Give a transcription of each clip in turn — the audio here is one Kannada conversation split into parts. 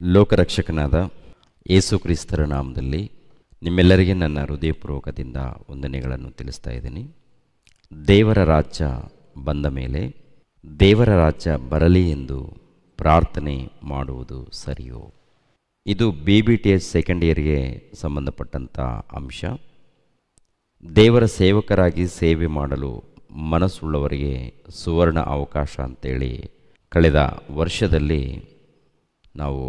ಲೋಕರಕ್ಷಕನಾದ ಯೇಸು ಕ್ರಿಸ್ತರ ನಾಮದಲ್ಲಿ ನಿಮ್ಮೆಲ್ಲರಿಗೆ ನನ್ನ ಹೃದಯಪೂರ್ವಕದಿಂದ ವಂದನೆಗಳನ್ನು ತಿಳಿಸ್ತಾ ಇದ್ದೀನಿ. ದೇವರ ರಾಜ್ಯ ಬಂದ ಮೇಲೆ ದೇವರ ರಾಜ್ಯ ಬರಲಿ ಎಂದು ಪ್ರಾರ್ಥನೆ ಮಾಡುವುದು ಸರಿಯೋ? ಇದು BBTS ಸೆಕೆಂಡ್ ಇಯರ್ಗೆ ಸಂಬಂಧಪಟ್ಟಂಥ ಅಂಶ. ದೇವರ ಸೇವಕರಾಗಿ ಸೇವೆ ಮಾಡಲು ಮನಸ್ಸುಳ್ಳವರಿಗೆ ಸುವರ್ಣ ಅವಕಾಶ ಅಂತೇಳಿ ಕಳೆದ ವರ್ಷದಲ್ಲಿ ನಾವು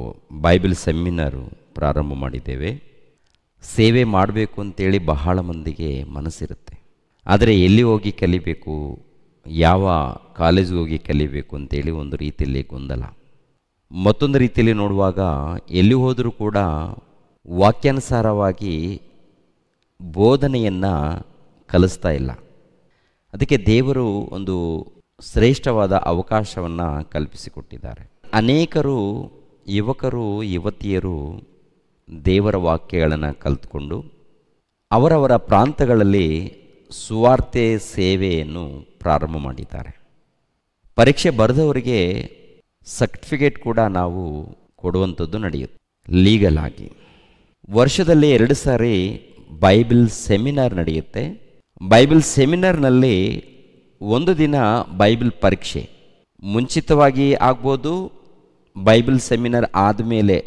ಬೈಬಲ್ ಸೆಮಿನಾರು ಪ್ರಾರಂಭ ಮಾಡಿದ್ದೇವೆ. ಸೇವೆ ಮಾಡಬೇಕು ಅಂತೇಳಿ ಬಹಳ ಮಂದಿಗೆ ಮನಸ್ಸಿರುತ್ತೆ. ಆದರೆ ಎಲ್ಲಿ ಹೋಗಿ ಕಲಿಬೇಕು, ಯಾವ ಕಾಲೇಜಿಗೆ ಹೋಗಿ ಕಲಿಬೇಕು ಅಂತೇಳಿ ಒಂದು ರೀತಿಯಲ್ಲಿ ಗೊಂದಲ. ಮತ್ತೊಂದು ರೀತಿಯಲ್ಲಿ ನೋಡುವಾಗ ಎಲ್ಲಿ ಹೋದರೂ ಕೂಡ ವಾಕ್ಯಾನುಸಾರವಾಗಿ ಬೋಧನೆಯನ್ನು ಕಲಿಸ್ತಾ ಇಲ್ಲ. ಅದಕ್ಕೆ ದೇವರು ಒಂದು ಶ್ರೇಷ್ಠವಾದ ಅವಕಾಶವನ್ನು ಕಲ್ಪಿಸಿಕೊಟ್ಟಿದ್ದಾರೆ. ಅನೇಕರು ಯುವಕರು ಯುವತಿಯರು ದೇವರ ವಾಕ್ಯಗಳನ್ನು ಕಲಿತುಕೊಂಡು ಅವರವರ ಪ್ರಾಂತಗಳಲ್ಲಿ ಸುವಾರ್ತೆ ಸೇವೆಯನ್ನು ಪ್ರಾರಂಭ ಮಾಡಿದ್ದಾರೆ. ಪರೀಕ್ಷೆ ಬರೆದವರಿಗೆ ಸರ್ಟಿಫಿಕೇಟ್ ಕೂಡ ನಾವು ಕೊಡುವಂಥದ್ದು ನಡೆಯುತ್ತೆ ಲೀಗಲ್ ಆಗಿ. ವರ್ಷದಲ್ಲಿ 2 ಸಾರಿ ಬೈಬಲ್ ಸೆಮಿನಾರ್ ನಡೆಯುತ್ತೆ. ಬೈಬಲ್ ಸೆಮಿನಾರ್ನಲ್ಲಿ ಒಂದು ದಿನ ಬೈಬಲ್ ಪರೀಕ್ಷೆ ಮುಂಚಿತವಾಗಿ ಆಗ್ಬೋದು, ಬೈಬಲ್ ಸೆಮಿನಾರ್ ಆದಮೇಲೆ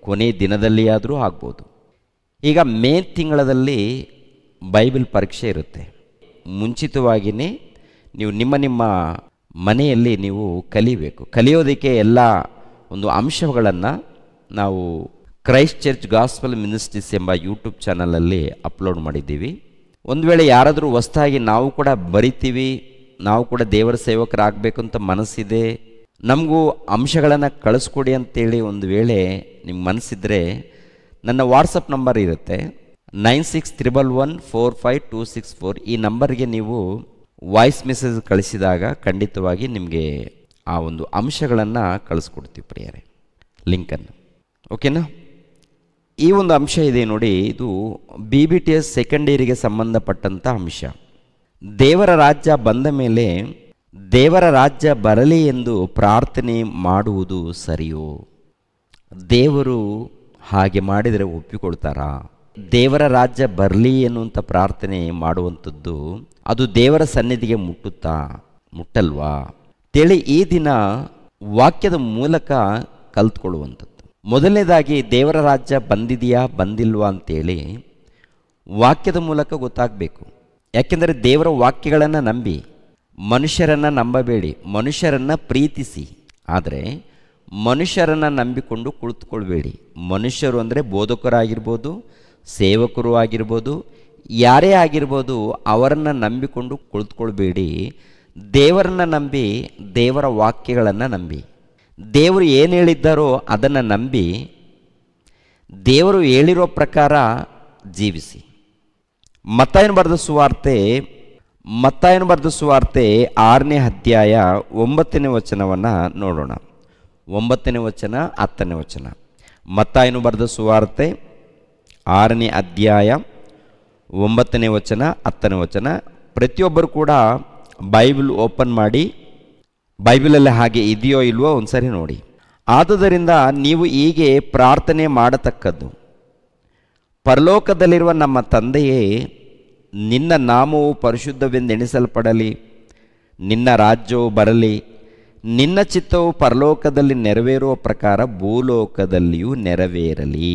ಕೊನೆ ದಿನದಲ್ಲಿ ಆದರೂ ಆಗ್ಬೋದು. ಈಗ ಮೇ ತಿಂಗಳಲ್ಲಿ ಬೈಬಲ್ ಪರೀಕ್ಷೆ ಇರುತ್ತೆ. ಮುಂಚಿತವಾಗಿಯೇ ನೀವು ನಿಮ್ಮ ಮನೆಯಲ್ಲಿ ನೀವು ಕಲಿಬೇಕು. ಕಲಿಯೋದಕ್ಕೆ ಎಲ್ಲ ಒಂದು ಅಂಶಗಳನ್ನು ನಾವು ಕ್ರೈಸ್ಟ್ ಚರ್ಚ್ ಗಾಸ್ಪಲ್ ಮಿನಿಸ್ಟ್ರೀಸ್ ಎಂಬ ಯೂಟ್ಯೂಬ್ ಚಾನಲಲ್ಲಿ ಅಪ್ಲೋಡ್ ಮಾಡಿದ್ದೀವಿ. ಒಂದು ವೇಳೆ ಯಾರಾದರೂ ಹೊಸದಾಗಿ ನಾವು ಕೂಡ ಬರಿತೀವಿ, ನಾವು ಕೂಡ ದೇವರ ಸೇವಕರಾಗಬೇಕು ಅಂತ ಮನಸ್ಸಿದೆ, ನಮಗೂ ಅಂಶಗಳನ್ನು ಕಳಿಸ್ಕೊಡಿ ಅಂತೇಳಿ ಒಂದು ವೇಳೆ ನಿಮ್ಗೆ ಮನಸ್ಸಿದ್ರೆ ನನ್ನ ವಾಟ್ಸಪ್ ನಂಬರ್ ಇರುತ್ತೆ 9611145264. ಈ ನಂಬರ್ಗೆ ನೀವು ವಾಯ್ಸ್ ಮೆಸೇಜ್ ಕಳಿಸಿದಾಗ ಖಂಡಿತವಾಗಿ ನಿಮಗೆ ಆ ಒಂದು ಅಂಶಗಳನ್ನು ಕಳಿಸ್ಕೊಡ್ತೀವಿ ಪ್ರಿಯರೇ, ಲಿಂಕನ್ನು. ಓಕೆನಾ? ಈ ಒಂದು ಅಂಶ ಇದೆ ನೋಡಿ, ಇದು BBTS ಸೆಕೆಂಡ್ ಇಯರಿಗೆ ಸಂಬಂಧಪಟ್ಟಂಥ ಅಂಶ. ದೇವರ ರಾಜ್ಯ ಬಂದ ಮೇಲೆ ದೇವರ ರಾಜ್ಯ ಬರಲಿ ಎಂದು ಪ್ರಾರ್ಥನೆ ಮಾಡುವುದು ಸರಿಯೋ? ದೇವರು ಹಾಗೆ ಮಾಡಿದರೆ ಒಪ್ಪಿಕೊಳ್ತಾರಾ? ದೇವರ ರಾಜ್ಯ ಬರಲಿ ಎನ್ನುವಂಥ ಪ್ರಾರ್ಥನೆ ಮಾಡುವಂಥದ್ದು ಅದು ದೇವರ ಸನ್ನಿಧಿಗೆ ಮುಟ್ಟಲ್ವಾ ಅಂತೇಳಿ ಈ ದಿನ ವಾಕ್ಯದ ಮೂಲಕ ಕಲ್ತ್ಕೊಳ್ಳುವಂಥದ್ದು. ಮೊದಲನೇದಾಗಿ ದೇವರ ರಾಜ್ಯ ಬಂದಿದೆಯಾ ಬಂದಿಲ್ವಾ ಅಂತೇಳಿ ವಾಕ್ಯದ ಮೂಲಕ ಗೊತ್ತಾಗಬೇಕು. ಯಾಕೆಂದರೆ ದೇವರ ವಾಕ್ಯಗಳನ್ನು ನಂಬಿ ಮನುಷ್ಯರನ್ನು ನಂಬಬೇಡಿ, ಮನುಷ್ಯರನ್ನು ಪ್ರೀತಿಸಿ. ಆದರೆ ಮನುಷ್ಯರನ್ನು ನಂಬಿಕೊಂಡು ಕುಳಿತುಕೊಳ್ಬೇಡಿ. ಮನುಷ್ಯರು ಅಂದರೆ ಬೋಧಕರಾಗಿರ್ಬೋದು, ಸೇವಕರು ಆಗಿರ್ಬೋದು, ಯಾರೇ ಆಗಿರ್ಬೋದು, ಅವರನ್ನು ನಂಬಿಕೊಂಡು ಕುಳಿತುಕೊಳ್ಬೇಡಿ. ದೇವರನ್ನು ನಂಬಿ, ದೇವರ ವಾಕ್ಯಗಳನ್ನು ನಂಬಿ, ದೇವರು ಏನು ಹೇಳಿದ್ದಾರೋ ಅದನ್ನು ನಂಬಿ, ದೇವರು ಹೇಳಿರೋ ಪ್ರಕಾರ ಜೀವಿಸಿ. ಮತ್ತಾಯನು ಬರೆದ ಸುವಾರ್ತೆ 6ನೇ ಅಧ್ಯಾಯ 9ನೇ ವಚನವನ್ನು ನೋಡೋಣ. 9ನೇ ವಚನ 10ನೇ ವಚನ. ಮತ್ತಾಯನು ಬರೆದ ಸುವಾರ್ತೆ 6ನೇ ಅಧ್ಯಾಯ 9ನೇ ವಚನ 10ನೇ ವಚನ. ಪ್ರತಿಯೊಬ್ಬರು ಕೂಡ ಬೈಬಲ್ ಓಪನ್ ಮಾಡಿ ಬೈಬಲಲ್ಲಿ ಹಾಗೆ ಇದೆಯೋ ಇಲ್ವೋ ಒಂದ್ಸರಿ ನೋಡಿ. ಆದುದರಿಂದ ನೀವು ಹೀಗೆ ಪ್ರಾರ್ಥನೆ ಮಾಡತಕ್ಕದ್ದು: ಪರಲೋಕದಲ್ಲಿರುವ ನಮ್ಮ ತಂದೆಯೇ, ನಿನ್ನ ನಾಮವು ಪರಿಶುದ್ಧವೆಂದೆಣಿಸಲ್ಪಡಲಿ, ನಿನ್ನ ರಾಜ್ಯವು ಬರಲಿ, ನಿನ್ನ ಚಿತ್ತವು ಪರಲೋಕದಲ್ಲಿ ನೆರವೇರುವ ಪ್ರಕಾರ ಭೂಲೋಕದಲ್ಲಿಯೂ ನೆರವೇರಲಿ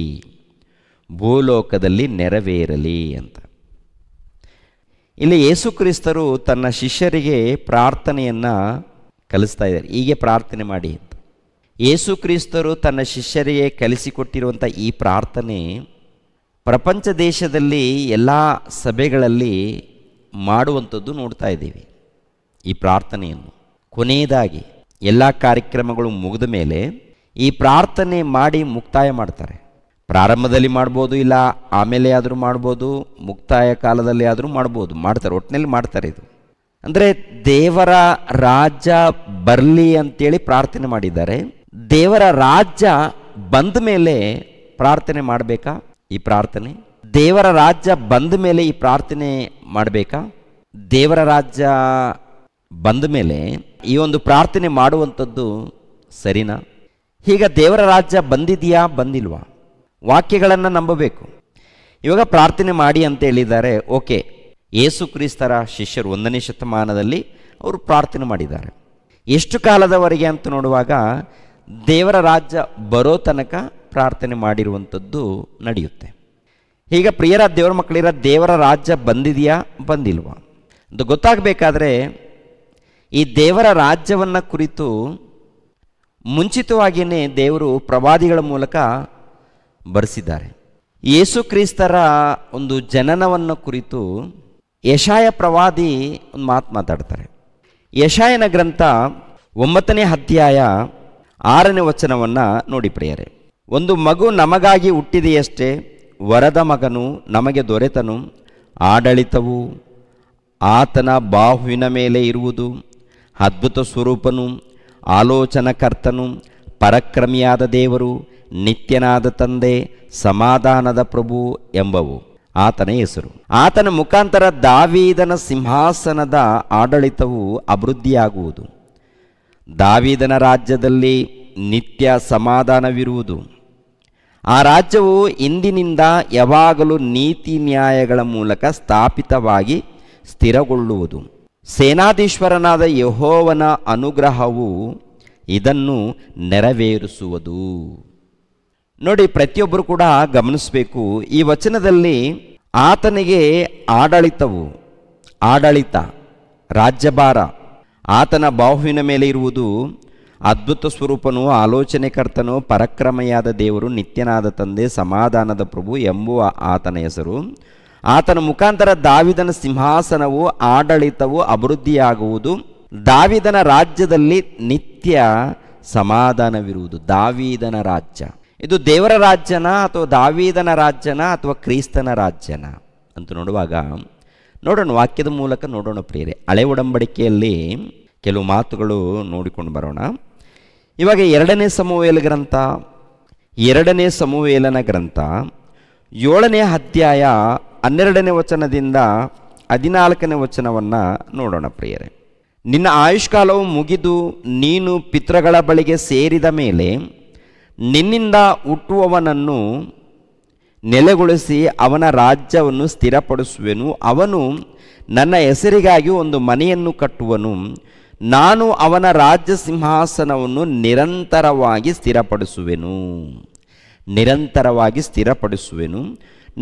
ಅಂತ. ಇಲ್ಲಿ ಯೇಸು ಕ್ರಿಸ್ತರು ತನ್ನ ಶಿಷ್ಯರಿಗೆ ಪ್ರಾರ್ಥನೆಯನ್ನು ಕಲಿಸ್ತಾ ಇದ್ದಾರೆ. ಹೀಗೆ ಪ್ರಾರ್ಥನೆ ಮಾಡಿ ಅಂತ ಯೇಸು ಕ್ರಿಸ್ತರು ತನ್ನ ಶಿಷ್ಯರಿಗೆ ಕಲಿಸಿಕೊಟ್ಟಿರುವಂಥ ಈ ಪ್ರಾರ್ಥನೆ ಪ್ರಪಂಚ ದೇಶದಲ್ಲಿ ಎಲ್ಲ ಸಭೆಗಳಲ್ಲಿ ಮಾಡುವಂಥದ್ದು ನೋಡ್ತಾ ಇದ್ದೀವಿ. ಈ ಪ್ರಾರ್ಥನೆಯನ್ನು ಕೊನೆಯದಾಗಿ ಎಲ್ಲ ಕಾರ್ಯಕ್ರಮಗಳು ಮುಗಿದ ಮೇಲೆ ಈ ಪ್ರಾರ್ಥನೆ ಮಾಡಿ ಮುಕ್ತಾಯ ಮಾಡ್ತಾರೆ. ಪ್ರಾರಂಭದಲ್ಲಿ ಮಾಡ್ಬೋದು, ಇಲ್ಲ ಆಮೇಲೆ ಆದರೂ ಮಾಡ್ಬೋದು, ಮುಕ್ತಾಯ ಕಾಲದಲ್ಲಿ ಆದರೂ ಮಾಡ್ತಾರೆ, ಒಟ್ಟಿನಲ್ಲಿ ಮಾಡ್ತಾರೆ. ಇದು ಅಂದರೆ ದೇವರ ರಾಜ್ಯ ಬರಲಿ ಅಂತೇಳಿ ಪ್ರಾರ್ಥನೆ ಮಾಡಿದ್ದಾರೆ. ದೇವರ ರಾಜ್ಯ ಬಂದ ಮೇಲೆ ಪ್ರಾರ್ಥನೆ ಮಾಡಬೇಕಾ? ಈ ಪ್ರಾರ್ಥನೆ ದೇವರ ರಾಜ್ಯ ಬಂದ ಮೇಲೆ ಈ ಪ್ರಾರ್ಥನೆ ಮಾಡಬೇಕಾ? ದೇವರ ರಾಜ್ಯ ಬಂದ ಮೇಲೆ ಈ ಒಂದು ಪ್ರಾರ್ಥನೆ ಮಾಡುವಂಥದ್ದು ಸರಿನಾ? ಈಗ ದೇವರ ರಾಜ್ಯ ಬಂದಿದೆಯಾ ಬಂದಿಲ್ವಾ? ವಾಕ್ಯಗಳನ್ನು ನಂಬಬೇಕು. ಇವಾಗ ಪ್ರಾರ್ಥನೆ ಮಾಡಿ ಅಂತ ಹೇಳಿದ್ದಾರೆ. ಓಕೆ, ಯೇಸು ಕ್ರಿಸ್ತರ ಶಿಷ್ಯರು 1ನೇ ಶತಮಾನದಲ್ಲಿ ಅವರು ಪ್ರಾರ್ಥನೆ ಮಾಡಿದ್ದಾರೆ. ಎಷ್ಟು ಕಾಲದವರೆಗೆ ಅಂತ ನೋಡುವಾಗ ದೇವರ ರಾಜ್ಯ ಬರೋ ತನಕ ಪ್ರಾರ್ಥನೆ ಮಾಡಿರುವಂಥದ್ದು ನಡೆಯುತ್ತೆ. ಈಗ ಪ್ರಿಯರ ದೇವರ ಮಕ್ಕಳಿರ, ದೇವರ ರಾಜ್ಯ ಬಂದಿದೆಯಾ ಬಂದಿಲ್ವಾ ಅದು ಗೊತ್ತಾಗಬೇಕಾದ್ರೆ ಈ ದೇವರ ರಾಜ್ಯವನ್ನು ಕುರಿತು ಮುಂಚಿತವಾಗಿಯೇ ದೇವರು ಪ್ರವಾದಿಗಳ ಮೂಲಕ ಬರೆಸಿದ್ದಾರೆ. ಯೇಸು ಕ್ರಿಸ್ತರ ಒಂದು ಜನನವನ್ನು ಕುರಿತು ಯೆಶಾಯ ಪ್ರವಾದಿ ಒಂದು ಮಾತಾಡ್ತಾರೆ. ಯೆಶಾಯನ ಗ್ರಂಥ 9ನೇ ಅಧ್ಯಾಯ 6ನೇ ವಚನವನ್ನು ನೋಡಿ ಪ್ರಿಯರೇ. ಒಂದು ಮಗು ನಮಗಾಗಿ ಹುಟ್ಟಿದೆಯಷ್ಟೇ, ವರದ ಮಗನು ನಮಗೆ ದೊರೆತನು, ಆಡಳಿತವು ಆತನ ಬಾಹುವಿನ ಮೇಲೆ ಇರುವುದು. ಅದ್ಭುತ ಸ್ವರೂಪನು, ಆಲೋಚನಕರ್ತನು, ಪರಾಕ್ರಮಿಯಾದ ದೇವರು, ನಿತ್ಯನಾದ ತಂದೆ, ಸಮಾಧಾನದ ಪ್ರಭು ಎಂಬವು ಆತನ ಹೆಸರು. ಆತನ ಮುಖಾಂತರ ದಾವೀದನ ಸಿಂಹಾಸನದ ಆಡಳಿತವು ಅಭಿವೃದ್ಧಿಯಾಗುವುದು. ದಾವೀದನ ರಾಜ್ಯದಲ್ಲಿ ನಿತ್ಯ ಸಮಾಧಾನವಿರುವುದು. ಆ ರಾಜ್ಯವು ಇಂದಿನಿಂದ ಯಾವಾಗಲೂ ನೀತಿ ನ್ಯಾಯಗಳ ಮೂಲಕ ಸ್ಥಾಪಿತವಾಗಿ ಸ್ಥಿರಗೊಳ್ಳುವುದು. ಸೇನಾಧೀಶ್ವರನಾದ ಯೆಹೋವನ ಅನುಗ್ರಹವು ಇದನ್ನು ನೆರವೇರಿಸುವುದು. ನೋಡಿ, ಪ್ರತಿಯೊಬ್ಬರು ಕೂಡ ಗಮನಿಸಬೇಕು. ಈ ವಚನದಲ್ಲಿ ಆತನಿಗೆ ಆಡಳಿತ, ರಾಜ್ಯಭಾರ ಆತನ ಬಾಹುವಿನ ಮೇಲೆ ಇರುವುದು. ಅದ್ಭುತ ಸ್ವರೂಪನು, ಆಲೋಚನೆಕರ್ತನು, ಪರಾಕ್ರಮಿಯಾದ ದೇವರು, ನಿತ್ಯನಾದ ತಂದೆ, ಸಮಾಧಾನದ ಪ್ರಭು ಎಂಬುವ ಆತನ ಹೆಸರು. ಆತನ ಮುಖಾಂತರ ದಾವೀದನ ಸಿಂಹಾಸನವು ಆಡಳಿತವು ಅಭಿವೃದ್ಧಿಯಾಗುವುದು. ದಾವೀದನ ರಾಜ್ಯದಲ್ಲಿ ನಿತ್ಯ ಸಮಾಧಾನವಿರುವುದು. ದಾವೀದನ ರಾಜ್ಯ ಇದು ದೇವರ ರಾಜ್ಯನ ಅಥವಾ ದಾವೀದನ ರಾಜ್ಯನ ಅಥವಾ ಕ್ರಿಸ್ತನ ರಾಜ್ಯನ ಅಂತ ನೋಡುವಾಗ ನೋಡೋಣ, ವಾಕ್ಯದ ಮೂಲಕ ನೋಡೋಣ ಪ್ರಿಯರೇ. ಹಳೆ ಒಡಂಬಡಿಕೆಯಲ್ಲಿ ಕೆಲವು ಮಾತುಗಳು ನೋಡಿಕೊಂಡು ಬರೋಣ. ಇವಾಗ 2ನೇ ಸಮುವೇಲನ ಗ್ರಂಥ 7ನೇ ಅಧ್ಯಾಯ 12ನೇ ವಚನದಿಂದ 14ನೇ ವಚನವನ್ನು ನೋಡೋಣ ಪ್ರಿಯರೇ. ನಿನ್ನ ಆಯುಷ್ಕಾಲವು ಮುಗಿದು ನೀನು ಪಿತೃಗಳ ಬಳಿಗೆ ಸೇರಿದ ಮೇಲೆ ನಿನ್ನಿಂದ ಹುಟ್ಟುವವನನ್ನು ನೆಲೆಗೊಳಿಸಿ ಅವನ ರಾಜ್ಯವನ್ನು ಸ್ಥಿರಪಡಿಸುವೆನು. ಅವನು ನನ್ನ ಹೆಸರಿಗಾಗಿ ಒಂದು ಮನೆಯನ್ನು ಕಟ್ಟುವನು. ನಾನು ಅವನ ರಾಜ್ಯ ಸಿಂಹಾಸನವನ್ನು ನಿರಂತರವಾಗಿ ಸ್ಥಿರಪಡಿಸುವೆನು.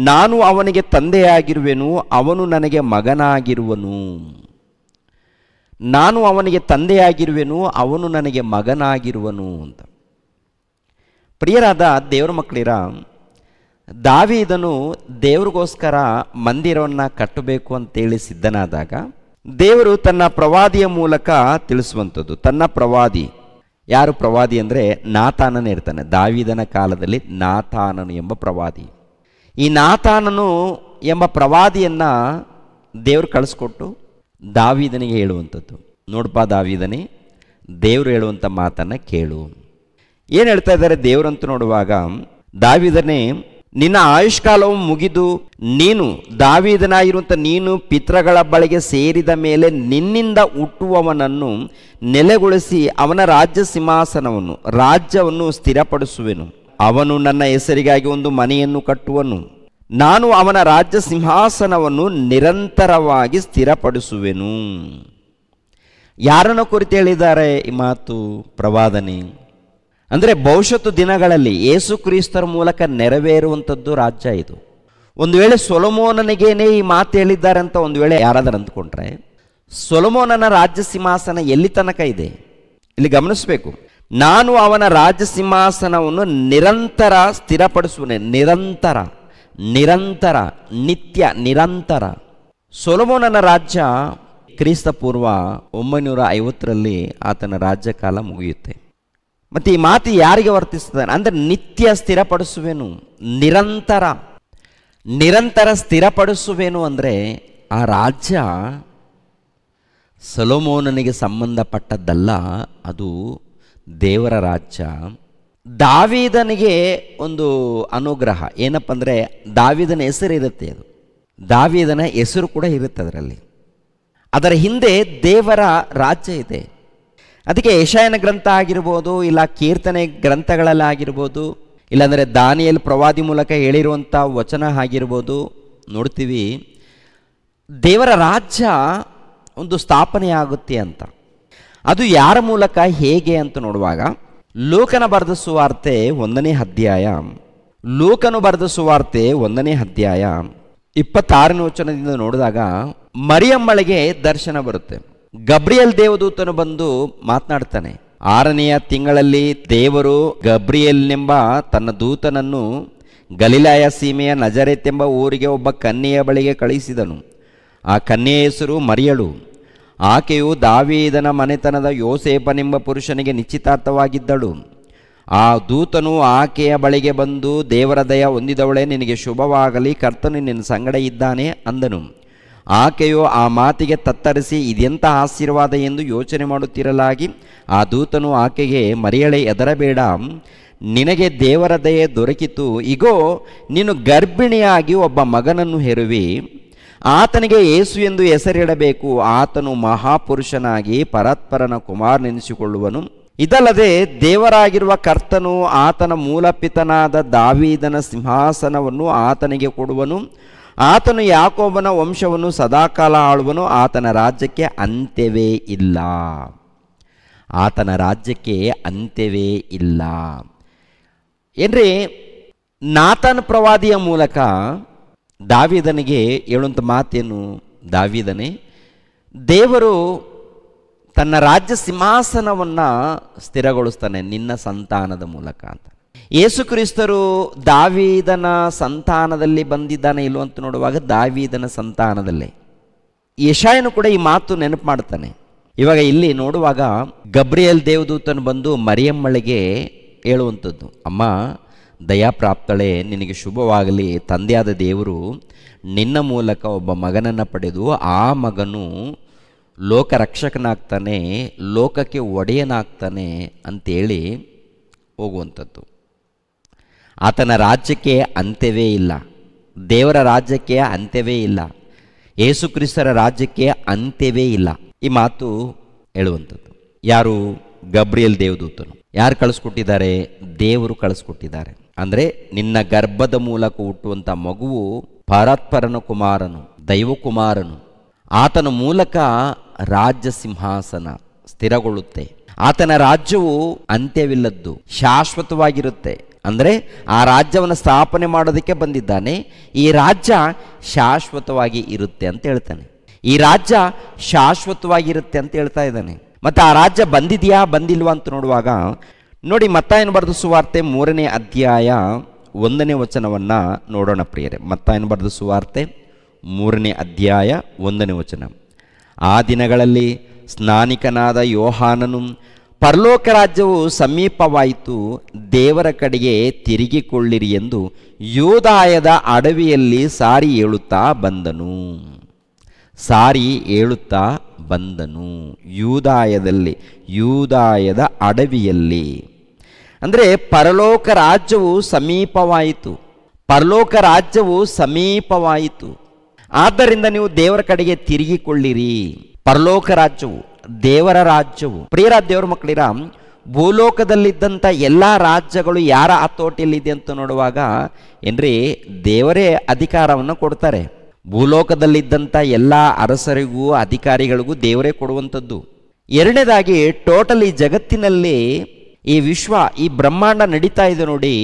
ನಾನು ಅವನಿಗೆ ತಂದೆಯಾಗಿರುವೆನು, ಅವನು ನನಗೆ ಮಗನಾಗಿರುವನು ಅಂತ. ಪ್ರಿಯರಾದ ದೇವರ ಮಕ್ಕಳಿರ, ದಾವೀದನು ದೇವರಿಗೋಸ್ಕರ ಮಂದಿರವನ್ನು ಕಟ್ಟಬೇಕು ಅಂತೇಳಿ ಸಿದ್ಧನಾದಾಗ ದೇವರು ತನ್ನ ಪ್ರವಾದಿಯ ಮೂಲಕ ತಿಳಿಸುವಂಥದ್ದು. ತನ್ನ ಪ್ರವಾದಿ ಯಾರು? ಪ್ರವಾದಿ ಅಂದರೆ ನಾತಾನನೇ ಇರ್ತಾನೆ. ದಾವೀದನ ಕಾಲದಲ್ಲಿ ನಾತಾನನು ಎಂಬ ಪ್ರವಾದಿ. ಈ ನಾತಾನನು ಎಂಬ ಪ್ರವಾದಿಯನ್ನು ದೇವರು ಕಳಿಸ್ಕೊಟ್ಟು ದಾವೀದನಿಗೆ ಹೇಳುವಂಥದ್ದು. ನೋಡಪ್ಪ ದಾವೀದನೇ, ದೇವರು ಹೇಳುವಂಥ ಮಾತನ್ನು ಕೇಳು. ಏನು ಹೇಳ್ತಾ ಇದ್ದಾರೆ ದೇವರಂತೂ ನೋಡುವಾಗ, ದಾವೀದನೇ, ನಿನ್ನ ಆಯುಷ್ಕಾಲವು ಮುಗಿದು ನೀನು ದಾವೀದನಾಗಿರುವಂಥ ನೀನು ಪಿತೃಗಳ ಬಳಿಗೆ ಸೇರಿದ ಮೇಲೆ ನಿನ್ನಿಂದ ಹುಟ್ಟುವವನನ್ನು ನೆಲೆಗೊಳಿಸಿ ಅವನ ರಾಜ್ಯವನ್ನು ಸ್ಥಿರಪಡಿಸುವೆನು. ಅವನು ನನ್ನ ಹೆಸರಿಗಾಗಿ ಒಂದು ಮನೆಯನ್ನು ಕಟ್ಟುವನು. ನಾನು ಅವನ ರಾಜ್ಯ ಸಿಂಹಾಸನವನ್ನು ನಿರಂತರವಾಗಿ ಸ್ಥಿರಪಡಿಸುವೆನು. ಯಾರನ್ನು ಕುರಿತು ಹೇಳಿದ್ದಾರೆ ಈ ಮಾತು? ಪ್ರವಾದನೆ. ಅಂದರೆ ಭವಿಷ್ಯತ್ತು ದಿನಗಳಲ್ಲಿ ಯೇಸು ಕ್ರಿಸ್ತರ ಮೂಲಕ ನೆರವೇರುವಂಥದ್ದು ರಾಜ್ಯ ಇದು. ಒಂದು ವೇಳೆ ಸೊಲೊಮೋನನಿಗೇನೆ ಈ ಮಾತು ಹೇಳಿದ್ದಾರೆ ಅಂತ ಒಂದು ವೇಳೆ ಯಾರಾದರೂ ಅಂದ್ಕೊಂಡ್ರೆ, ಸೊಲೊಮೋನನ ರಾಜ್ಯ ಸಿಂಹಾಸನ ಎಲ್ಲಿ ತನಕ ಇದೆ? ಇಲ್ಲಿ ಗಮನಿಸಬೇಕು. ನಾನು ಅವನ ರಾಜ್ಯ ಸಿಂಹಾಸನವನ್ನು ನಿರಂತರ ಸ್ಥಿರಪಡಿಸುವನೆ. ನಿರಂತರ ನಿತ್ಯ ನಿರಂತರ. ಸೊಲೊಮೋನನ ರಾಜ್ಯ ಕ್ರಿಸ್ತ ಪೂರ್ವ 950ರಲ್ಲಿ ಆತನ ರಾಜ್ಯ ಕಾಲ ಮುಗಿಯುತ್ತೆ. ಮತ್ತು ಈ ಮಾತು ಯಾರಿಗೆ ವರ್ತಿಸ್ತದೆ ಅಂದರೆ ನಿತ್ಯ ಸ್ಥಿರಪಡಿಸುವೆನು, ನಿರಂತರ ಸ್ಥಿರಪಡಿಸುವೆನು. ಅಂದರೆ ಆ ರಾಜ್ಯ ಸೊಲೊಮೋನನಿಗೆ ಸಂಬಂಧಪಟ್ಟದ್ದಲ್ಲ, ಅದು ದೇವರ ರಾಜ್ಯ. ದಾವೀದನಿಗೆ ಒಂದು ಅನುಗ್ರಹ ಏನಪ್ಪ ಅಂದರೆ, ದಾವೀದನ ಹೆಸರು ಇರುತ್ತೆ. ಅದು ದಾವೀದನ ಹೆಸರು ಕೂಡ ಇರುತ್ತೆ ಅದರಲ್ಲಿ. ಅದರ ಹಿಂದೆ ದೇವರ ರಾಜ್ಯ ಇದೆ. ಅದಕ್ಕೆ ಯೆಶಾಯನ ಗ್ರಂಥ ಆಗಿರ್ಬೋದು, ಇಲ್ಲ ಕೀರ್ತನೆ ಗ್ರಂಥಗಳಲ್ಲಾಗಿರ್ಬೋದು, ಇಲ್ಲಾಂದರೆ ದಾನಿಯೇಲ್ ಪ್ರವಾದಿ ಮೂಲಕ ಹೇಳಿರುವಂಥ ವಚನ ಆಗಿರ್ಬೋದು, ನೋಡ್ತೀವಿ ದೇವರ ರಾಜ್ಯ ಒಂದು ಸ್ಥಾಪನೆ ಆಗುತ್ತೆ ಅಂತ. ಅದು ಯಾರ ಮೂಲಕ, ಹೇಗೆ ಅಂತ ನೋಡುವಾಗ ಲೂಕನ ಬರೆದ ಸುವಾರ್ತೆ 1ನೇ ಅಧ್ಯಾಯ, ಲೂಕನು ಬರೆದ ಸುವಾರ್ತೆ 1ನೇ ಅಧ್ಯಾಯ 26ನೇ ವಚನದಿಂದ ನೋಡಿದಾಗ ಮರಿಯಮ್ಮಳಿಗೆ ದರ್ಶನ ಬರುತ್ತೆ. ಗಬ್ರಿಯಲ್ ದೇವದೂತನು ಬಂದು ಮಾತನಾಡ್ತಾನೆ. 6ನೆಯ ತಿಂಗಳಲ್ಲಿ ದೇವರು ಗಬ್ರಿಯಲ್ನೆಂಬ ತನ್ನ ದೂತನನ್ನು ಗಲಿಲಾಯ ಸೀಮೆಯ ನಜರೇತ್ ಎಂಬ ಊರಿಗೆ ಒಬ್ಬ ಕನ್ಯೆಯ ಬಳಿಗೆ ಕಳುಹಿಸಿದನು. ಆ ಕನ್ಯೆಯ ಹೆಸರು ಮರಿಯಳು. ಆಕೆಯು ದಾವೀದನ ಮನೆತನದ ಯೋಸೇಫನೆಂಬ ಪುರುಷನಿಗೆ ನಿಶ್ಚಿತಾರ್ಥವಾಗಿದ್ದಳು. ಆ ದೂತನು ಆಕೆಯ ಬಳಿಗೆ ಬಂದು, ದೇವರ ದಯ ಹೊಂದಿದವಳೇ, ನಿನಗೆ ಶುಭವಾಗಲಿ, ಕರ್ತನು ನಿನ್ನ ಸಂಗಡ ಇದ್ದಾನೆ ಅಂದನು. ಆಕೆಯು ಆ ಮಾತಿಗೆ ತತ್ತರಿಸಿ ಇದೆಂಥ ಆಶೀರ್ವಾದ ಎಂದು ಯೋಚನೆ ಮಾಡುತ್ತಿರಲಾಗಿ ಆ ದೂತನು ಆಕೆಗೆ, ಮರಿಯಳೇ ಹೆದರಬೇಡ, ನಿನಗೆ ದೇವರ ದಯೆ ದೊರಕಿತು. ಇಗೋ, ನೀನು ಗರ್ಭಿಣಿಯಾಗಿ ಒಬ್ಬ ಮಗನನ್ನು ಹೆರುವಿ. ಆತನಿಗೆ ಯೇಸು ಎಂದು ಹೆಸರಿಡಬೇಕು. ಆತನು ಮಹಾಪುರುಷನಾಗಿ ಪರಾತ್ಪರನ ಕುಮಾರನೆನಿಸಿಕೊಳ್ಳುವನು. ಇದಲ್ಲದೆ ದೇವರಾಗಿರುವ ಕರ್ತನು ಆತನ ಮೂಲಪಿತನಾದ ದಾವೀದನ ಸಿಂಹಾಸನವನ್ನು ಆತನಿಗೆ ಕೊಡುವನು. ಆತನು ಯಾಕೋಬನ ವಂಶವನ್ನು ಸದಾಕಾಲ ಆಳುವನು. ಆತನ ರಾಜ್ಯಕ್ಕೆ ಅಂತ್ಯವೇ ಇಲ್ಲ. ಆತನ ರಾಜ್ಯಕ್ಕೆ ಅಂತ್ಯವೇ ಇಲ್ಲ. ಏನ್ರಿ, ನಾತಾನ್ ಪ್ರವಾದಿಯ ಮೂಲಕ ದಾವೀದನಿಗೆ ಹೇಳುವಂಥ ಮಾತೇನು? ದಾವೀದನೇ, ದೇವರು ತನ್ನ ರಾಜ್ಯ ಸಿಂಹಾಸನವನ್ನು ಸ್ಥಿರಗೊಳಿಸ್ತಾನೆ ನಿನ್ನ ಸಂತಾನದ ಮೂಲಕ ಅಂತ. ಯೇಸು ಕ್ರಿಸ್ತರು ದಾವೀದನ ಸಂತಾನದಲ್ಲಿ ಬಂದಿದ್ದಾನೆ ಇಲ್ಲೋ ಅಂತ ನೋಡುವಾಗ ದಾವೀದನ ಸಂತಾನದಲ್ಲೇ. ಯೆಶಾಯನು ಕೂಡ ಈ ಮಾತು ನೆನಪು ಮಾಡ್ತಾನೆ. ಇವಾಗ ಇಲ್ಲಿ ನೋಡುವಾಗ ಗಬ್ರಿಯಲ್ ದೇವದೂತನು ಬಂದು ಮರಿಯಮ್ಮಳಿಗೆ ಹೇಳುವಂಥದ್ದು, ಅಮ್ಮ ದಯಾಪ್ರಾಪ್ತಳೆ, ನಿನಗೆ ಶುಭವಾಗಲಿ, ತಂದೆಯಾದ ದೇವರು ನಿನ್ನ ಮೂಲಕ ಒಬ್ಬ ಮಗನನ್ನು ಪಡೆದು ಆ ಮಗನು ಲೋಕರಕ್ಷಕನಾಗ್ತಾನೆ, ಲೋಕಕ್ಕೆ ಒಡೆಯನಾಗ್ತಾನೆ ಅಂತೇಳಿ ಹೋಗುವಂಥದ್ದು. ಆತನ ರಾಜ್ಯಕ್ಕೆ ಅಂತ್ಯವೇ ಇಲ್ಲ. ದೇವರ ರಾಜ್ಯಕ್ಕೆ ಅಂತ್ಯವೇ ಇಲ್ಲ. ಯೇಸು ಕ್ರಿಸ್ತರ ರಾಜ್ಯಕ್ಕೆ ಅಂತ್ಯವೇ ಇಲ್ಲ. ಈ ಮಾತು ಹೇಳುವಂಥದ್ದು ಯಾರು? ಗಬ್ರಿಯಲ್ ದೇವದೂತನು. ಯಾರು ಕಳಿಸ್ಕೊಟ್ಟಿದ್ದಾರೆ? ದೇವರು ಕಳಿಸ್ಕೊಟ್ಟಿದ್ದಾರೆ. ಅಂದರೆ ನಿನ್ನ ಗರ್ಭದ ಮೂಲಕ ಹುಟ್ಟುವಂಥ ಮಗುವು ಪರಾತ್ಪರನ ಕುಮಾರನು, ದೈವಕುಮಾರನು. ಆತನ ಮೂಲಕ ರಾಜ್ಯ ಸಿಂಹಾಸನ ಸ್ಥಿರಗೊಳ್ಳುತ್ತೆ. ಆತನ ರಾಜ್ಯವು ಅಂತ್ಯವಿಲ್ಲದ್ದು, ಶಾಶ್ವತವಾಗಿರುತ್ತೆ. ಅಂದರೆ ಆ ರಾಜ್ಯವನ್ನು ಸ್ಥಾಪನೆ ಮಾಡೋದಕ್ಕೆ ಬಂದಿದ್ದಾನೆ. ಈ ರಾಜ್ಯ ಶಾಶ್ವತವಾಗಿ ಇರುತ್ತೆ ಅಂತ ಹೇಳ್ತಾನೆ. ಈ ರಾಜ್ಯ ಶಾಶ್ವತವಾಗಿರುತ್ತೆ ಅಂತ ಹೇಳ್ತಾ ಇದ್ದಾನೆ. ಮತ್ತು ಆ ರಾಜ್ಯ ಬಂದಿದೆಯಾ ಬಂದಿಲ್ವಾ ಅಂತ ನೋಡುವಾಗ ನೋಡಿ, ಮತ್ತಾಯನ ಬರೆದ ಸುವಾರ್ತೆ 3ನೇ ಅಧ್ಯಾಯ 1ನೇ ವಚನವನ್ನು ನೋಡೋಣ ಪ್ರಿಯರೇ. ಮತ್ತಾಯನ ಬರೆದ ಸುವಾರ್ತೆ 3ನೇ ಅಧ್ಯಾಯ 1ನೇ ವಚನ. ಆ ದಿನಗಳಲ್ಲಿ ಸ್ನಾನಿಕನಾದ ಯೋಹಾನನು, ಪರಲೋಕ ರಾಜ್ಯವು ಸಮೀಪವಾಯಿತು, ದೇವರ ಕಡೆಗೆ ತಿರುಗಿಕೊಳ್ಳಿರಿ ಎಂದು ಯೂದಾಯದ ಅಡವಿಯಲ್ಲಿ ಸಾರಿ ಹೇಳುತ್ತಾ ಬಂದನು. ಸಾರಿ ಹೇಳುತ್ತಾ ಬಂದನು. ಯೂದಾಯದ ಅಡವಿಯಲ್ಲಿ. ಅಂದರೆ ಪರಲೋಕ ರಾಜ್ಯವು ಸಮೀಪವಾಯಿತು. ಪರಲೋಕ ರಾಜ್ಯವು ಸಮೀಪವಾಯಿತು. ಆದ್ದರಿಂದ ನೀವು ದೇವರ ಕಡೆಗೆ ತಿರುಗಿಕೊಳ್ಳಿರಿ. ಪರಲೋಕ ರಾಜ್ಯವು, ದೇವರ ರಾಜ್ಯವು. ಪ್ರಿಯರ ದೇವರ ಮಕ್ಕಳಿರ, ಭೂಲೋಕದಲ್ಲಿದ್ದಂಥ ಎಲ್ಲ ರಾಜ್ಯಗಳು ಯಾರ ಹತೋಟಿಯಲ್ಲಿದೆ ಅಂತ ನೋಡುವಾಗ ಏನ್ರಿ, ದೇವರೇ ಅಧಿಕಾರವನ್ನು ಕೊಡ್ತಾರೆ. ಭೂಲೋಕದಲ್ಲಿದ್ದಂಥ ಎಲ್ಲ ಅರಸರಿಗೂ ಅಧಿಕಾರಿಗಳಿಗೂ ದೇವರೇ ಕೊಡುವಂಥದ್ದು. ಎರಡನೇದಾಗಿ, ಟೋಟಲ್ ಈ ಜಗತ್ತಿನಲ್ಲಿ ಈ ವಿಶ್ವ, ಈ ಬ್ರಹ್ಮಾಂಡ ನಡೀತಾ ಇದೆ ನೋಡಿ.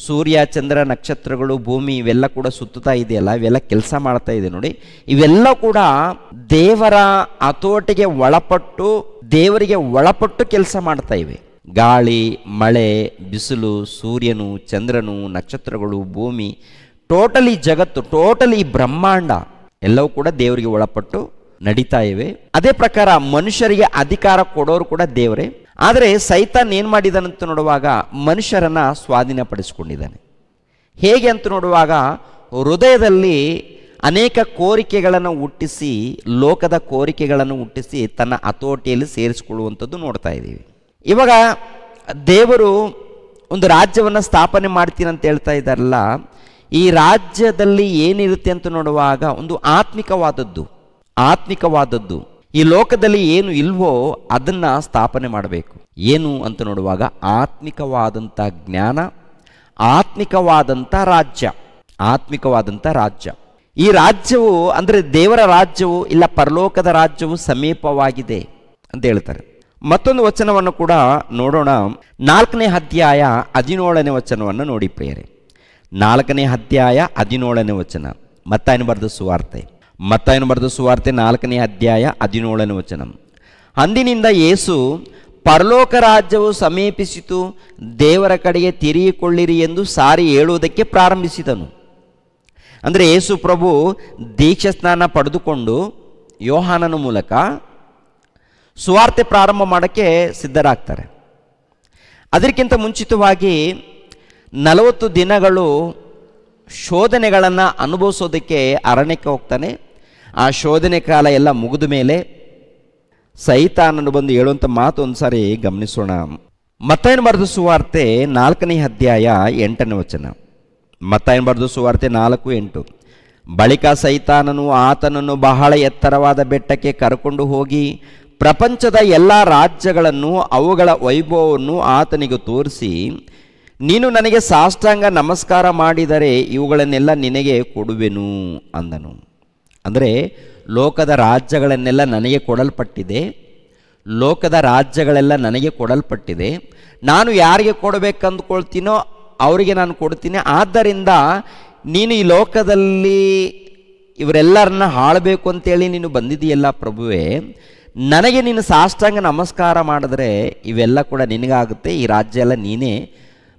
ಸೂರ್ಯ, ಚಂದ್ರ, ನಕ್ಷತ್ರಗಳು, ಭೂಮಿ ಇವೆಲ್ಲ ಕೂಡ ಸುತ್ತುತ್ತಾ ಇದೆಯಲ್ಲ, ಇವೆಲ್ಲ ಕೆಲಸ ಮಾಡ್ತಾ ಇದೆ ನೋಡಿ. ಇವೆಲ್ಲ ಕೂಡ ದೇವರ ಹತೋಟಿಗೆ ಒಳಪಟ್ಟು, ದೇವರಿಗೆ ಒಳಪಟ್ಟು ಕೆಲಸ ಮಾಡ್ತಾ ಇವೆ. ಗಾಳಿ, ಮಳೆ, ಬಿಸಿಲು, ಸೂರ್ಯನು, ಚಂದ್ರನು, ನಕ್ಷತ್ರಗಳು, ಭೂಮಿ, ಟೋಟಲ್ ಈ ಜಗತ್ತು, ಟೋಟಲ್ ಈ ಬ್ರಹ್ಮಾಂಡ ಎಲ್ಲವೂ ಕೂಡ ದೇವರಿಗೆ ಒಳಪಟ್ಟು ನಡೀತಾ ಇವೆ. ಅದೇ ಪ್ರಕಾರ ಮನುಷ್ಯರಿಗೆ ಅಧಿಕಾರ ಕೊಡೋರು ಕೂಡ ದೇವರೇ. ಆದರೆ ಸೈತಾನ್ ಏನು ಮಾಡಿದಾನಂತ ನೋಡುವಾಗ ಮನುಷ್ಯರನ್ನು ಸ್ವಾಧೀನಪಡಿಸಿಕೊಂಡಿದ್ದಾನೆ. ಹೇಗೆ ಅಂತ ನೋಡುವಾಗ ಹೃದಯದಲ್ಲಿ ಅನೇಕ ಕೋರಿಕೆಗಳನ್ನು ಹುಟ್ಟಿಸಿ, ಲೋಕದ ಕೋರಿಕೆಗಳನ್ನು ಹುಟ್ಟಿಸಿ ತನ್ನ ಹತೋಟಿಯಲ್ಲಿ ಸೇರಿಸಿಕೊಳ್ಳುವಂಥದ್ದು ನೋಡ್ತಾ ಇದ್ದೀವಿ. ಇವಾಗ ದೇವರು ಒಂದು ರಾಜ್ಯವನ್ನು ಸ್ಥಾಪನೆ ಮಾಡ್ತೀನಿ ಅಂತ ಹೇಳ್ತಾ ಇದ್ದಾರಲ್ಲ, ಈ ರಾಜ್ಯದಲ್ಲಿ ಏನಿರುತ್ತೆ ಅಂತ ನೋಡುವಾಗ ಒಂದು ಆತ್ಮಿಕವಾದದ್ದು. ಈ ಲೋಕದಲ್ಲಿ ಏನು ಇಲ್ವೋ ಅದನ್ನು ಸ್ಥಾಪನೆ ಮಾಡಬೇಕು. ಏನು ಅಂತ ನೋಡುವಾಗ ಆತ್ಮಿಕವಾದಂಥ ಜ್ಞಾನ, ಆತ್ಮಿಕವಾದಂಥ ರಾಜ್ಯ. ಆತ್ಮಿಕವಾದಂಥ ರಾಜ್ಯ. ಈ ರಾಜ್ಯವು ಅಂದರೆ ದೇವರ ರಾಜ್ಯವು ಇಲ್ಲ ಪರಲೋಕದ ರಾಜ್ಯವು ಸಮೀಪವಾಗಿದೆ ಅಂತ ಹೇಳ್ತಾರೆ. ಮತ್ತೊಂದು ವಚನವನ್ನು ಕೂಡ ನೋಡೋಣ. 4ನೇ ಅಧ್ಯಾಯ 17ನೇ ವಚನವನ್ನು ನೋಡಿ ಪ್ರಿಯರೇ. 4ನೇ ಅಧ್ಯಾಯ 17ನೇ ವಚನ, ಮತ್ತಾಯನು ಬರೆದ ಸುವಾರ್ತೆ. ಮತ್ತಾಯನು ಬರೆದ ಸುವಾರ್ತೆ 4ನೇ ಅಧ್ಯಾಯ 17ನೇ ವಚನ. ಅಂದಿನಿಂದ ಯೇಸು ಪರಲೋಕ ರಾಜ್ಯವು ಸಮೀಪಿಸಿತು, ದೇವರ ಕಡೆಗೆ ತಿರುಗಿಕೊಳ್ಳಿರಿ ಎಂದು ಸಾರಿ ಹೇಳುವುದಕ್ಕೆ ಪ್ರಾರಂಭಿಸಿದನು. ಅಂದರೆ ಯೇಸು ಪ್ರಭು ದೀಕ್ಷಾ ಸ್ನಾನ ಪಡೆದುಕೊಂಡು ಯೋಹಾನನ ಮೂಲಕ ಸುವಾರ್ತೆ ಪ್ರಾರಂಭ ಮಾಡೋಕ್ಕೆ ಸಿದ್ಧರಾಗ್ತಾರೆ. ಅದಕ್ಕಿಂತ ಮುಂಚಿತವಾಗಿ 40 ದಿನಗಳು ಶೋಧನೆಗಳನ್ನು ಅನುಭವಿಸೋದಕ್ಕೆ ಅರಣ್ಯಕ್ಕೆ ಹೋಗ್ತಾನೆ. ಆ ಶೋಧನೆ ಕಾಲ ಎಲ್ಲ ಮುಗಿದ ಮೇಲೆ ಸೈತಾನನು ಬಂದು ಹೇಳುವಂಥ ಮಾತು ಒಂದು ಸಾರಿ ಗಮನಿಸೋಣ. ಮತ್ತಾಯನು ಬರೆದ ಸುವಾರ್ತೆ 4ನೇ ಅಧ್ಯಾಯ 8ನೇ ವಚನ. ಮತ್ತಾಯನು ಬರೆದ ಸುವಾರ್ತೆ 4:8. ಬಳಿಕ ಸೈತಾನನು ಆತನನ್ನು ಬಹಳ ಎತ್ತರವಾದ ಬೆಟ್ಟಕ್ಕೆ ಕರ್ಕೊಂಡು ಹೋಗಿ ಪ್ರಪಂಚದ ಎಲ್ಲ ರಾಜ್ಯಗಳನ್ನು ಅವುಗಳ ವೈಭವವನ್ನು ಆತನಿಗೆ ತೋರಿಸಿ, ನೀನು ನನಗೆ ಸಾಷ್ಟಾಂಗ ನಮಸ್ಕಾರ ಮಾಡಿದರೆ ಇವುಗಳನ್ನೆಲ್ಲ ನಿನಗೆ ಕೊಡುವೆನು ಅಂದನು. ಅಂದರೆ ಲೋಕದ ರಾಜ್ಯಗಳನ್ನೆಲ್ಲ ನನಗೆ ಕೊಡಲ್ಪಟ್ಟಿದೆ, ಲೋಕದ ರಾಜ್ಯಗಳೆಲ್ಲ ನನಗೆ ಕೊಡಲ್ಪಟ್ಟಿದೆ. ನಾನು ಯಾರಿಗೆ ಕೊಡಬೇಕಂದ್ಕೊಳ್ತೀನೋ ಅವರಿಗೆ ನಾನು ಕೊಡ್ತೀನಿ. ಆದ್ದರಿಂದ ನೀನು ಈ ಲೋಕದಲ್ಲಿ ಇವರೆಲ್ಲರನ್ನ ಆಳಬೇಕು ಅಂತೇಳಿ ನೀನು ಬಂದಿದೆಯಲ್ಲ ಪ್ರಭುವೇ, ನನಗೆ ನೀನು ಸಾಷ್ಟಾಂಗ ನಮಸ್ಕಾರ ಮಾಡಿದ್ರೆ ಇವೆಲ್ಲ ಕೂಡ ನಿನಗಾಗುತ್ತೆ, ಈ ರಾಜ್ಯ ಎಲ್ಲ ನೀನೇ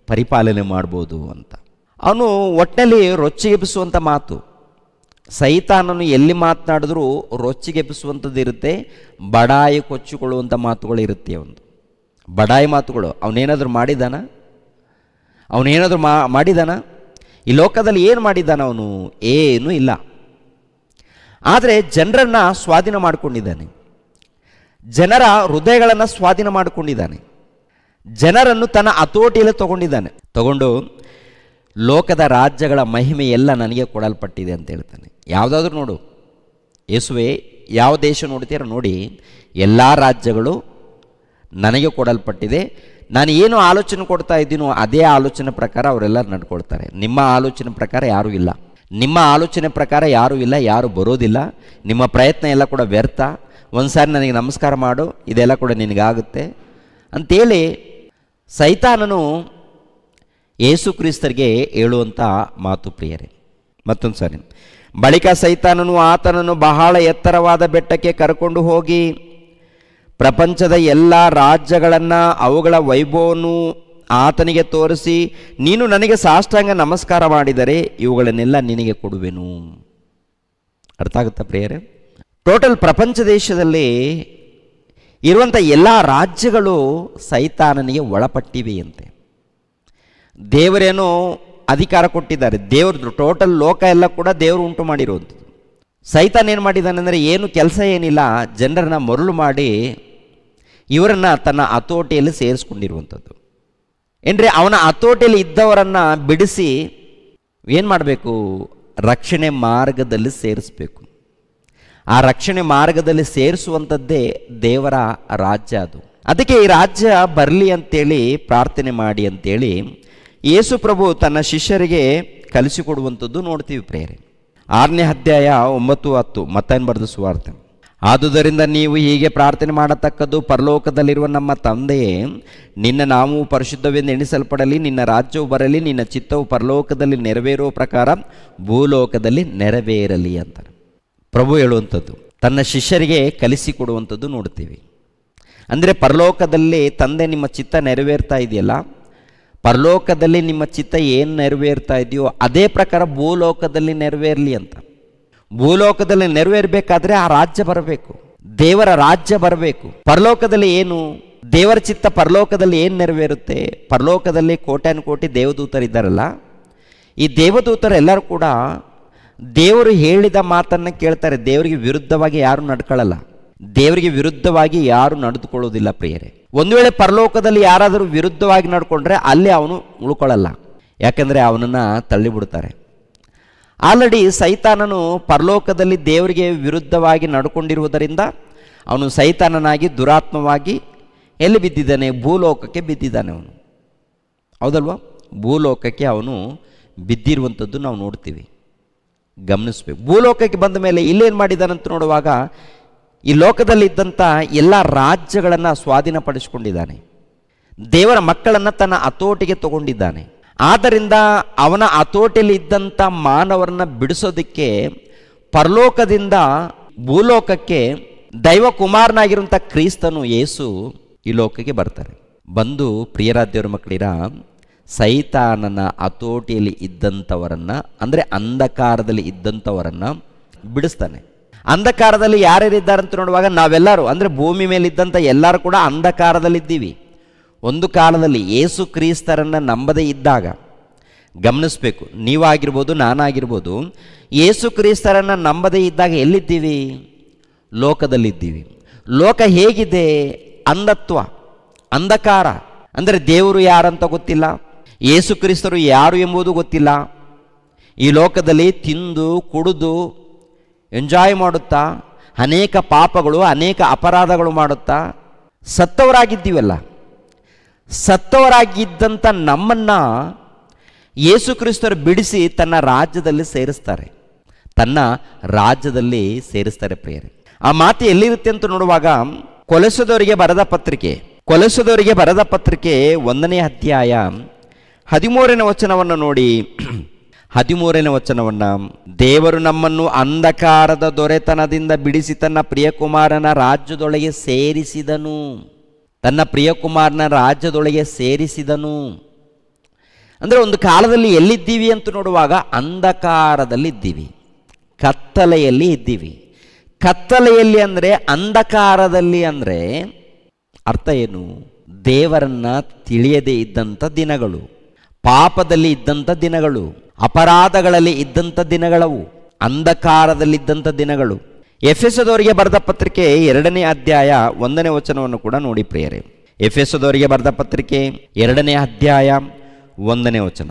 ಪರಿಪಾಲನೆ ಮಾಡ್ಬೋದು ಅಂತ. ಅವನು ಒಟ್ಟಿನಲ್ಲಿ ರೊಚ್ಚಿಗೆಬ್ಬಿಸುವಂಥ ಮಾತು. ಸೈತಾನನು ಎಲ್ಲಿ ಮಾತನಾಡಿದ್ರೂ ರೊಚ್ಚಿಗೆಬ್ಬಿಸುವಂಥದ್ದು ಇರುತ್ತೆ, ಬಡಾಯಿ ಕೊಚ್ಚಿಕೊಳ್ಳುವಂಥ ಮಾತುಗಳು ಇರುತ್ತೆ. ಒಂದು ಬಡಾಯಿ ಮಾತುಗಳು. ಅವನೇನಾದರೂ ಮಾಡಿದಾನ? ಈ ಲೋಕದಲ್ಲಿ ಏನು ಮಾಡಿದ್ದಾನ ಅವನು? ಏನೂ ಇಲ್ಲ. ಆದರೆ ಜನರನ್ನು ಸ್ವಾಧೀನ ಮಾಡಿಕೊಂಡಿದ್ದಾನೆ, ಜನರ ಹೃದಯಗಳನ್ನು ಸ್ವಾಧೀನ ಮಾಡಿಕೊಂಡಿದ್ದಾನೆ, ಜನರನ್ನು ತನ್ನ ಹತೋಟಿಯಲ್ಲಿ ತಗೊಂಡು ಲೋಕದ ರಾಜ್ಯಗಳ ಮಹಿಮೆ ಎಲ್ಲ ನನಗೆ ಕೊಡಲ್ಪಟ್ಟಿದೆ ಅಂತ ಹೇಳ್ತಾನೆ. ಯಾವುದಾದ್ರೂ ನೋಡು, ಯೇಸುವೆ ಯಾವ ದೇಶ ನೋಡ್ತೀರ ನೋಡಿ, ಎಲ್ಲ ರಾಜ್ಯಗಳು ನನಗೆ ಕೊಡಲ್ಪಟ್ಟಿದೆ. ನಾನು ಏನು ಆಲೋಚನೆ ಕೊಡ್ತಾ ಇದ್ದೀನೋ ಅದೇ ಆಲೋಚನೆ ಪ್ರಕಾರ ಅವರೆಲ್ಲ ನಡ್ಕೊಳ್ತಾರೆ. ನಿಮ್ಮ ಆಲೋಚನೆ ಪ್ರಕಾರ ಯಾರೂ ಇಲ್ಲ, ನಿಮ್ಮ ಆಲೋಚನೆ ಪ್ರಕಾರ ಯಾರೂ ಇಲ್ಲ, ಯಾರು ಬರೋದಿಲ್ಲ. ನಿಮ್ಮ ಪ್ರಯತ್ನ ಎಲ್ಲ ಕೂಡ ವ್ಯರ್ಥ. ಒಂದು ಸಾರಿ ನನಗೆ ನಮಸ್ಕಾರ ಮಾಡು, ಇದೆಲ್ಲ ಕೂಡ ನಿನಗಾಗುತ್ತೆ ಅಂಥೇಳಿ ಸೈತಾನನು ಯೇಸು ಕ್ರಿಸ್ತರಿಗೆ ಹೇಳುವಂಥ ಮಾತು ಪ್ರಿಯರೇ. ಮತ್ತೊಂದು ಸಾರಿ, ಬಳಿಕ ಸೈತಾನನು ಆತನನ್ನು ಬಹಳ ಎತ್ತರವಾದ ಬೆಟ್ಟಕ್ಕೆ ಕರ್ಕೊಂಡು ಹೋಗಿ ಪ್ರಪಂಚದ ಎಲ್ಲ ರಾಜ್ಯಗಳನ್ನು ಅವುಗಳ ವೈಭವವನ್ನು ಆತನಿಗೆ ತೋರಿಸಿ, ನೀನು ನನಗೆ ಸಾಷ್ಟಾಂಗ ನಮಸ್ಕಾರ ಮಾಡಿದರೆ ಇವುಗಳನ್ನೆಲ್ಲ ನಿನಗೆ ಕೊಡುವೆನು. ಅರ್ಥ ಆಗುತ್ತಾ ಪ್ರಿಯರೇ? ಟೋಟಲ್ ಪ್ರಪಂಚ ದೇಶದಲ್ಲಿ ಇರುವಂಥ ಎಲ್ಲ ರಾಜ್ಯಗಳು ಸೈತಾನನಿಗೆ ಒಳಪಟ್ಟಿವೆಯಂತೆ. ದೇವರೇನೋ ಅಧಿಕಾರ ಕೊಟ್ಟಿದ್ದಾರೆ, ದೇವ್ರದ್ದು ಟೋಟಲ್ ಲೋಕ ಎಲ್ಲ ಕೂಡ ದೇವರು ಉಂಟು ಮಾಡಿರುವಂಥದ್ದು. ಸೈತಾನ ಏನು ಮಾಡಿದ್ದಾನೆ ಅಂದರೆ ಏನು ಕೆಲಸ ಏನಿಲ್ಲ, ಜನರನ್ನ ಮರುಳು ಮಾಡಿ ಇವರನ್ನು ತನ್ನ ಹತೋಟಿಯಲ್ಲಿ ಸೇರಿಸ್ಕೊಂಡಿರುವಂಥದ್ದು. ಏನ್ರಿ, ಅವನ ಹತೋಟಿಯಲ್ಲಿ ಇದ್ದವರನ್ನು ಬಿಡಿಸಿ ಏನು ಮಾಡಬೇಕು? ರಕ್ಷಣೆ ಮಾರ್ಗದಲ್ಲಿ ಸೇರಿಸಬೇಕು. ಆ ರಕ್ಷಣೆ ಮಾರ್ಗದಲ್ಲಿ ಸೇರಿಸುವಂಥದ್ದೇ ದೇವರ ರಾಜ್ಯ. ಅದಕ್ಕೆ ಈ ರಾಜ್ಯ ಬರಲಿ ಅಂತೇಳಿ ಪ್ರಾರ್ಥನೆ ಮಾಡಿ ಅಂತೇಳಿ ಯೇಸು ಪ್ರಭು ತನ್ನ ಶಿಷ್ಯರಿಗೆ ಕಲಿಸಿಕೊಡುವಂಥದ್ದು ನೋಡ್ತೀವಿ ಪ್ರೇರೆ. 6ನೇ ಅಧ್ಯಾಯ 9-10 ಮತ್ತಾಯನು ಬರೆದ ಸುವಾರ್ತೆ. ಆದುದರಿಂದ ನೀವು ಹೀಗೆ ಪ್ರಾರ್ಥನೆ ಮಾಡತಕ್ಕದ್ದು, ಪರಲೋಕದಲ್ಲಿರುವ ನಮ್ಮ ತಂದೆಯೇ, ನಿನ್ನ ನಾಮವು ಪರಿಶುದ್ಧವೆಂದು ಎಣಿಸಲ್ಪಡಲಿ, ನಿನ್ನ ರಾಜ್ಯವು ಬರಲಿ, ನಿನ್ನ ಚಿತ್ತವು ಪರಲೋಕದಲ್ಲಿ ನೆರವೇರುವ ಪ್ರಕಾರ ಭೂಲೋಕದಲ್ಲಿ ನೆರವೇರಲಿ ಅಂತಾರೆ ಪ್ರಭು ಹೇಳುವಂಥದ್ದು. ತನ್ನ ಶಿಷ್ಯರಿಗೆ ಕಲಿಸಿಕೊಡುವಂಥದ್ದು ನೋಡ್ತೀವಿ. ಅಂದರೆ ಪರಲೋಕದಲ್ಲಿ ತಂದೆ ನಿಮ್ಮ ಚಿತ್ತ ನೆರವೇರ್ತಾ ಇದೆಯಲ್ಲ, ಪರಲೋಕದಲ್ಲಿ ನಿಮ್ಮ ಚಿತ್ತ ಏನು ನೆರವೇರ್ತಾ ಇದೆಯೋ ಅದೇ ಪ್ರಕಾರ ಭೂಲೋಕದಲ್ಲಿ ನೆರವೇರಲಿ ಅಂತ. ಭೂಲೋಕದಲ್ಲಿ ನೆರವೇರಬೇಕಾದ್ರೆ ಆ ರಾಜ್ಯ ಬರಬೇಕು, ದೇವರ ರಾಜ್ಯ ಬರಬೇಕು. ಪರಲೋಕದಲ್ಲಿ ಏನು ದೇವರ ಚಿತ್ತ, ಪರಲೋಕದಲ್ಲಿ ಏನು ನೆರವೇರುತ್ತೆ? ಪರಲೋಕದಲ್ಲಿ ಕೋಟ್ಯಾನು ಕೋಟಿ ದೇವದೂತರಿದ್ದಾರಲ್ಲ, ಈ ದೇವದೂತರೆಲ್ಲರೂ ಕೂಡ ದೇವರು ಹೇಳಿದ ಮಾತನ್ನು ಕೇಳ್ತಾರೆ. ದೇವರಿಗೆ ವಿರುದ್ಧವಾಗಿ ಯಾರು ನಡ್ಕೊಳ್ಳಲ್ಲ, ದೇವರಿಗೆ ವಿರುದ್ಧವಾಗಿ ಯಾರು ನಡೆದುಕೊಳ್ಳೋದಿಲ್ಲ ಪ್ರಿಯರೇ. ಒಂದು ವೇಳೆ ಪರಲೋಕದಲ್ಲಿ ಯಾರಾದರೂ ವಿರುದ್ಧವಾಗಿ ನಡ್ಕೊಂಡ್ರೆ ಅಲ್ಲಿ ಅವನು ಉಳ್ಕೊಳ್ಳಲ್ಲ, ಯಾಕಂದರೆ ಅವನನ್ನು ತಳ್ಳಿಬಿಡ್ತಾರೆ. ಆಲ್ರೆಡಿ ಸೈತಾನನು ಪರಲೋಕದಲ್ಲಿ ದೇವರಿಗೆ ವಿರುದ್ಧವಾಗಿ ನಡ್ಕೊಂಡಿರುವುದರಿಂದ ಅವನು ಸೈತಾನನಾಗಿ ದುರಾತ್ಮವಾಗಿ ಎಲ್ಲಿ ಬಿದ್ದಿದ್ದಾನೆ? ಭೂಲೋಕಕ್ಕೆ ಬಿದ್ದಿದ್ದಾನೆ ಅವನು. ಹೌದಲ್ವಾ? ಭೂಲೋಕಕ್ಕೆ ಅವನು ಬಿದ್ದಿರುವಂಥದ್ದು ನಾವು ನೋಡ್ತೀವಿ, ಗಮನಿಸ್ಬೇಕು. ಭೂಲೋಕಕ್ಕೆ ಬಂದ ಮೇಲೆ ಇಲ್ಲೇನು ಮಾಡಿದ್ದಾನಂತ ನೋಡುವಾಗ ಈ ಲೋಕದಲ್ಲಿದ್ದಂಥ ಎಲ್ಲ ರಾಜ್ಯಗಳನ್ನು ಸ್ವಾಧೀನಪಡಿಸಿಕೊಂಡಿದ್ದಾನೆ. ದೇವರ ಮಕ್ಕಳನ್ನು ತನ್ನ ಹತೋಟಿಗೆ ತಗೊಂಡಿದ್ದಾನೆ. ಆದ್ದರಿಂದ ಅವನ ಹತೋಟಿಯಲ್ಲಿ ಇದ್ದಂಥ ಮಾನವರನ್ನ ಬಿಡಿಸೋದಕ್ಕೆ ಪರಲೋಕದಿಂದ ಭೂಲೋಕಕ್ಕೆ ದೈವಕುಮಾರನಾಗಿರುವಂಥ ಕ್ರಿಸ್ತನು ಯೇಸು ಈ ಲೋಕಕ್ಕೆ ಬರ್ತಾರೆ. ಬಂದು ಪ್ರಿಯರಾದ ದೇವರ ಮಕ್ಕಳಿರ ಸೈತಾನನ ಹತೋಟಿಯಲ್ಲಿ ಇದ್ದಂಥವರನ್ನು, ಅಂದರೆ ಅಂಧಕಾರದಲ್ಲಿ ಇದ್ದಂಥವರನ್ನು ಬಿಡಿಸ್ತಾನೆ. ಅಂಧಕಾರದಲ್ಲಿ ಯಾರ್ಯಾರಿದ್ದಾರೆ ಅಂತ ನೋಡುವಾಗ ನಾವೆಲ್ಲರೂ, ಅಂದರೆ ಭೂಮಿ ಮೇಲಿದ್ದಂಥ ಎಲ್ಲರೂ ಕೂಡ ಅಂಧಕಾರದಲ್ಲಿದ್ದೀವಿ. ಒಂದು ಕಾಲದಲ್ಲಿ ಯೇಸು ಕ್ರಿಸ್ತರನ್ನು ನಂಬದೇ ಇದ್ದಾಗ, ಗಮನಿಸಬೇಕು, ನೀವಾಗಿರ್ಬೋದು ನಾನಾಗಿರ್ಬೋದು, ಯೇಸು ಕ್ರಿಸ್ತರನ್ನು ನಂಬದೇ ಇದ್ದಾಗ ಎಲ್ಲಿದ್ದೀವಿ? ಲೋಕದಲ್ಲಿದ್ದೀವಿ. ಲೋಕ ಹೇಗಿದೆ? ಅಂಧತ್ವ, ಅಂಧಕಾರ. ಅಂದರೆ ದೇವರು ಯಾರಂತ ಗೊತ್ತಿಲ್ಲ, ಯೇಸು ಕ್ರಿಸ್ತರು ಯಾರು ಎಂಬುದು ಗೊತ್ತಿಲ್ಲ. ಈ ಲೋಕದಲ್ಲಿ ತಿಂದು ಕುಡಿದು ಎಂಜಾಯ್ ಮಾಡುತ್ತಾ ಅನೇಕ ಪಾಪಗಳು, ಅನೇಕ ಅಪರಾಧಗಳು ಮಾಡುತ್ತಾ ಸತ್ತವರಾಗಿದ್ದೀವಲ್ಲ. ಸತ್ತವರಾಗಿದ್ದಂಥ ನಮ್ಮನ್ನು ಯೇಸು ಕ್ರಿಸ್ತರು ಬಿಡಿಸಿ ತನ್ನ ರಾಜ್ಯದಲ್ಲಿ ಸೇರಿಸ್ತಾರೆ, ತನ್ನ ರಾಜ್ಯದಲ್ಲಿ ಸೇರಿಸ್ತಾರೆ ಪ್ರಿಯರೇ. ಆ ಮಾತು ಎಲ್ಲಿರುತ್ತೆ ಅಂತ ನೋಡುವಾಗ ಕೊಲೊಸ್ಸೆದವರಿಗೆ ಬರೆದ ಪತ್ರಿಕೆ 1ನೇ ಅಧ್ಯಾಯ 13ನೇ ವಚನವನ್ನು ನೋಡಿ. 13ನೇ ವಚನವನ್ನು, ದೇವರು ನಮ್ಮನ್ನು ಅಂಧಕಾರದ ದೊರೆತನದಿಂದ ಬಿಡಿಸಿ ತನ್ನ ಪ್ರಿಯಕುಮಾರನ ರಾಜ್ಯದೊಳಗೆ ಸೇರಿಸಿದನು. ತನ್ನ ಪ್ರಿಯಕುಮಾರನ ರಾಜ್ಯದೊಳಗೆ ಸೇರಿಸಿದನು. ಅಂದರೆ ಒಂದು ಕಾಲದಲ್ಲಿ ಎಲ್ಲಿದ್ದೀವಿ ಅಂತ ನೋಡುವಾಗ ಅಂಧಕಾರದಲ್ಲಿ ಇದ್ದೀವಿ, ಕತ್ತಲೆಯಲ್ಲಿ ಇದ್ದೀವಿ. ಕತ್ತಲೆಯಲ್ಲಿ ಅಂದರೆ, ಅಂಧಕಾರದಲ್ಲಿ ಅಂದರೆ ಅರ್ಥ ಏನು? ದೇವರನ್ನ ತಿಳಿಯದೇ ಇದ್ದಂಥ ದಿನಗಳು, ಪಾಪದಲ್ಲಿ ಇದ್ದಂಥ ದಿನಗಳು, ಅಪರಾಧಗಳಲ್ಲಿ ಇದ್ದಂಥ ದಿನಗಳವು, ಅಂಧಕಾರದಲ್ಲಿದ್ದಂಥ ದಿನಗಳು. ಎಫೆಸದವರಿಗೆ ಬರೆದ ಪತ್ರಿಕೆ 2ನೇ ಅಧ್ಯಾಯ 1ನೇ ವಚನವನ್ನು ಕೂಡ ನೋಡಿ ಪ್ರಿಯರೇ. ಎಫೆಸದವರಿಗೆ ಬರೆದ ಪತ್ರಿಕೆ 2ನೇ ಅಧ್ಯಾಯ 1ನೇ ವಚನ,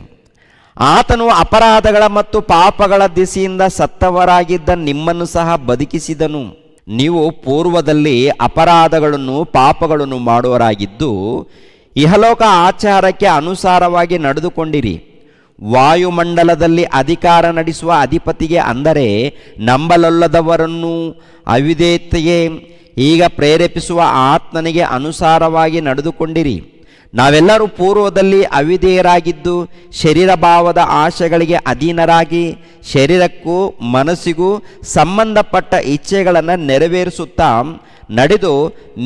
ಆತನು ಅಪರಾಧಗಳ ಮತ್ತು ಪಾಪಗಳ ದಿಸೆಯಿಂದ ಸತ್ತವರಾಗಿದ್ದ ನಿಮ್ಮನ್ನು ಸಹ ಬದುಕಿಸಿದನು. ನೀವು ಪೂರ್ವದಲ್ಲಿ ಅಪರಾಧಗಳನ್ನು ಪಾಪಗಳನ್ನು ಮಾಡುವರಾಗಿದ್ದು ಇಹಲೋಕ ಆಚಾರಕ್ಕೆ ಅನುಸಾರವಾಗಿ ನಡೆದುಕೊಂಡಿರಿ. ವಾಯುಮಂಡಲದಲ್ಲಿ ಅಧಿಕಾರ ನಡೆಸುವ ಅಧಿಪತಿಗೆ, ಅಂದರೆ ನಂಬಲೊಲ್ಲದವರನ್ನು ಅವಿಧೇಯತೆಗೆ ಈಗ ಪ್ರೇರೇಪಿಸುವ ಆತ್ಮನಿಗೆ ಅನುಸಾರವಾಗಿ ನಡೆದುಕೊಂಡಿರಿ. ನಾವೆಲ್ಲರೂ ಪೂರ್ವದಲ್ಲಿ ಅವಿಧೇಯರಾಗಿದ್ದು ಶರೀರ ಭಾವದ ಆಶೆಗಳಿಗೆ ಅಧೀನರಾಗಿ ಶರೀರಕ್ಕೂ ಮನಸ್ಸಿಗೂ ಸಂಬಂಧಪಟ್ಟ ಇಚ್ಛೆಗಳನ್ನು ನೆರವೇರಿಸುತ್ತಾ ನಡೆದು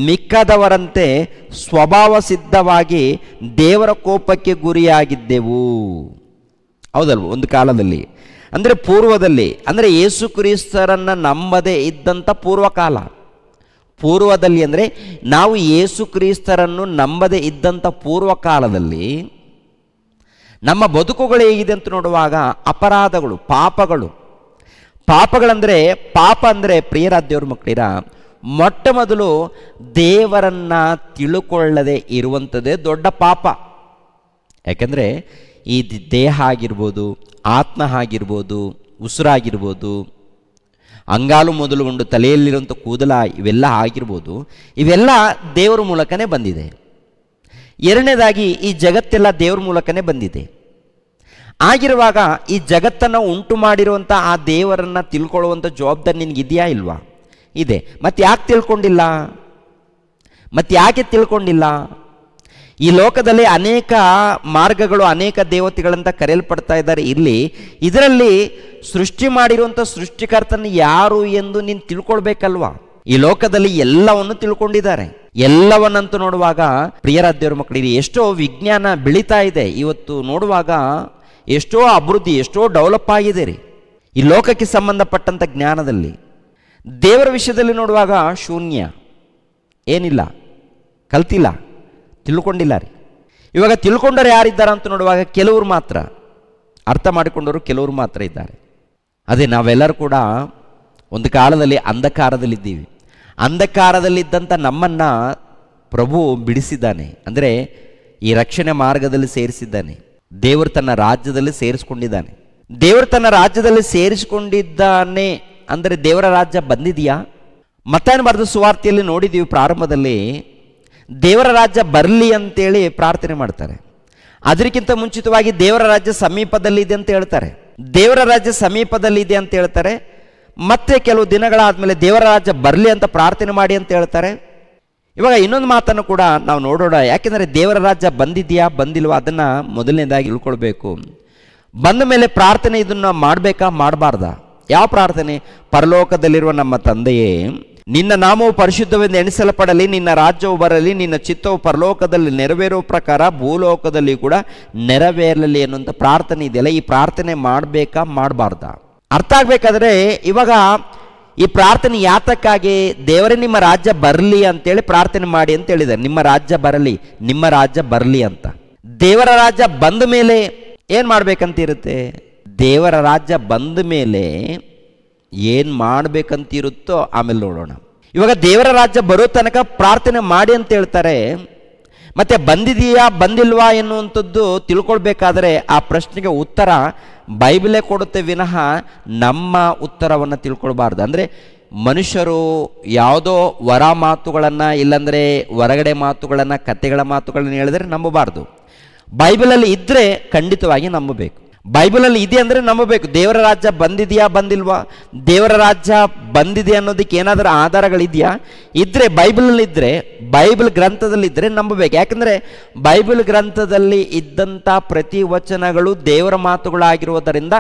ಮಿಕ್ಕದವರಂತೆ ಸ್ವಭಾವ ಸಿದ್ಧವಾಗಿ ದೇವರ ಕೋಪಕ್ಕೆ ಗುರಿಯಾಗಿದ್ದೆವು. ಹೌದಲ್ವ? ಒಂದು ಕಾಲದಲ್ಲಿ, ಅಂದರೆ ಪೂರ್ವದಲ್ಲಿ, ಅಂದರೆ ಯೇಸು ಕ್ರಿಸ್ತರನ್ನು ನಂಬದೇ ಇದ್ದಂಥ ಪೂರ್ವಕಾಲ. ಪೂರ್ವದಲ್ಲಿ ಅಂದರೆ ನಾವು ಯೇಸು ಕ್ರಿಸ್ತರನ್ನು ನಂಬದೇ ಇದ್ದಂಥ ಪೂರ್ವಕಾಲದಲ್ಲಿ ನಮ್ಮ ಬದುಕುಗಳು ಹೇಗಿದೆ ಅಂತ ನೋಡುವಾಗ ಅಪರಾಧಗಳು, ಪಾಪಗಳಂದರೆ, ಪಾಪ ಅಂದರೆ ಪ್ರಿಯರಾದ ದೇವ್ರ ಮಕ್ಕಳಿರ, ಮೊಟ್ಟ ಮೊದಲು ದೇವರನ್ನು ತಿಳುಕೊಳ್ಳದೆ ಇರುವಂಥದ್ದೇ ದೊಡ್ಡ ಪಾಪ. ಯಾಕೆಂದರೆ ಈ ದೇಹ ಆಗಿರ್ಬೋದು, ಆತ್ಮ ಆಗಿರ್ಬೋದು, ಉಸಿರಾಗಿರ್ಬೋದು, ಅಂಗಾಲು ಮೊದಲುಗೊಂಡು ತಲೆಯಲ್ಲಿರುವಂಥ ಕೂದಲ, ಇವೆಲ್ಲ ಆಗಿರ್ಬೋದು, ಇವೆಲ್ಲ ದೇವರ ಮೂಲಕನೇ ಬಂದಿದೆ. ಎರಡನೇದಾಗಿ ಈ ಜಗತ್ತೆಲ್ಲ ದೇವ್ರ ಮೂಲಕನೇ ಬಂದಿದೆ. ಆಗಿರುವಾಗ ಈ ಜಗತ್ತನ್ನು ಉಂಟು ಮಾಡಿರುವಂಥ ಆ ದೇವರನ್ನು ತಿಳ್ಕೊಳ್ಳುವಂಥ ಜವಾಬ್ದಾರಿ ನಿನಗಿದೆಯಾ ಇಲ್ವಾ? ಇದೆ. ಮತ್ತೆ ಯಾಕೆ ತಿಳ್ಕೊಂಡಿಲ್ಲ? ಈ ಲೋಕದಲ್ಲಿ ಅನೇಕ ಮಾರ್ಗಗಳು, ಅನೇಕ ದೇವತೆಗಳಂತ ಕರೆಯಲ್ಪಡ್ತಾ ಇದ್ದಾರೆ. ಇದರಲ್ಲಿ ಸೃಷ್ಟಿ ಮಾಡಿರುವಂಥ ಸೃಷ್ಟಿಕರ್ತನ ಯಾರು ಎಂದು ನೀನು ತಿಳ್ಕೊಳ್ಬೇಕಲ್ವಾ? ಈ ಲೋಕದಲ್ಲಿ ಎಲ್ಲವನ್ನು ತಿಳ್ಕೊಂಡಿದ್ದಾರೆ. ಎಲ್ಲವನ್ನಂತೂ ನೋಡುವಾಗ ಪ್ರಿಯರಾದ ದೇವರ ಮಕ್ಕಳಿಗೆ ಎಷ್ಟೋ ವಿಜ್ಞಾನ ಬೆಳೀತಾ ಇದೆ. ಇವತ್ತು ನೋಡುವಾಗ ಎಷ್ಟೋ ಅಭಿವೃದ್ಧಿ, ಎಷ್ಟೋ ಡೆವಲಪ್ ಆಗಿದೆ ರೀ ಈ ಲೋಕಕ್ಕೆ ಸಂಬಂಧಪಟ್ಟಂಥ ಜ್ಞಾನದಲ್ಲಿ. ದೇವರ ವಿಷಯದಲ್ಲಿ ನೋಡುವಾಗ ಶೂನ್ಯ, ಏನಿಲ್ಲ, ಕಲ್ತಿಲ್ಲ, ತಿಳ್ಕೊಂಡಿಲ್ಲ ರೀ. ಇವಾಗ ತಿಳ್ಕೊಂಡರು ಯಾರಿದ್ದಾರೆ ಅಂತ ನೋಡುವಾಗ ಕೆಲವರು ಮಾತ್ರ, ಅರ್ಥ ಮಾಡಿಕೊಂಡವರು ಕೆಲವರು ಮಾತ್ರ ಇದ್ದಾರೆ. ಅದೇ ನಾವೆಲ್ಲರೂ ಕೂಡ ಒಂದು ಕಾಲದಲ್ಲಿ ಅಂಧಕಾರದಲ್ಲಿದ್ದೀವಿ. ಅಂಧಕಾರದಲ್ಲಿದ್ದಂಥ ನಮ್ಮನ್ನು ಪ್ರಭು ಬಿಡಿಸಿದ್ದಾನೆ, ಅಂದರೆ ಈ ರಕ್ಷಣೆ ಮಾರ್ಗದಲ್ಲಿ ಸೇರಿಸಿದ್ದಾನೆ. ದೇವರು ತನ್ನ ರಾಜ್ಯದಲ್ಲಿ ಸೇರಿಸ್ಕೊಂಡಿದ್ದಾನೆ. ದೇವರು ತನ್ನ ರಾಜ್ಯದಲ್ಲಿ ಸೇರಿಸಿಕೊಂಡಿದ್ದಾನೆ ಅಂದರೆ ದೇವರ ರಾಜ್ಯ ಬಂದಿದೆಯಾ? ಮತ್ತಾಯನ ಬರೆದ ಸುವಾರ್ತೆಯಲ್ಲಿ ನೋಡಿದ್ದೀವಿ, ಪ್ರಾರಂಭದಲ್ಲಿ ದೇವರ ರಾಜ್ಯ ಬರಲಿ ಅಂತೇಳಿ ಪ್ರಾರ್ಥನೆ ಮಾಡ್ತಾರೆ. ಅದಕ್ಕಿಂತ ಮುಂಚಿತವಾಗಿ ದೇವರ ರಾಜ್ಯ ಸಮೀಪದಲ್ಲಿದೆ ಅಂತ ಹೇಳ್ತಾರೆ. ದೇವರ ರಾಜ್ಯ ಸಮೀಪದಲ್ಲಿದೆ ಅಂತ ಹೇಳ್ತಾರೆ. ಮತ್ತೆ ಕೆಲವು ದಿನಗಳಾದಮೇಲೆ ದೇವರ ರಾಜ್ಯ ಬರಲಿ ಅಂತ ಪ್ರಾರ್ಥನೆ ಮಾಡಿ ಅಂತ ಹೇಳ್ತಾರೆ. ಇವಾಗ ಇನ್ನೊಂದು ಮಾತನ್ನು ಕೂಡ ನಾವು ನೋಡೋಣ. ಯಾಕೆಂದರೆ ದೇವರ ರಾಜ್ಯ ಬಂದಿದೆಯಾ ಬಂದಿಲ್ವಾ ಅದನ್ನು ಮೊದಲನೇದಾಗಿ ತಿಳ್ಕೊಳ್ಬೇಕು. ಬಂದ ಮೇಲೆ ಪ್ರಾರ್ಥನೆ ಇದನ್ನು ಮಾಡಬೇಕಾ ಮಾಡಬಾರ್ದಾ? ಯಾವ ಪ್ರಾರ್ಥನೆ? ಪರಲೋಕದಲ್ಲಿರುವ ನಮ್ಮ ತಂದೆಯೇ, ನಿನ್ನ ನಾಮವು ಪರಿಶುದ್ಧವೆಂದು ಎಣಿಸಲ್ಪಡಲಿ, ನಿನ್ನ ರಾಜ್ಯವು ಬರಲಿ, ನಿನ್ನ ಚಿತ್ತವು ಪರಲೋಕದಲ್ಲಿ ನೆರವೇರುವ ಪ್ರಕಾರ ಭೂಲೋಕದಲ್ಲಿ ಕೂಡ ನೆರವೇರಲಿ ಅನ್ನುವಂಥ ಪ್ರಾರ್ಥನೆ ಇದೆಯಲ್ಲ, ಈ ಪ್ರಾರ್ಥನೆ ಮಾಡಬೇಕಾ ಮಾಡಬಾರ್ದಾ? ಅರ್ಥ ಆಗಬೇಕಾದ್ರೆ ಇವಾಗ ಈ ಪ್ರಾರ್ಥನೆ ಯಾತಕ್ಕಾಗಿ? ದೇವರೇ ನಿಮ್ಮ ರಾಜ್ಯ ಬರಲಿ ಅಂತೇಳಿ ಪ್ರಾರ್ಥನೆ ಮಾಡಿ ಅಂತ ಹೇಳಿದ್ದಾರೆ. ನಿಮ್ಮ ರಾಜ್ಯ ಬರಲಿ, ನಿಮ್ಮ ರಾಜ್ಯ ಬರಲಿ ಅಂತ. ದೇವರ ರಾಜ್ಯ ಬಂದ ಮೇಲೆ ಏನು ಮಾಡಬೇಕಂತಿರುತ್ತೆ? ದೇವರ ರಾಜ್ಯ ಬಂದ ಮೇಲೆ ಏನು ಮಾಡಬೇಕಂತಿರುತ್ತೋ ಆಮೇಲೆ ನೋಡೋಣ. ಇವಾಗ ದೇವರ ರಾಜ್ಯ ಬರೋ ತನಕ ಪ್ರಾರ್ಥನೆ ಮಾಡಿ ಅಂತ ಹೇಳ್ತಾರೆ. ಮತ್ತು ಬಂದಿದೆಯಾ ಬಂದಿಲ್ವಾ ಎನ್ನುವಂಥದ್ದು ತಿಳ್ಕೊಳ್ಬೇಕಾದ್ರೆ ಆ ಪ್ರಶ್ನೆಗೆ ಉತ್ತರ ಬೈಬಲೇ ಕೊಡುತ್ತೆ ವಿನಃ ನಮ್ಮ ಉತ್ತರವನ್ನು ತಿಳ್ಕೊಳ್ಬಾರ್ದು. ಅಂದರೆ ಮನುಷ್ಯರು ಯಾವುದೋ ವರ ಮಾತುಗಳನ್ನು, ಇಲ್ಲಾಂದರೆ ಹೊರಗಡೆ ಮಾತುಗಳನ್ನು, ಕಥೆಗಳ ಮಾತುಗಳನ್ನು ಹೇಳಿದ್ರೆ ನಂಬಬಾರ್ದು. ಬೈಬಲಲ್ಲಿ ಇದ್ದರೆ ಖಂಡಿತವಾಗಿ ನಂಬಬೇಕು. ಬೈಬಲಲ್ಲಿ ಇದೆ ಅಂದರೆ ನಂಬಬೇಕು. ದೇವರ ರಾಜ್ಯ ಬಂದಿದೆಯಾ ಬಂದಿಲ್ವಾ, ದೇವರ ರಾಜ್ಯ ಬಂದಿದೆ ಅನ್ನೋದಕ್ಕೆ ಏನಾದರೂ ಆಧಾರಗಳಿದೆಯಾ? ಇದ್ದರೆ ಬೈಬಲಲ್ಲಿ ಇದ್ದರೆ, ಬೈಬಲ್ ಗ್ರಂಥದಲ್ಲಿದ್ದರೆ ನಂಬಬೇಕು. ಯಾಕಂದರೆ ಬೈಬಲ್ ಗ್ರಂಥದಲ್ಲಿ ಇದ್ದಂಥ ಪ್ರತಿ ವಚನಗಳು ದೇವರ ಮಾತುಗಳಾಗಿರುವುದರಿಂದ,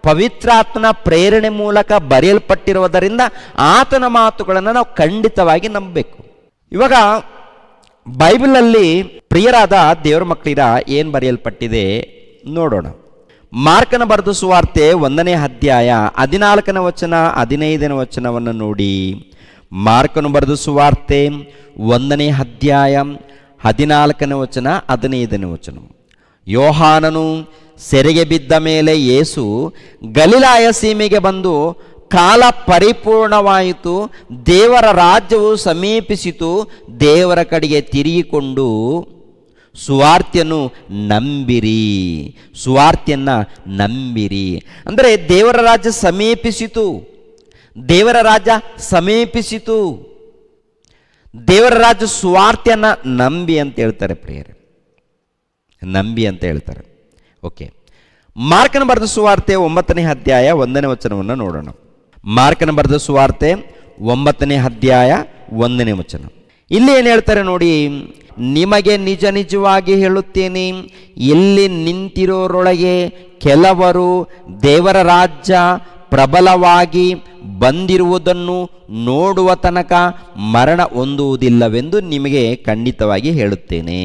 ಪವಿತ್ರಾತ್ಮನ ಪ್ರೇರಣೆ ಮೂಲಕ ಬರೆಯಲ್ಪಟ್ಟಿರುವುದರಿಂದ ಆತನ ಮಾತುಗಳನ್ನು ನಾವು ಖಂಡಿತವಾಗಿ ನಂಬಬೇಕು. ಇವಾಗ ಬೈಬಲಲ್ಲಿ ಪ್ರಿಯರಾದ ದೇವರ ಮಕ್ಕಳಿರ ಏನು ಬರೆಯಲ್ಪಟ್ಟಿದೆ ನೋಡೋಣ. ಮಾರ್ಕನ ಬರೆದ ಸುವಾರ್ತೆ 1ನೇ ಅಧ್ಯಾಯ 14ನೇ ವಚನ 15ನೇ ವಚನವನ್ನು ನೋಡಿ. ಮಾರ್ಕನು ಬರೆದ ಸುವಾರ್ತೆ 1ನೇ ಅಧ್ಯಾಯ 14ನೇ ವಚನ 15ನೇ ವಚನ. ಯೋಹಾನನು ಸೆರೆಗೆ ಬಿದ್ದ ಮೇಲೆ ಯೇಸು ಗಲಿಲಾಯ ಸೀಮೆಗೆ ಬಂದು, ಕಾಲ ಪರಿಪೂರ್ಣವಾಯಿತು, ದೇವರ ರಾಜ್ಯವು ಸಮೀಪಿಸಿತು, ದೇವರ ಕಡೆಗೆ ತಿರುಗಿಕೊಂಡು ಸುವಾರ್ತೆಯನ್ನು ನಂಬಿರಿ, ಸುವಾರ್ತೆಯನ್ನು ನಂಬಿರಿ. ಅಂದರೆ ದೇವರ ರಾಜ್ಯ ಸಮೀಪಿಸಿತು, ದೇವರ ರಾಜ್ಯ ಸಮೀಪಿಸಿತು, ದೇವರ ರಾಜ್ಯ ಸುವಾರ್ತೆಯನ್ನು ನಂಬಿ ಅಂತ ಹೇಳ್ತಾರೆ ಪ್ರಿಯರೇ, ನಂಬಿ ಅಂತ ಹೇಳ್ತಾರೆ. ಓಕೆ, ಮಾರ್ಕನ ಬರೆದ ಸುವಾರ್ತೆ 9ನೇ ಅಧ್ಯಾಯ 1ನೇ ವಚನವನ್ನು ನೋಡೋಣ. ಮಾರ್ಕನ ಬರೆದ ಸುವಾರ್ತೆ 9ನೇ ಅಧ್ಯಾಯ 1ನೇ ವಚನ. ಇಲ್ಲಿ ಏನು ಹೇಳ್ತಾರೆ ನೋಡಿ. ನಿಮಗೆ ನಿಜ ನಿಜವಾಗಿ ಹೇಳುತ್ತೇನೆ, ಇಲ್ಲಿ ನಿಂತಿರೋರೊಳಗೆ ಕೆಲವರು ದೇವರ ರಾಜ್ಯ ಪ್ರಬಲವಾಗಿ ಬಂದಿರುವುದನ್ನು ನೋಡುವ ತನಕ ಮರಣ ಹೊಂದುವುದಿಲ್ಲವೆಂದು ನಿಮಗೆ ಖಂಡಿತವಾಗಿ ಹೇಳುತ್ತೇನೆ.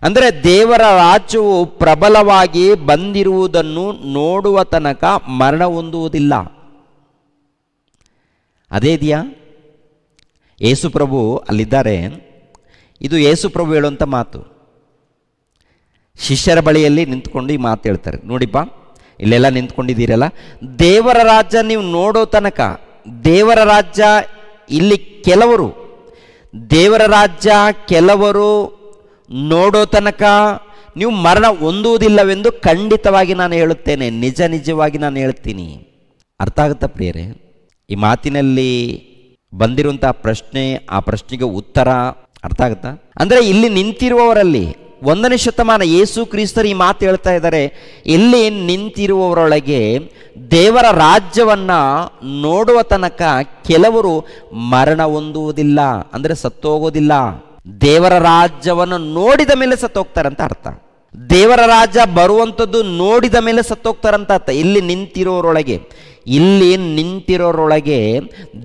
ಅಂದರೆ ದೇವರ ರಾಜ್ಯವು ಪ್ರಬಲವಾಗಿ ಬಂದಿರುವುದನ್ನು ನೋಡುವ ತನಕ ಮರಣ ಹೊಂದುವುದಿಲ್ಲ. ಅದೇ ಇದೆಯಾ? ಯೇಸು ಪ್ರಭು ಅಲ್ಲಿದ್ದಾರೆ. ಇದು ಯೇಸು ಪ್ರಭು ಹೇಳುವಂಥ ಮಾತು. ಶಿಷ್ಯರ ಬಳಿಯಲ್ಲಿ ನಿಂತ್ಕೊಂಡು ಈ ಮಾತು ಹೇಳ್ತಾರೆ. ನೋಡಿಪ್ಪ, ಇಲ್ಲೆಲ್ಲ ನಿಂತ್ಕೊಂಡಿದ್ದೀರಲ್ಲ, ದೇವರ ರಾಜ್ಯ ನೀವು ನೋಡೋ ತನಕ, ದೇವರ ರಾಜ್ಯ ಇಲ್ಲಿ ಕೆಲವರು, ದೇವರ ರಾಜ್ಯ ಕೆಲವರು ನೋಡೋ ತನಕ ನೀವು ಮರಣ ಹೊಂದುವುದಿಲ್ಲವೆಂದು ಖಂಡಿತವಾಗಿ ನಾನು ಹೇಳುತ್ತೇನೆ, ನಿಜ ನಿಜವಾಗಿ ನಾನು ಹೇಳ್ತೀನಿ. ಅರ್ಥ ಆಗುತ್ತಾ ಪ್ರಿಯರೇ? ಈ ಮಾತಿನಲ್ಲಿ ಬಂದಿರುವಂಥ ಪ್ರಶ್ನೆ, ಆ ಪ್ರಶ್ನೆಗೆ ಉತ್ತರ ಅರ್ಥ ಆಗುತ್ತಾ? ಅಂದರೆ ಇಲ್ಲಿ ನಿಂತಿರುವವರಲ್ಲಿ 1ನೇ ಶತಮಾನ ಯೇಸು ಕ್ರಿಸ್ತರು ಈ ಮಾತು ಹೇಳ್ತಾ ಇದ್ದಾರೆ. ಇಲ್ಲಿ ನಿಂತಿರುವವರೊಳಗೆ ದೇವರ ರಾಜ್ಯವನ್ನು ನೋಡುವ ತನಕ ಕೆಲವರು ಮರಣ ಹೊಂದುವುದಿಲ್ಲ, ಅಂದರೆ ಸತ್ತೋಗೋದಿಲ್ಲ. ದೇವರ ರಾಜ್ಯವನ್ನು ನೋಡಿದ ಮೇಲೆ ಸತ್ತೋಗ್ತಾರಂತ ಅರ್ಥ. ದೇವರ ರಾಜ್ಯ ಬರುವಂಥದ್ದು ನೋಡಿದ ಮೇಲೆ ಸತ್ತೋಗ್ತಾರಂತ ಅರ್ಥ. ಇಲ್ಲಿ ನಿಂತಿರೋರೊಳಗೆ, ಇಲ್ಲಿ ನಿಂತಿರೋರೊಳಗೆ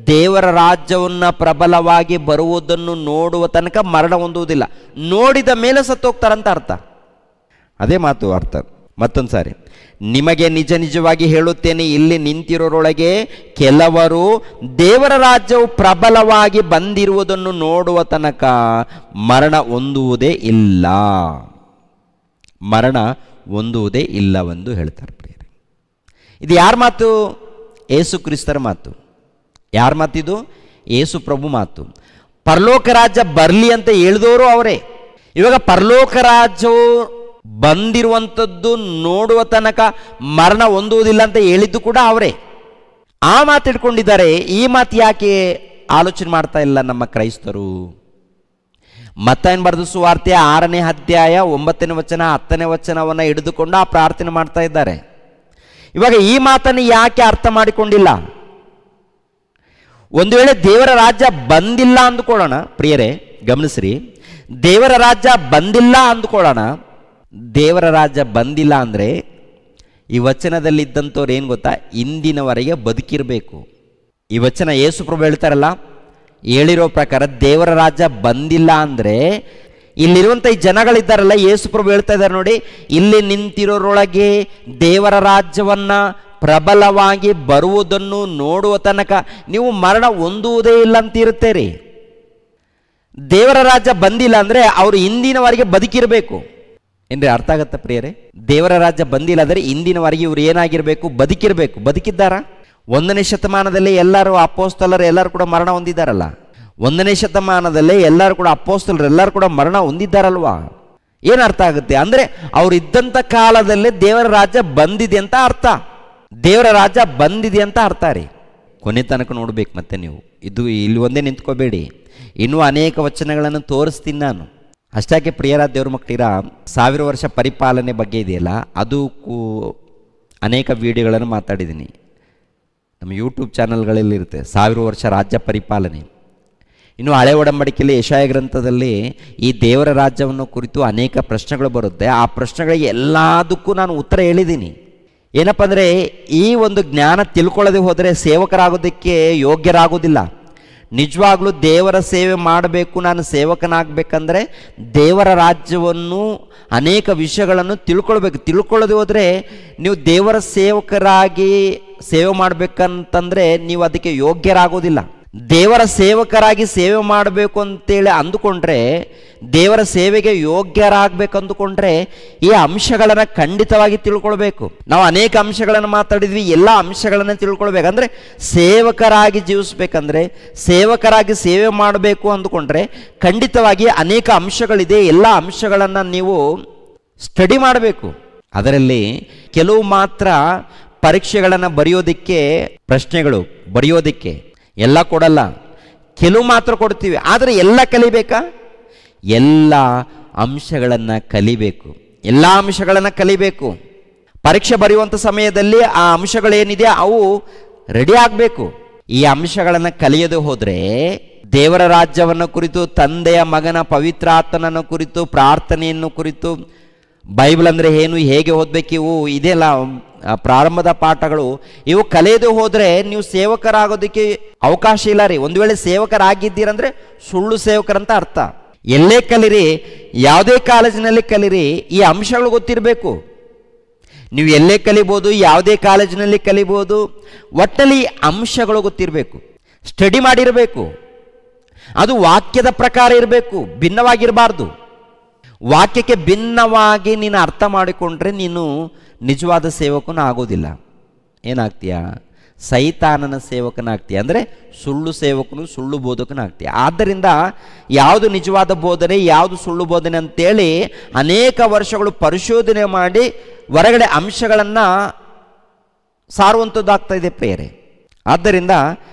ದೇವರ ರಾಜ್ಯವನ್ನು ಪ್ರಬಲವಾಗಿ ಬರುವುದನ್ನು ನೋಡುವ ತನಕ ಮರಣ ಹೊಂದುವುದಿಲ್ಲ, ನೋಡಿದ ಮೇಲೆ ಸತ್ತೋಗ್ತಾರಂತ ಅರ್ಥ. ಅದೇ ಮಾತು ಅರ್ಥ. ಮತ್ತೊಂದು ಸಾರಿ, ನಿಮಗೆ ನಿಜ ನಿಜವಾಗಿ ಹೇಳುತ್ತೇನೆ, ಇಲ್ಲಿ ನಿಂತಿರೋರೊಳಗೆ ಕೆಲವರು ದೇವರ ರಾಜ್ಯವು ಪ್ರಬಲವಾಗಿ ಬಂದಿರುವುದನ್ನು ನೋಡುವ ತನಕ ಮರಣ ಹೊಂದುವುದೇ ಇಲ್ಲ, ಮರಣ ಹೊಂದುವುದೇ ಇಲ್ಲವೆಂದು ಹೇಳ್ತಾರೆ ಪ್ರಿಯರೇ. ಇದು ಯಾರ ಮಾತು? ಯೇಸು ಕ್ರಿಸ್ತರ ಮಾತು. ಯಾರ ಮಾತಿದು? ಯೇಸು ಪ್ರಭು ಮಾತು. ಪರಲೋಕ ರಾಜ್ಯ ಬರಲಿ ಅಂತ ಹೇಳಿದವರು ಅವರೇ. ಇವಾಗ ಪರಲೋಕ ರಾಜ್ಯವು ಬಂದಿರುವಂಥದ್ದು ನೋಡುವ ತನಕ ಮರಣ ಹೊಂದುವುದಿಲ್ಲ ಅಂತ ಹೇಳಿದ್ದು ಕೂಡ ಅವರೇ. ಆ ಮಾತು ಇಟ್ಕೊಂಡಿದ್ದಾರೆ. ಈ ಮಾತು ಯಾಕೆ ಆಲೋಚನೆ ಮಾಡ್ತಾ ಇಲ್ಲ ನಮ್ಮ ಕ್ರೈಸ್ತರು. ಮತ್ತಾಯನ ಬರೆದ ಸುವಾರ್ತೆ 6ನೇ ಅಧ್ಯಾಯ 9ನೇ ವಚನ 10ನೇ ವಚನವನ್ನು ಹಿಡಿದುಕೊಂಡು ಆ ಪ್ರಾರ್ಥನೆ ಮಾಡ್ತಾ ಇದ್ದಾರೆ. ಇವಾಗ ಈ ಮಾತನ್ನು ಯಾಕೆ ಅರ್ಥ ಮಾಡಿಕೊಂಡಿಲ್ಲ? ಒಂದು ವೇಳೆ ದೇವರ ರಾಜ್ಯ ಬಂದಿಲ್ಲ ಅಂದುಕೊಳ್ಳೋಣ ಪ್ರಿಯರೇ, ಗಮನಿಸ್ರಿ, ದೇವರ ರಾಜ್ಯ ಬಂದಿಲ್ಲ ಅಂದುಕೊಳ್ಳೋಣ. ದೇವರ ರಾಜ್ಯ ಬಂದಿಲ್ಲ ಅಂದರೆ ಈ ವಚನದಲ್ಲಿದ್ದಂಥವ್ರು ಏನು ಗೊತ್ತಾ, ಇಂದಿನವರೆಗೆ ಬದುಕಿರಬೇಕು. ಈ ವಚನ ಯೇಸು ಪ್ರಭು ಹೇಳ್ತಾರಲ್ಲ, ಹೇಳಿರೋ ಪ್ರಕಾರ ದೇವರ ರಾಜ್ಯ ಬಂದಿಲ್ಲ ಅಂದರೆ ಇಲ್ಲಿರುವಂಥ ಈ ಜನಗಳಿದ್ದಾರಲ್ಲ, ಯೇಸು ಪ್ರಭು ಹೇಳ್ತಾ ಇದ್ದಾರೆ ನೋಡಿ, ಇಲ್ಲಿ ನಿಂತಿರೋರೊಳಗೆ ದೇವರ ರಾಜ್ಯವನ್ನು ಪ್ರಬಲವಾಗಿ ಬರುವುದನ್ನು ನೋಡುವ ತನಕ ನೀವು ಮರಣ ಹೊಂದುವುದೇ ಇಲ್ಲ ಅಂತಿರುತ್ತೀರಿ. ದೇವರ ರಾಜ್ಯ ಬಂದಿಲ್ಲ ಅಂದರೆ ಅವರು ಇಂದಿನವರೆಗೆ ಬದುಕಿರಬೇಕು. ಏನ್ರಿ ಅರ್ಥ ಆಗತ್ತ ಪ್ರಿಯರೇ? ದೇವರ ರಾಜ್ಯ ಬಂದಿಲ್ಲ ಅಂದರೆ ಇಂದಿನವರೆಗೆ ಇವರು ಏನಾಗಿರಬೇಕು? ಬದುಕಿರಬೇಕು. ಬದುಕಿದ್ದಾರಾ? 1ನೇ ಶತಮಾನದಲ್ಲಿ ಎಲ್ಲರೂ ಅಪೋಸ್ತಲರು ಎಲ್ಲರೂ ಕೂಡ ಮರಣ ಹೊಂದಿದ್ದಾರಲ್ಲ. 1ನೇ ಶತಮಾನದಲ್ಲೇ ಎಲ್ಲರೂ ಕೂಡ ಅಪೋಸ್ತಲರು ಎಲ್ಲರೂ ಕೂಡ ಮರಣ ಹೊಂದಿದ್ದಾರಲ್ವಾ? ಏನು ಅರ್ಥ ಆಗುತ್ತೆ ಅಂದರೆ ಅವರು ಇದ್ದಂಥ ಕಾಲದಲ್ಲೇ ದೇವರ ರಾಜ್ಯ ಬಂದಿದೆ ಅಂತ ಅರ್ಥ. ದೇವರ ರಾಜ್ಯ ಬಂದಿದೆ ಅಂತ ಅರ್ಥ ರೀ. ಕೊನೆ ತನಕ ನೋಡ್ಬೇಕು. ಮತ್ತೆ ನೀವು ಇಲ್ಲಿ ಒಂದೇ ನಿಂತ್ಕೋಬೇಡಿ, ಇನ್ನೂ ಅನೇಕ ವಚನಗಳನ್ನು ತೋರಿಸ್ತೀನಿ ನಾನು. ಅಷ್ಟಾಕೆ ಪ್ರಿಯರಾದ ದೇವ್ರ ಮಕ್ಕಳಿರ 1000 ವರ್ಷ ಪರಿಪಾಲನೆ ಬಗ್ಗೆ ಇದೆಯಲ್ಲ, ಅದು ಅನೇಕ ವಿಡಿಯೋಗಳನ್ನು ಮಾತಾಡಿದ್ದೀನಿ. ನಮ್ಮ ಯೂಟ್ಯೂಬ್ ಚಾನಲ್ಗಳಲ್ಲಿ ಇರುತ್ತೆ 1000 ವರ್ಷ ರಾಜ್ಯ ಪರಿಪಾಲನೆ. ಇನ್ನು ಹಳೆ ಒಡಂಬಡಿಕೆಯಲ್ಲಿ ಯೆಶಾಯ ಗ್ರಂಥದಲ್ಲಿ ಈ ದೇವರ ರಾಜ್ಯವನ್ನು ಕುರಿತು ಅನೇಕ ಪ್ರಶ್ನೆಗಳು ಬರುತ್ತೆ. ಆ ಪ್ರಶ್ನೆಗಳಿಗೆ ಎಲ್ಲದಕ್ಕೂ ನಾನು ಉತ್ತರ ಹೇಳಿದ್ದೀನಿ. ಏನಪ್ಪ ಅಂದರೆ, ಈ ಒಂದು ಜ್ಞಾನ ತಿಳ್ಕೊಳ್ಳದೆ ಹೋದರೆ ಸೇವಕರಾಗೋದಕ್ಕೆ ಯೋಗ್ಯರಾಗೋದಿಲ್ಲ. ನಿಜವಾಗ್ಲೂ ದೇವರ ಸೇವೆ ಮಾಡಬೇಕು, ನಾನು ಸೇವಕನಾಗಬೇಕಂದ್ರೆ ದೇವರ ರಾಜ್ಯವನ್ನು ಅನೇಕ ವಿಷಯಗಳನ್ನು ತಿಳ್ಕೊಳ್ಳದೆ ಹೋದರೆ ನೀವು ದೇವರ ಸೇವಕರಾಗಿ ಸೇವೆ ಮಾಡಬೇಕಂತಂದರೆ ನೀವು ಅದಕ್ಕೆ ಯೋಗ್ಯರಾಗೋದಿಲ್ಲ. ದೇವರ ಸೇವಕರಾಗಿ ಸೇವೆ ಮಾಡಬೇಕು ಅಂತೇಳಿ ಅಂದುಕೊಂಡ್ರೆ, ದೇವರ ಸೇವೆಗೆ ಯೋಗ್ಯರಾಗಬೇಕು ಅಂದುಕೊಂಡ್ರೆ ಈ ಅಂಶಗಳನ್ನು ಖಂಡಿತವಾಗಿ ತಿಳ್ಕೊಳ್ಬೇಕು. ನಾವು ಅನೇಕ ಅಂಶಗಳನ್ನು ಮಾತಾಡಿದ್ವಿ, ಎಲ್ಲ ಅಂಶಗಳನ್ನು ತಿಳ್ಕೊಳ್ಬೇಕಂದ್ರೆ ಸೇವಕರಾಗಿ ಜೀವಿಸ್ಬೇಕಂದ್ರೆ, ಸೇವಕರಾಗಿ ಸೇವೆ ಮಾಡಬೇಕು ಅಂದುಕೊಂಡ್ರೆ ಖಂಡಿತವಾಗಿ ಅನೇಕ ಅಂಶಗಳಿದೆ. ಎಲ್ಲ ಅಂಶಗಳನ್ನು ನೀವು ಸ್ಟಡಿ ಮಾಡಬೇಕು. ಅದರಲ್ಲಿ ಕೆಲವು ಮಾತ್ರ ಪರೀಕ್ಷೆಗಳನ್ನು ಬರೆಯೋದಕ್ಕೆ, ಪ್ರಶ್ನೆಗಳು ಬರೆಯೋದಕ್ಕೆ ಎಲ್ಲ ಕೊಡಲ್ಲ, ಕೆಲವು ಮಾತ್ರ ಕೊಡ್ತೀವಿ. ಆದರೆ ಎಲ್ಲ ಕಲಿಬೇಕಾ? ಎಲ್ಲ ಅಂಶಗಳನ್ನು ಕಲಿಬೇಕು. ಎಲ್ಲ ಅಂಶಗಳನ್ನು ಕಲಿಬೇಕು. ಪರೀಕ್ಷೆ ಬರೆಯುವಂಥ ಸಮಯದಲ್ಲಿ ಆ ಅಂಶಗಳೇನಿದೆ ಅವು ರೆಡಿ ಆಗಬೇಕು. ಈ ಅಂಶಗಳನ್ನು ಕಲಿಯದೆ ಹೋದರೆ ದೇವರ ರಾಜ್ಯವನ್ನು ಕುರಿತು, ತಂದೆಯ ಮಗನ ಪವಿತ್ರಾತ್ಮನನ್ನು ಕುರಿತು, ಪ್ರಾರ್ಥನೆಯನ್ನು ಕುರಿತು, ಬೈಬಲ್ ಅಂದರೆ ಏನು, ಹೇಗೆ ಓದಬೇಕು, ಇವು ಇದೆಲ್ಲ ಪ್ರಾರಂಭದ ಪಾಠಗಳು, ಇವು ಕಲಿಯದೆ ಹೋದರೆ ನೀವು ಸೇವಕರಾಗೋದಕ್ಕೆ ಅವಕಾಶ ಇಲ್ಲ ರೀ. ಒಂದು ವೇಳೆ ಸೇವಕರಾಗಿದ್ದೀರಂದ್ರೆ ಸುಳ್ಳು ಸೇವಕರಂತ ಅರ್ಥ. ಎಲ್ಲೇ ಕಲಿರಿ, ಯಾವುದೇ ಕಾಲೇಜಿನಲ್ಲಿ ಕಲಿರಿ, ಈ ಅಂಶಗಳು ಗೊತ್ತಿರಬೇಕು. ನೀವು ಎಲ್ಲೇ ಕಲಿಬೋದು, ಯಾವುದೇ ಕಾಲೇಜಿನಲ್ಲಿ ಕಲಿಬೋದು, ಒಟ್ಟಲ್ಲಿ ಅಂಶಗಳು ಗೊತ್ತಿರಬೇಕು. ಸ್ಟಡಿ ಮಾಡಿರಬೇಕು. ಅದು ವಾಕ್ಯದ ಪ್ರಕಾರ ಇರಬೇಕು, ಭಿನ್ನವಾಗಿರಬಾರ್ದು. ವಾಕ್ಯಕ್ಕೆ ಭಿನ್ನವಾಗಿ ನೀನು ಅರ್ಥ ಮಾಡಿಕೊಂಡ್ರೆ ನೀನು ನಿಜವಾದ ಸೇವಕನ ಆಗೋದಿಲ್ಲ. ಏನಾಗ್ತೀಯ? ಸೈತಾನನ ಸೇವಕನಾಗ್ತೀಯ. ಅಂದರೆ ಸುಳ್ಳು ಸೇವಕನು, ಸುಳ್ಳು ಬೋಧಕನಾಗ್ತೀಯ. ಆದ್ದರಿಂದ ಯಾವುದು ನಿಜವಾದ ಬೋಧನೆ, ಯಾವುದು ಸುಳ್ಳು ಬೋಧನೆ ಅಂತೇಳಿ ಅನೇಕ ವರ್ಷಗಳು ಪರಿಶೋಧನೆ ಮಾಡಿ ಹೊರಗಡೆ ಅಂಶಗಳನ್ನು ಸಾರುವಂಥದ್ದಾಗ್ತಾ ಇದೆ ಪ್ರಿಯರೇ. ಆದ್ದರಿಂದ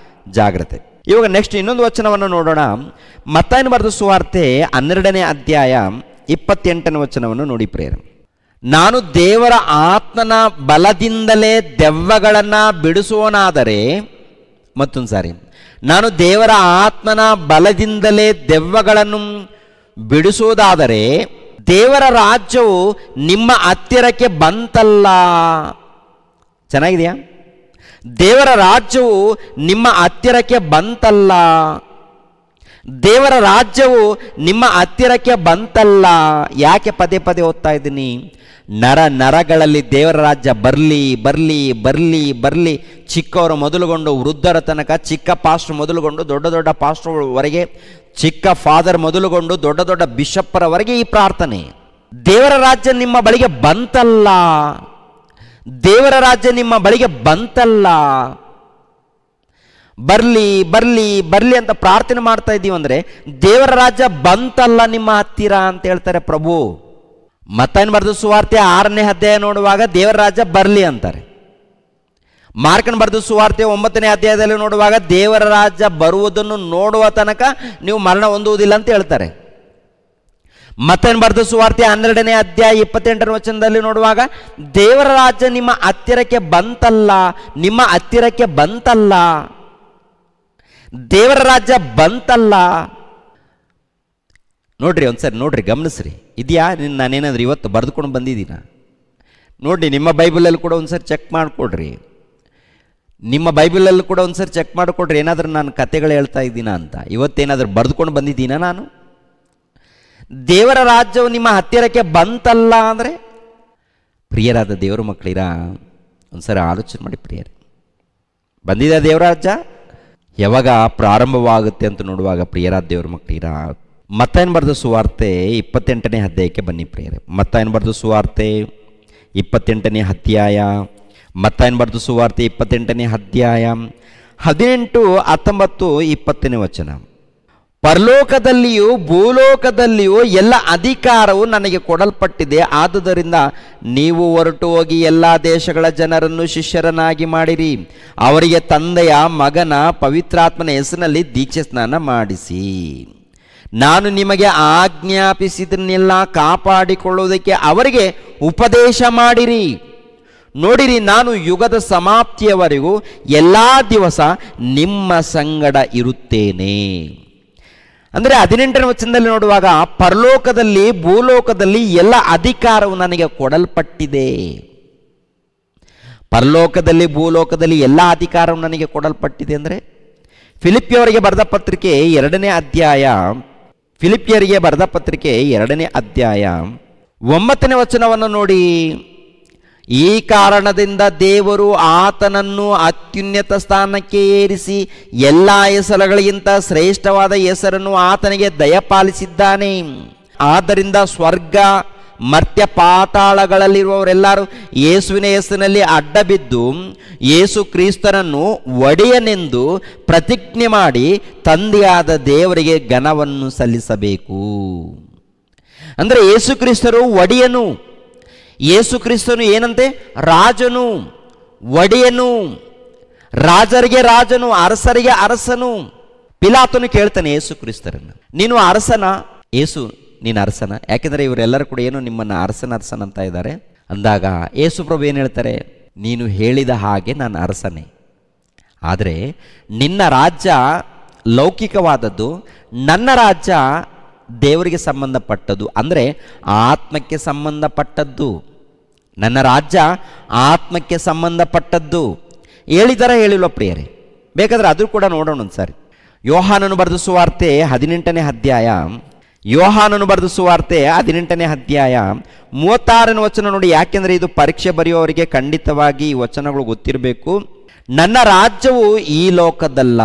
ಜಾಗ್ರತೆ. ಇವಾಗ ನೆಕ್ಸ್ಟ್ ಇನ್ನೊಂದು ವಚನವನ್ನು ನೋಡೋಣ. ಮತ್ತಾಯನ ಬರೆದ ಸುವಾರ್ತೆ 12ನೇ ಅಧ್ಯಾಯ 28ನೇ ವಚನವನ್ನು ನೋಡಿ ಪ್ರಿಯರೇ. ನಾನು ದೇವರ ಆತ್ಮನ ಬಲದಿಂದಲೇ ದೆವ್ವಗಳನ್ನು ಬಿಡಿಸುವನಾದರೆ, ಮತ್ತೊಂದು ಸಾರಿ, ನಾನು ದೇವರ ಆತ್ಮನ ಬಲದಿಂದಲೇ ದೆವ್ವಗಳನ್ನು ಬಿಡಿಸುವುದಾದರೆ ದೇವರ ರಾಜ್ಯವು ನಿಮ್ಮ ಹತ್ತಿರಕ್ಕೆ ಬಂತಲ್ಲ. ಚೆನ್ನಾಗಿದೆಯಾ? ದೇವರ ರಾಜ್ಯವು ನಿಮ್ಮ ಹತ್ತಿರಕ್ಕೆ ಬಂತಲ್ಲ. ದೇವರ ರಾಜ್ಯವು ನಿಮ್ಮ ಹತ್ತಿರಕ್ಕೆ ಬಂತಲ್ಲ. ಯಾಕೆ ಪದೇ ಪದೇ ಓದ್ತಾ ಇದ್ದೀನಿ? ನರಗಳಲ್ಲಿ ದೇವರ ರಾಜ್ಯ ಬರಲಿ ಬರಲಿ ಬರಲಿ ಬರಲಿ. ಚಿಕ್ಕವರು ಮೊದಲುಗೊಂಡು ವೃದ್ಧರ ತನಕ, ಚಿಕ್ಕ ಪಾಸ್ಟರ್ ಮೊದಲುಗೊಂಡು ದೊಡ್ಡ ದೊಡ್ಡ ಪಾಸ್ಟರ್ವರೆಗೆ, ಚಿಕ್ಕ ಫಾದರ್ ಮೊದಲುಗೊಂಡು ದೊಡ್ಡ ದೊಡ್ಡ ಬಿಷಪ್ಪರವರೆಗೆ ಈ ಪ್ರಾರ್ಥನೆ. ದೇವರ ರಾಜ್ಯ ನಿಮ್ಮ ಬಳಿಗೆ ಬಂತಲ್ಲ, ದೇವರ ರಾಜ್ಯ ನಿಮ್ಮ ಬಳಿಗೆ ಬಂತಲ್ಲ. ಬರಲಿ ಬರಲಿ ಬರಲಿ ಅಂತ ಪ್ರಾರ್ಥನೆ ಮಾಡ್ತಾ ಇದ್ದೀವಿ ಅಂದರೆ ದೇವರ ರಾಜ್ಯ ಬಂತಲ್ಲ ನಿಮ್ಮ ಹತ್ತಿರ ಅಂತ ಹೇಳ್ತಾರೆ ಪ್ರಭು. ಮತ್ತಾಯನ ಬರೆದ ಸುವಾರ್ತೆ 6ನೇ ಅಧ್ಯಾಯ ನೋಡುವಾಗ ದೇವರ ರಾಜ್ಯ ಬರಲಿ ಅಂತಾರೆ. ಮಾರ್ಕನ ಬರೆದ ಸುವಾರ್ತೆ 9ನೇ ಅಧ್ಯಾಯದಲ್ಲಿ ನೋಡುವಾಗ ದೇವರ ರಾಜ್ಯ ಬರುವುದನ್ನು ನೋಡುವ ತನಕ ನೀವು ಮರಣ ಹೊಂದುವುದಿಲ್ಲ ಅಂತ ಹೇಳ್ತಾರೆ. ಮತ್ತೇನು ಬರೆದ ಸುವಾರ್ತೆ 12ನೇ ಅಧ್ಯಾಯ 28ನೇ ವಚನದಲ್ಲಿ ನೋಡುವಾಗ ದೇವರ ರಾಜ್ಯ ನಿಮ್ಮ ಹತ್ತಿರಕ್ಕೆ ಬಂತಲ್ಲ, ನಿಮ್ಮ ಹತ್ತಿರಕ್ಕೆ ಬಂತಲ್ಲ, ದೇವರ ರಾಜ್ಯ ಬಂತಲ್ಲ. ನೋಡ್ರಿ ಒಂದ್ಸರಿ ನೋಡ್ರಿ, ಗಮನಿಸ್ರಿ. ಇದೆಯಾ ನಾನೇನಾದ್ರೂ ಇವತ್ತು ಬರೆದುಕೊಂಡು ಬಂದಿದ್ದೀನ? ನೋಡ್ರಿ, ನಿಮ್ಮ ಬೈಬಲಲ್ಲಿ ಕೂಡ ಒಂದ್ಸರಿ ಚೆಕ್ ಮಾಡಿಕೊಡ್ರಿ. ನಿಮ್ಮ ಬೈಬಲಲ್ಲಿ ಕೂಡ ಒಂದ್ಸರಿ ಚೆಕ್ ಮಾಡಿಕೊಡ್ರಿ, ಏನಾದರೂ ನಾನು ಕತೆಗಳು ಹೇಳ್ತಾ ಇದ್ದೀನ ಅಂತ. ಇವತ್ತೇನಾದರೂ ಬರೆದುಕೊಂಡು ಬಂದಿದ್ದೀನ ನಾನು? ದೇವರ ರಾಜ್ಯವು ನಿಮ್ಮ ಹತ್ತಿರಕ್ಕೆ ಬಂತಲ್ಲ ಅಂದರೆ, ಪ್ರಿಯರಾದ ದೇವರ ಮಕ್ಕಳಿರ ಒಂದ್ಸರಿ ಆಲೋಚನೆ ಮಾಡಿ ಪ್ರಿಯರೇ, ಬಂದಿದೆ ದೇವರ ರಾಜ್ಯ? ಯಾವಾಗ ಪ್ರಾರಂಭವಾಗುತ್ತೆ ಅಂತ ನೋಡುವಾಗ ಪ್ರಿಯರಾದ ದೇವರ ಮಕ್ಕಳಿರ, ಮತ್ತಾಯನ ಬರೆದ ಸುವಾರ್ತೆ 28ನೇ ಅಧ್ಯಾಯಕ್ಕೆ ಬನ್ನಿ ಪ್ರಿಯರೇ. ಮತ್ತಾಯನ ಬರೆದ ಸುವಾರ್ತೆ 28ನೇ ಅಧ್ಯಾಯ, ಮತ್ತಾಯನ ಬರೆದ ಸುವಾರ್ತೆ 28ನೇ ಅಧ್ಯಾಯ 18, 19, 20ನೇ ವಚನ. ಪರಲೋಕದಲ್ಲಿಯೂ ಭೂಲೋಕದಲ್ಲಿಯೂ ಎಲ್ಲ ಅಧಿಕಾರವು ನನಗೆ ಕೊಡಲ್ಪಟ್ಟಿದೆ. ಆದುದರಿಂದ ನೀವು ಹೊರಟು ಹೋಗಿ ಎಲ್ಲ ದೇಶಗಳ ಜನರನ್ನು ಶಿಷ್ಯರನ್ನಾಗಿ ಮಾಡಿರಿ. ಅವರಿಗೆ ತಂದೆಯ, ಮಗನ, ಪವಿತ್ರಾತ್ಮನ ಹೆಸರಿನಲ್ಲಿ ದೀಕ್ಷೆ ಸ್ನಾನ ಮಾಡಿಸಿ. ನಾನು ನಿಮಗೆ ಆಜ್ಞಾಪಿಸಿದನ್ನೆಲ್ಲ ಕಾಪಾಡಿಕೊಳ್ಳುವುದಕ್ಕೆ ಅವರಿಗೆ ಉಪದೇಶ ಮಾಡಿರಿ. ನೋಡಿರಿ, ನಾನು ಯುಗದ ಸಮಾಪ್ತಿಯವರೆಗೂ ಎಲ್ಲ ದಿವಸ ನಿಮ್ಮ ಸಂಗಡ ಇರುತ್ತೇನೆ. ಅಂದರೆ 18ನೇ ವಚನದಲ್ಲಿ ನೋಡುವಾಗ ಪರಲೋಕದಲ್ಲಿ ಭೂಲೋಕದಲ್ಲಿ ಎಲ್ಲ ಅಧಿಕಾರವು ನನಗೆ ಕೊಡಲ್ಪಟ್ಟಿದೆ. ಪರಲೋಕದಲ್ಲಿ ಭೂಲೋಕದಲ್ಲಿ ಎಲ್ಲ ಅಧಿಕಾರವು ನನಗೆ ಕೊಡಲ್ಪಟ್ಟಿದೆ ಅಂದರೆ, ಫಿಲಿಪ್ಪಿಯವರಿಗೆ ಬರೆದ ಪತ್ರಿಕೆ 2ನೇ ಅಧ್ಯಾಯ, ಫಿಲಿಪ್ಪಿಯರಿಗೆ ಬರೆದ ಪತ್ರಿಕೆ 2ನೇ ಅಧ್ಯಾಯ 9ನೇ ವಚನವನ್ನು ನೋಡಿ. ಈ ಕಾರಣದಿಂದ ದೇವರು ಆತನನ್ನು ಅತ್ಯುನ್ನತ ಸ್ಥಾನಕ್ಕೆ ಏರಿಸಿ ಎಲ್ಲ ಹೆಸರುಗಳಿಗಿಂತ ಶ್ರೇಷ್ಠವಾದ ಹೆಸರನ್ನು ಆತನಿಗೆ ದಯಪಾಲಿಸಿದ್ದಾನೆ. ಆದ್ದರಿಂದ ಸ್ವರ್ಗ, ಮರ್ತ್ಯ, ಪಾತಾಳಗಳಲ್ಲಿರುವವರೆಲ್ಲರೂ ಯೇಸುವಿನ ಹೆಸರಿನಲ್ಲಿ ಅಡ್ಡಬಿದ್ದು ಯೇಸು ಕ್ರಿಸ್ತನನ್ನು ಒಡೆಯನೆಂದು ಪ್ರತಿಜ್ಞೆ ಮಾಡಿ ತಂದೆಯಾದ ದೇವರಿಗೆ ಘನವನ್ನು ಸಲ್ಲಿಸಬೇಕು. ಅಂದರೆ ಯೇಸು ಕ್ರಿಸ್ತರು ಒಡೆಯನು. ಯೇಸು ಕ್ರಿಸ್ತನು ಏನಂತೆ? ರಾಜನು, ಒಡೆಯನು, ರಾಜರಿಗೆ ರಾಜನು, ಅರಸರಿಗೆ ಅರಸನು. ಪಿಲಾತನು ಕೇಳ್ತಾನೆ ಯೇಸು ಕ್ರಿಸ್ತರನ್ನು, ನೀನು ಅರಸನ? ಯೇಸು, ನೀನು ಅರಸನ? ಯಾಕೆಂದರೆ ಇವರೆಲ್ಲರೂ ಕೂಡ ಏನು ನಿಮ್ಮನ್ನು ಅರಸನ ಅಂತ ಇದ್ದಾರೆ. ಅಂದಾಗ ಯೇಸು ಪ್ರಭು ಏನು ಹೇಳ್ತಾರೆ? ನೀನು ಹೇಳಿದ ಹಾಗೆ ನಾನು ಅರಸನೇ, ಆದರೆ ನಿನ್ನ ರಾಜ್ಯ ಲೌಕಿಕವಾದದ್ದು, ನನ್ನ ರಾಜ್ಯ ದೇವರಿಗೆ ಸಂಬಂಧಪಟ್ಟದ್ದು, ಅಂದರೆ ಆತ್ಮಕ್ಕೆ ಸಂಬಂಧಪಟ್ಟದ್ದು. ನನ್ನ ರಾಜ್ಯ ಆತ್ಮಕ್ಕೆ ಸಂಬಂಧಪಟ್ಟದ್ದು. ಹೇಳಿದಾರ ಹೇಳಿಲ್ವ ಪ್ರಿಯರೇ? ಬೇಕಾದರೆ ಅದು ಕೂಡ ನೋಡೋಣ ಒಂದ್ಸಾರಿ. ಯೋಹಾನನು ಬರೆದ ಸುವಾರ್ತೆ 18ನೇ ಅಧ್ಯಾಯ, ಯೋಹಾನನು ಬರೆದ ಸುವಾರ್ತೆ 18ನೇ ಅಧ್ಯಾಯ 36ನೇ ವಚನ ನೋಡಿ. ಯಾಕೆಂದರೆ ಇದು ಪರೀಕ್ಷೆ ಬರೆಯುವವರಿಗೆ ಖಂಡಿತವಾಗಿ ಈ ವಚನಗಳು ಗೊತ್ತಿರಬೇಕು. ನನ್ನ ರಾಜ್ಯವು ಈ ಲೋಕದಲ್ಲ.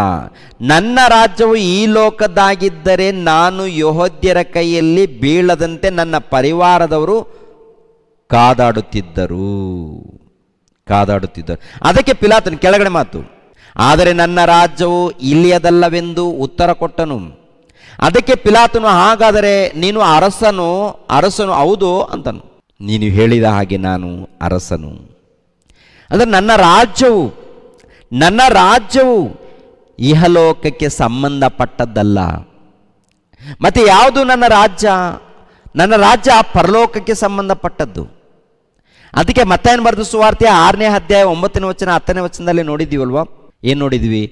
ನನ್ನ ರಾಜ್ಯವು ಈ ಲೋಕದಾಗಿದ್ದರೆ ನಾನು ಯೆಹೂದ್ಯರ ಕೈಯಲ್ಲಿ ಬೀಳದಂತೆ ನನ್ನ ಪರಿವಾರದವರು ಕಾದಾಡುತ್ತಿದ್ದರು. ಅದಕ್ಕೆ ಪಿಲಾತನು ಕೆಳಗಡೆ ಮಾತು, ಆದರೆ ನನ್ನ ರಾಜ್ಯವು ಇಲ್ಲಿಯದಲ್ಲವೆಂದು ಉತ್ತರ ಕೊಟ್ಟನು. ಅದಕ್ಕೆ ಪಿಲಾತನು, ಹಾಗಾದರೆ ನೀನು ಅರಸನು? ಹೌದು ಅಂತನು. ನೀನು ಹೇಳಿದ ಹಾಗೆ ನಾನು ಅರಸನು. ಅಂದರೆ ನನ್ನ ರಾಜ್ಯವು ಇಹಲೋಕಕ್ಕೆ ಸಂಬಂಧಪಟ್ಟದ್ದಲ್ಲ. ಮತ್ತೆ ಯಾವುದು ನನ್ನ ರಾಜ್ಯ? ನನ್ನ ರಾಜ್ಯ ಪರಲೋಕಕ್ಕೆ ಸಂಬಂಧಪಟ್ಟದ್ದು. ಅದಕ್ಕೆ ಮತ್ತಾಯನ ಬರೆದ ಸುವಾರ್ತೆ 6ನೇ ಅಧ್ಯಾಯ 9ನೇ ವಚನ 10ನೇ ವಚನದಲ್ಲಿ ನೋಡಿದ್ದೀವಲ್ವಾ? ಏನು ನೋಡಿದ್ವಿ?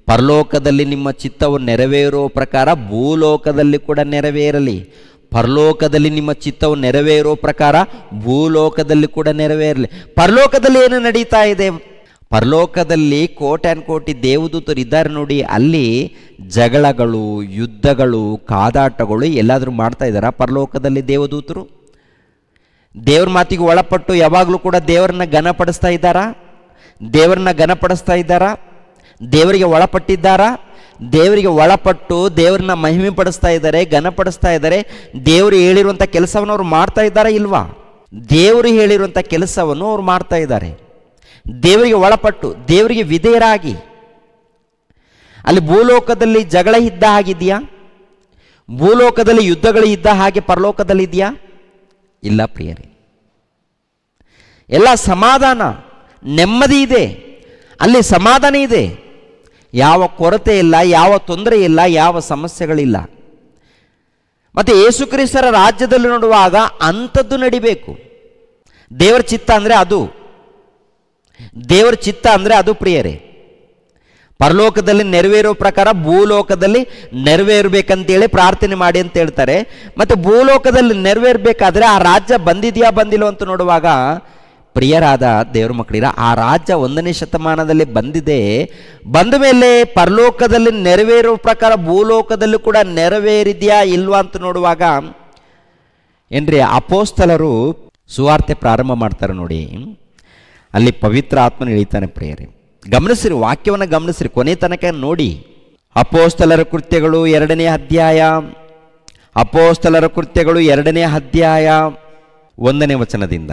ಪರಲೋಕದಲ್ಲಿ ನಿಮ್ಮ ಚಿತ್ತವು ನೆರವೇರೋ ಪ್ರಕಾರ ಭೂಲೋಕದಲ್ಲಿ ಕೂಡ ನೆರವೇರಲಿ. ಪರಲೋಕದಲ್ಲಿ ನಿಮ್ಮ ಚಿತ್ತವು ನೆರವೇರೋ ಪ್ರಕಾರ ಭೂಲೋಕದಲ್ಲಿ ಕೂಡ ನೆರವೇರಲಿ. ಪರಲೋಕದಲ್ಲಿ ಏನು ನಡೀತಾ ಇದೆ? ಪರಲೋಕದಲ್ಲಿ ಕೋಟ್ಯಾನುಕೋಟಿ ದೇವದೂತರು ಇದ್ದಾರೆ ನೋಡಿ. ಅಲ್ಲಿ ಜಗಳಗಳು, ಯುದ್ಧಗಳು, ಕಾದಾಟಗಳು ಎಲ್ಲಾದರೂ ಮಾಡ್ತಾ ಇದ್ದಾರಾ ಪರಲೋಕದಲ್ಲಿ ದೇವದೂತರು? ದೇವ್ರ ಮಾತಿಗೆ ಒಳಪಟ್ಟು ಯಾವಾಗಲೂ ಕೂಡ ದೇವರನ್ನ ಘನಪಡಿಸ್ತಾ ಇದ್ದಾರಾ? ದೇವರಿಗೆ ಒಳಪಟ್ಟಿದ್ದಾರಾ? ದೇವರಿಗೆ ಒಳಪಟ್ಟು ದೇವರನ್ನ ಮಹಿಮೆ ಪಡಿಸ್ತಾ ಇದ್ದಾರೆ, ಘನಪಡಿಸ್ತಾ ಇದ್ದಾರೆ. ದೇವರು ಹೇಳಿರುವಂಥ ಕೆಲಸವನ್ನು ಅವ್ರು ಮಾಡ್ತಾ ಇದ್ದಾರಾ ಇಲ್ವಾ? ದೇವರು ಹೇಳಿರುವಂಥ ಕೆಲಸವನ್ನು ಅವ್ರು ಮಾಡ್ತಾ ಇದ್ದಾರೆ. ದೇವರಿಗೆ ಒಳಪಟ್ಟು, ದೇವರಿಗೆ ವಿಧೇಯರಾಗಿ. ಅಲ್ಲಿ ಭೂಲೋಕದಲ್ಲಿ ಜಗಳ ಇದ್ದ ಹಾಗಿದೆಯಾ? ಭೂಲೋಕದಲ್ಲಿ ಯುದ್ಧಗಳು ಇದ್ದ ಹಾಗೆ ಪರಲೋಕದಲ್ಲಿ ಇದೆಯಾ? ಇಲ್ಲ ಪ್ರಿಯರೇ. ಎಲ್ಲ ಸಮಾಧಾನ, ನೆಮ್ಮದಿ ಇದೆ. ಅಲ್ಲಿ ಸಮಾಧಾನ ಇದೆ, ಯಾವ ಕೊರತೆ ಇಲ್ಲ, ಯಾವ ತೊಂದರೆ ಇಲ್ಲ, ಯಾವ ಸಮಸ್ಯೆಗಳಿಲ್ಲ. ಮತ್ತು ಯೇಸು ಕ್ರಿಸ್ತರ ರಾಜ್ಯದಲ್ಲಿ ನೋಡುವಾಗ ಅಂಥದ್ದು ನಡಿಬೇಕು. ದೇವರ ಚಿತ್ತ ಅಂದರೆ ಅದು, ದೇವರ ಚಿತ್ತ ಅಂದರೆ ಅದು ಪ್ರಿಯರೇ. ಪರಲೋಕದಲ್ಲಿ ನೆರವೇರೋ ಪ್ರಕಾರ ಭೂಲೋಕದಲ್ಲಿ ನೆರವೇರಬೇಕಂತೇಳಿ ಪ್ರಾರ್ಥನೆ ಮಾಡಿ ಅಂತ ಹೇಳ್ತಾರೆ. ಮತ್ತು ಭೂಲೋಕದಲ್ಲಿ ನೆರವೇರಬೇಕಾದ್ರೆ ಆ ರಾಜ್ಯ ಬಂದಿದೆಯಾ ಬಂದಿಲ್ಲೋ ಅಂತ ನೋಡುವಾಗ ಪ್ರಿಯರಾದ ದೇವರ ಮಕ್ಕಳಿರ, ಆ ರಾಜ್ಯ 1ನೇ ಶತಮಾನದಲ್ಲಿ ಬಂದಿದೆ. ಬಂದ ಮೇಲೆ ಪರಲೋಕದಲ್ಲಿ ನೆರವೇರೋ ಪ್ರಕಾರ ಭೂಲೋಕದಲ್ಲೂ ಕೂಡ ನೆರವೇರಿದೆಯಾ ಇಲ್ವಾ ಅಂತ ನೋಡುವಾಗ ಏನ್ರಿ, ಅಪೋಸ್ತಲರು ಸುವಾರ್ತೆ ಪ್ರಾರಂಭ ಮಾಡ್ತಾರೆ ನೋಡಿ, ಅಲ್ಲಿ ಪವಿತ್ರ ಆತ್ಮನ ಇಳಿತಾನೆ ಪ್ರಿಯರೇ. ಗಮನಿಸ್ರಿ, ವಾಕ್ಯವನ್ನು ಗಮನಿಸ್ರಿ, ಕೊನೆ ತನಕ ನೋಡಿ. ಅಪೋಸ್ತಲರ ಕೃತ್ಯಗಳು 2ನೇ ಅಧ್ಯಾಯ, ಅಪೋಸ್ತಲರ ಕೃತ್ಯಗಳು 2ನೇ ಅಧ್ಯಾಯ 1ನೇ ವಚನದಿಂದ.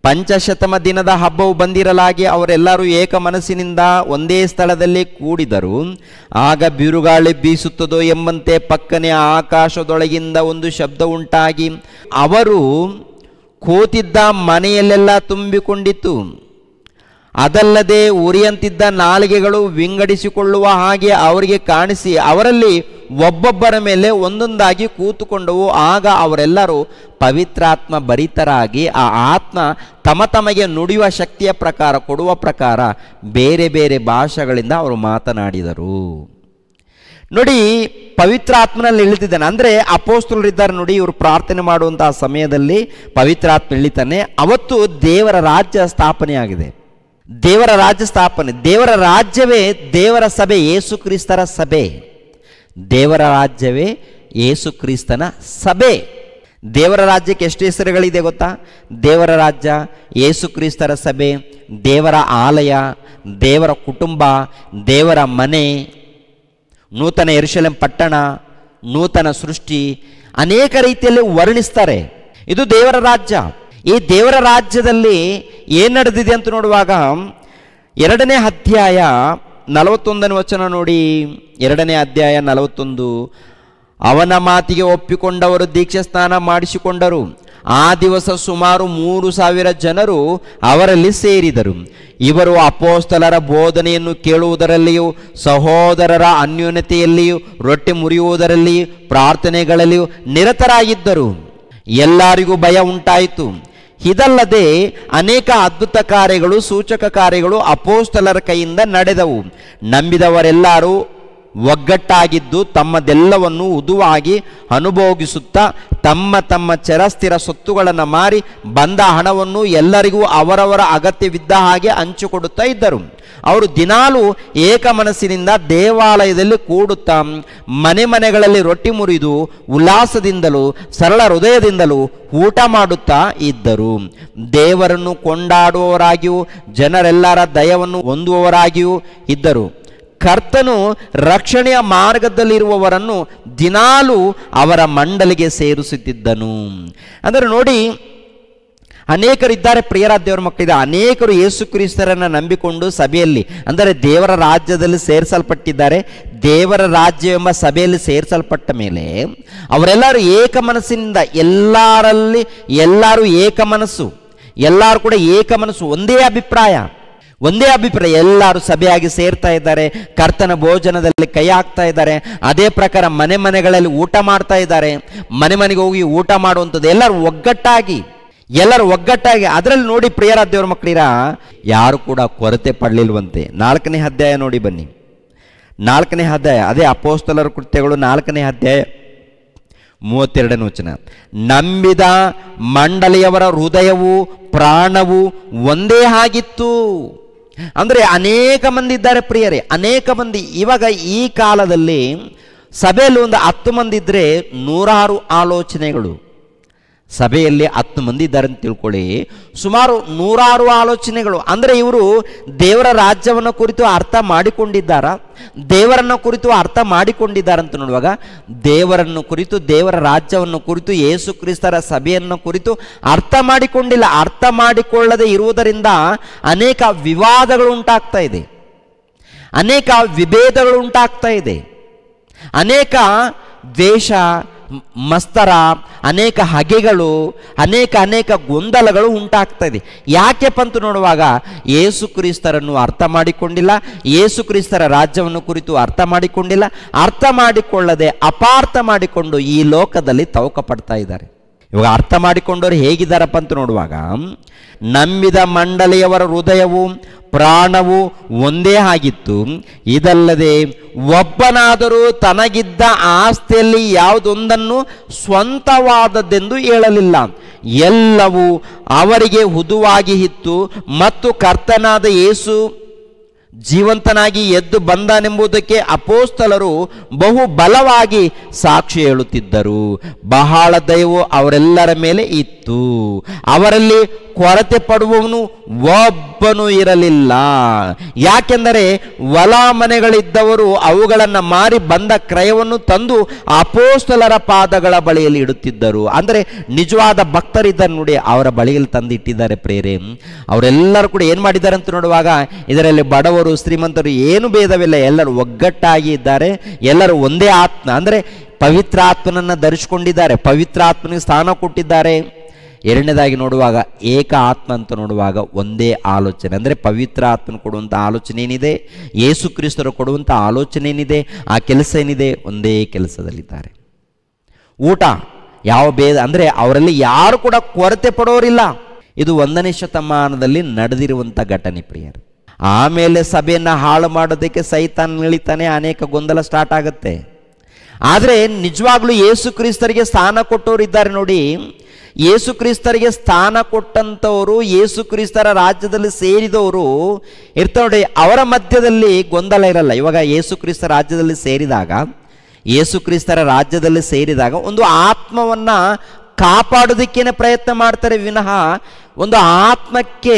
ಪಂಚಶತಮ ದಿನದ ಹಬ್ಬವು ಬಂದಿರಲಾಗಿ ಅವರೆಲ್ಲರೂ ಏಕ ಮನಸ್ಸಿನಿಂದ ಒಂದೇ ಸ್ಥಳದಲ್ಲಿ ಕೂಡಿದರು. ಆಗ ಬಿರುಗಾಳಿ ಬೀಸುತ್ತದೋ ಎಂಬಂತೆ ಪಕ್ಕನೆ ಆಕಾಶದೊಳಗಿಂದ ಒಂದು ಶಬ್ದ ಉಂಟಾಗಿ ಅವರು ಕೂತಿದ್ದ ಮನೆಯಲ್ಲೆಲ್ಲ ತುಂಬಿಕೊಂಡಿತು. ಅದಲ್ಲದೆ ಉರಿಯಂತಿದ್ದ ನಾಲಿಗೆಗಳು ವಿಂಗಡಿಸಿಕೊಳ್ಳುವ ಹಾಗೆ ಅವರಿಗೆ ಕಾಣಿಸಿ ಅವರಲ್ಲಿ ಒಬ್ಬೊಬ್ಬರ ಮೇಲೆ ಒಂದೊಂದಾಗಿ ಕೂತುಕೊಂಡವು. ಆಗ ಅವರೆಲ್ಲರೂ ಪವಿತ್ರಾತ್ಮ ಭರಿತರಾಗಿ ಆ ಆತ್ಮ ತಮಗೆ ನುಡಿಯುವ ಶಕ್ತಿಯ ಪ್ರಕಾರ ಕೊಡುವ ಪ್ರಕಾರ ಬೇರೆ ಬೇರೆ ಭಾಷೆಗಳಿಂದ ಅವರು ಮಾತನಾಡಿದರು. ನೋಡಿ, ಪವಿತ್ರ ಆತ್ಮನಲ್ಲಿ ಇಳಿತಿದ್ದಾನೆ. ಅಂದರೆ ಅಪೋಸ್ತಲರಿದ್ದಾರೆ ನೋಡಿ, ಇವರು ಪ್ರಾರ್ಥನೆ ಮಾಡುವಂತಹ ಸಮಯದಲ್ಲಿ ಪವಿತ್ರಾತ್ಮ ಇಳಿತಾನೆ. ಅವತ್ತು ದೇವರ ರಾಜ್ಯ ಸ್ಥಾಪನೆ ಆಗಿದೆ. ದೇವರ ರಾಜ್ಯ ಸ್ಥಾಪನೆ, ದೇವರ ರಾಜ್ಯವೇ ದೇವರ ಸಭೆ, ಯೇಸು ಕ್ರಿಸ್ತರ ಸಭೆ. ದೇವರ ರಾಜ್ಯವೇ ಯೇಸು ಕ್ರಿಸ್ತನ ಸಭೆ. ದೇವರ ರಾಜ್ಯಕ್ಕೆ ಎಷ್ಟು ಹೆಸರುಗಳಿದೆ ಗೊತ್ತಾ? ದೇವರ ರಾಜ್ಯ, ಯೇಸು ಕ್ರಿಸ್ತರ ಸಭೆ, ದೇವರ ಆಲಯ, ದೇವರ ಕುಟುಂಬ, ದೇವರ ಮನೆ, ನೂತನ ಯೆರೂಸಲೇಮ್ ಪಟ್ಟಣ, ನೂತನ ಸೃಷ್ಟಿ, ಅನೇಕ ರೀತಿಯಲ್ಲಿ ವರ್ಣಿಸ್ತಾರೆ. ಇದು ದೇವರ ರಾಜ್ಯ. ಈ ದೇವರ ರಾಜ್ಯದಲ್ಲಿ ಏನು ನಡೆದಿದೆ ಅಂತ ನೋಡುವಾಗ 2ನೇ ಅಧ್ಯಾಯ 41ನೇ ವಚನ ನೋಡಿ. 2ನೇ ಅಧ್ಯಾಯ 41. ಅವನ ಮಾತಿಗೆ ಒಪ್ಪಿಕೊಂಡವರು ದೀಕ್ಷೆ ಸ್ನಾನ ಮಾಡಿಸಿಕೊಂಡರು. ಆ ದಿವಸ ಸುಮಾರು 3,000 ಜನರು ಅವರಲ್ಲಿ ಸೇರಿದರು. ಇವರು ಅಪೋಸ್ತಲರ ಬೋಧನೆಯನ್ನು ಕೇಳುವುದರಲ್ಲಿಯೂ ಸಹೋದರರ ಅನ್ಯೋನ್ಯತೆಯಲ್ಲಿಯೂ ರೊಟ್ಟೆ ಮುರಿಯುವುದರಲ್ಲಿಯೂ ಪ್ರಾರ್ಥನೆಗಳಲ್ಲಿಯೂ ನಿರತರಾಗಿದ್ದರು. ಎಲ್ಲರಿಗೂ ಭಯ ಉಂಟಾಯಿತು. ಇದಲ್ಲದೆ ಅನೇಕ ಅದ್ಭುತ ಕಾರ್ಯಗಳು ಸೂಚಕ ಕಾರ್ಯಗಳು ಅಪೋಸ್ತಲರ ಕೈಯಿಂದ ನಡೆದವು. ನಂಬಿದವರೆಲ್ಲರೂ ಒಗ್ಗಟ್ಟಾಗಿದ್ದು ತಮ್ಮದೆಲ್ಲವನ್ನು ಉದುವಾಗಿ ಅನುಭೋಗಿಸುತ್ತಾ ತಮ್ಮ ತಮ್ಮ ಚರಸ್ಥಿರ ಸೊತ್ತುಗಳನ್ನು ಮಾರಿ ಬಂದ ಹಣವನ್ನು ಎಲ್ಲರಿಗೂ ಅವರವರ ಅಗತ್ಯವಿದ್ದ ಹಾಗೆ ಹಂಚಿಕೊಡುತ್ತಾ ಇದ್ದರು. ಅವರು ದಿನಾಲೂ ಏಕ ಮನಸ್ಸಿನಿಂದ ದೇವಾಲಯದಲ್ಲಿ ಕೂಡುತ್ತಾ ಮನೆ ಮನೆಗಳಲ್ಲಿ ರೊಟ್ಟಿ ಮುರಿದು ಉಲ್ಲಾಸದಿಂದಲೂ ಸರಳ ಹೃದಯದಿಂದಲೂ ಊಟ ಮಾಡುತ್ತಾ ಇದ್ದರು. ದೇವರನ್ನು ಕೊಂಡಾಡುವವರಾಗಿಯೂ ಜನರೆಲ್ಲರ ದಯವನ್ನು ಹೊಂದುವವರಾಗಿಯೂ ಇದ್ದರು. ಕರ್ತನು ರಕ್ಷಣೆಯ ಮಾರ್ಗದಲ್ಲಿರುವವರನ್ನು ದಿನಾಲೂ ಅವರ ಮಂಡಲಿಗೆ ಸೇರಿಸುತ್ತಿದ್ದನು. ಅಂದರೆ ನೋಡಿ, ಅನೇಕರಿದ್ದಾರೆ ಪ್ರಿಯರಾದ ದೇವರ ಮಕ್ಕಳಿದೆ. ಅನೇಕರು ಯೇಸು ಕ್ರಿಸ್ತರನ್ನು ನಂಬಿಕೊಂಡು ಸಭೆಯಲ್ಲಿ, ಅಂದರೆ ದೇವರ ರಾಜ್ಯದಲ್ಲಿ ಸೇರಿಸಲ್ಪಟ್ಟಿದ್ದಾರೆ. ದೇವರ ರಾಜ್ಯ ಎಂಬ ಸಭೆಯಲ್ಲಿ ಸೇರಿಸಲ್ಪಟ್ಟ ಮೇಲೆ ಅವರೆಲ್ಲರೂ ಏಕ ಮನಸ್ಸಿನಿಂದ, ಎಲ್ಲರೂ ಏಕ ಮನಸ್ಸು, ಎಲ್ಲರೂ ಕೂಡ ಏಕ ಮನಸ್ಸು, ಒಂದೇ ಅಭಿಪ್ರಾಯ. ಎಲ್ಲರೂ ಸಭೆಯಾಗಿ ಸೇರ್ತಾ ಇದ್ದಾರೆ. ಕರ್ತನ ಭೋಜನದಲ್ಲಿ ಕೈ ಹಾಕ್ತಾ ಇದ್ದಾರೆ. ಅದೇ ಪ್ರಕಾರ ಮನೆ ಮನೆಗಳಲ್ಲಿ ಊಟ ಮಾಡ್ತಾ ಇದ್ದಾರೆ. ಮನೆ ಮನೆಗೆ ಹೋಗಿ ಊಟ ಮಾಡುವಂಥದ್ದು ಎಲ್ಲರೂ ಒಗ್ಗಟ್ಟಾಗಿ. ಅದರಲ್ಲಿ ನೋಡಿ ಪ್ರಿಯರಾದ ದೇವರ ಮಕ್ಕಳಿರ, ಯಾರು ಕೂಡ ಕೊರತೆ ಪಡಲಿಲ್ವಂತೆ. 4ನೇ ಅಧ್ಯಾಯ ನೋಡಿ ಬನ್ನಿ. 4ನೇ ಅಧ್ಯಾಯ, ಅದೇ ಅಪೋಸ್ತಲರ ಕೃತ್ಯಗಳು 4ನೇ ಅಧ್ಯಾಯ 32ನೇ ವಚನ. ನಂಬಿದ ಮಂಡಳಿಯವರ ಹೃದಯವು ಪ್ರಾಣವು ಒಂದೇ ಆಗಿತ್ತು. ಅಂದರೆ ಅನೇಕ ಮಂದಿ ಇದ್ದಾರೆ ಪ್ರಿಯರೇ, ಅನೇಕ ಮಂದಿ. ಇವಾಗ ಈ ಕಾಲದಲ್ಲಿ ಸಭೆಯಲ್ಲಿ ಒಂದು 10 ಮಂದಿ ಇದ್ದರೆ 106 ಆಲೋಚನೆಗಳು. ಸಭೆಯಲ್ಲಿ 10 ಮಂದಿ ಇದ್ದಾರೆ ಅಂತ ತಿಳ್ಕೊಳ್ಳಿ, ಸುಮಾರು 106 ಆಲೋಚನೆಗಳು. ಅಂದರೆ ಇವರು ದೇವರ ರಾಜ್ಯವನ್ನು ಕುರಿತು ಅರ್ಥ ಮಾಡಿಕೊಂಡಿದ್ದಾರ, ದೇವರನ್ನು ಕುರಿತು ಅರ್ಥ ಮಾಡಿಕೊಂಡಿದ್ದಾರಂತ ನೋಡುವಾಗ, ದೇವರನ್ನು ಕುರಿತು, ದೇವರ ರಾಜ್ಯವನ್ನು ಕುರಿತು, ಯೇಸು ಕ್ರಿಸ್ತರ ಸಭೆಯನ್ನು ಕುರಿತು ಅರ್ಥ ಮಾಡಿಕೊಂಡಿಲ್ಲ. ಅರ್ಥ ಮಾಡಿಕೊಳ್ಳದೆ ಇರುವುದರಿಂದ ಅನೇಕ ವಿವಾದಗಳು ಉಂಟಾಗ್ತಾ ಇದೆ, ಅನೇಕ ವಿಭೇದಗಳು ಉಂಟಾಗ್ತಾ ಇದೆ, ಅನೇಕ ದ್ವೇಷ ಮಸ್ತರ, ಅನೇಕ ಹಗೆಗಳು, ಅನೇಕ ಗೊಂದಲಗಳು ಉಂಟಾಗ್ತಾ ಇದೆ. ಯಾಕೆಪ್ಪ ಅಂತ ನೋಡುವಾಗ ಯೇಸು ಕ್ರಿಸ್ತರನ್ನು ಅರ್ಥ ಮಾಡಿಕೊಂಡಿಲ್ಲ, ಯೇಸು ಕ್ರಿಸ್ತರ ರಾಜ್ಯವನ್ನು ಕುರಿತು ಅರ್ಥ ಮಾಡಿಕೊಂಡಿಲ್ಲ. ಅರ್ಥ ಮಾಡಿಕೊಳ್ಳದೆ ಅಪಾರ್ಥ ಮಾಡಿಕೊಂಡು ಈ ಲೋಕದಲ್ಲಿ ತವಕ ಪಡ್ತಾ ಇದ್ದಾರೆ. ಇವಾಗ ಅರ್ಥ ಮಾಡಿಕೊಂಡವರು ಹೇಗಿದ್ದಾರಪ್ಪ ಅಂತ ನೋಡುವಾಗ, ನಂಬಿದ ಮಂಡಳಿಯವರ ಹೃದಯವು ಪ್ರಾಣವು ಒಂದೇ ಆಗಿತ್ತು. ಇದಲ್ಲದೆ ಒಬ್ಬನಾದರೂ ತನಗಿದ್ದ ಆಸ್ತಿಯಲ್ಲಿ ಯಾವುದೊಂದನ್ನು ಸ್ವಂತವಾದದ್ದೆಂದು ಹೇಳಲಿಲ್ಲ. ಎಲ್ಲವೂ ಅವರಿಗೆ ಹುದುವಾಗಿ ಇತ್ತು ಮತ್ತು ಕರ್ತನಾದ ಯೇಸು ಜೀವಂತನಾಗಿ ಎದ್ದು ಬಂದನೆಂಬುದಕ್ಕೆ ಅಪೋಸ್ತಲರು ಬಹು ಬಲವಾಗಿ ಸಾಕ್ಷಿ ಹೇಳುತ್ತಿದ್ದರು. ಬಹಳ ದಯವು ಅವರೆಲ್ಲರ ಮೇಲೆ ಇತ್ತು. ಅವರಲ್ಲಿ ಕೊರತೆ ಪಡುವವನು ಒಬ್ಬನೂ ಇರಲಿಲ್ಲ. ಯಾಕೆಂದರೆ ಹೊಲ ಮನೆಗಳಿದ್ದವರು ಅವುಗಳನ್ನು ಮಾರಿ ಬಂದ ಕ್ರಯವನ್ನು ತಂದು ಅಪೋಸ್ತಲರ ಪಾದಗಳ ಬಳಿಯಲ್ಲಿ ಇಡುತ್ತಿದ್ದರು. ಅಂದರೆ ನಿಜವಾದ ಭಕ್ತರಿದ್ದಾರೆ ನೋಡಿ, ಅವರ ಬಳಿಯಲ್ಲಿ ತಂದು ಇಟ್ಟಿದ್ದಾರೆ ಪ್ರೇರೆ. ಅವರೆಲ್ಲರೂ ಕೂಡ ಏನು ಮಾಡಿದ್ದಾರೆ ಅಂತ ನೋಡುವಾಗ, ಇದರಲ್ಲಿ ಬಡವರು ಶ್ರೀಮಂತರು ಏನು ಭೇದವಿಲ್ಲ, ಎಲ್ಲರೂ ಒಗ್ಗಟ್ಟಾಗಿ ಇದ್ದಾರೆ. ಎಲ್ಲರೂ ಒಂದೇ ಆತ್ಮ, ಅಂದರೆ ಪವಿತ್ರ ಆತ್ಮನನ್ನು ಧರಿಸಿಕೊಂಡಿದ್ದಾರೆ, ಪವಿತ್ರ ಆತ್ಮನಿಗೆ ಸ್ಥಾನ ಕೊಟ್ಟಿದ್ದಾರೆ. ಎರಡನೇದಾಗಿ ನೋಡುವಾಗ ಏಕ ಆತ್ಮ ಅಂತ ನೋಡುವಾಗ ಒಂದೇ ಆಲೋಚನೆ, ಅಂದರೆ ಪವಿತ್ರ ಆತ್ಮನ ಕೊಡುವಂಥ ಆಲೋಚನೆ ಏನಿದೆ, ಯೇಸು ಕ್ರಿಸ್ತರು ಕೊಡುವಂಥ ಆಲೋಚನೆ ಏನಿದೆ, ಆ ಕೆಲಸ ಏನಿದೆ, ಒಂದೇ ಕೆಲಸದಲ್ಲಿದ್ದಾರೆ. ಊಟ ಯಾವ ಭೇದ, ಅಂದರೆ ಅವರಲ್ಲಿ ಯಾರು ಕೂಡ ಕೊರತೆ ಪಡೋರಿಲ್ಲ. ಇದು 1ನೇ ಶತಮಾನದಲ್ಲಿ ನಡೆದಿರುವಂಥ ಘಟನೆ ಪ್ರಿಯರು. ಆಮೇಲೆ ಸಭೆಯನ್ನು ಹಾಳು ಮಾಡೋದಕ್ಕೆ ಸೈತಾನ್ ಇಳಿತಾನೆ, ಅನೇಕ ಗೊಂದಲ ಸ್ಟಾರ್ಟ್ ಆಗುತ್ತೆ. ಆದರೆ ನಿಜವಾಗ್ಲೂ ಯೇಸು ಕ್ರಿಸ್ತರಿಗೆ ಸ್ಥಾನ ಕೊಟ್ಟವರು ಇದ್ದಾರೆ ನೋಡಿ. ಯೇಸು ಕ್ರಿಸ್ತರಿಗೆ ಸ್ಥಾನ ಕೊಟ್ಟಂಥವರು, ಯೇಸು ಕ್ರಿಸ್ತರ ರಾಜ್ಯದಲ್ಲಿ ಸೇರಿದವರು ಇರ್ತಾರೆ ನೋಡಿ, ಅವರ ಮಧ್ಯದಲ್ಲಿ ಗೊಂದಲ ಇರಲ್ಲ. ಇವಾಗ ಯೇಸು ಕ್ರಿಸ್ತ ರಾಜ್ಯದಲ್ಲಿ ಸೇರಿದಾಗ ಒಂದು ಆತ್ಮವನ್ನು ಕಾಪಾಡೋದಕ್ಕೇನೆ ಪ್ರಯತ್ನ ಮಾಡ್ತಾರೆ ವಿನಃ ಒಂದು ಆತ್ಮಕ್ಕೆ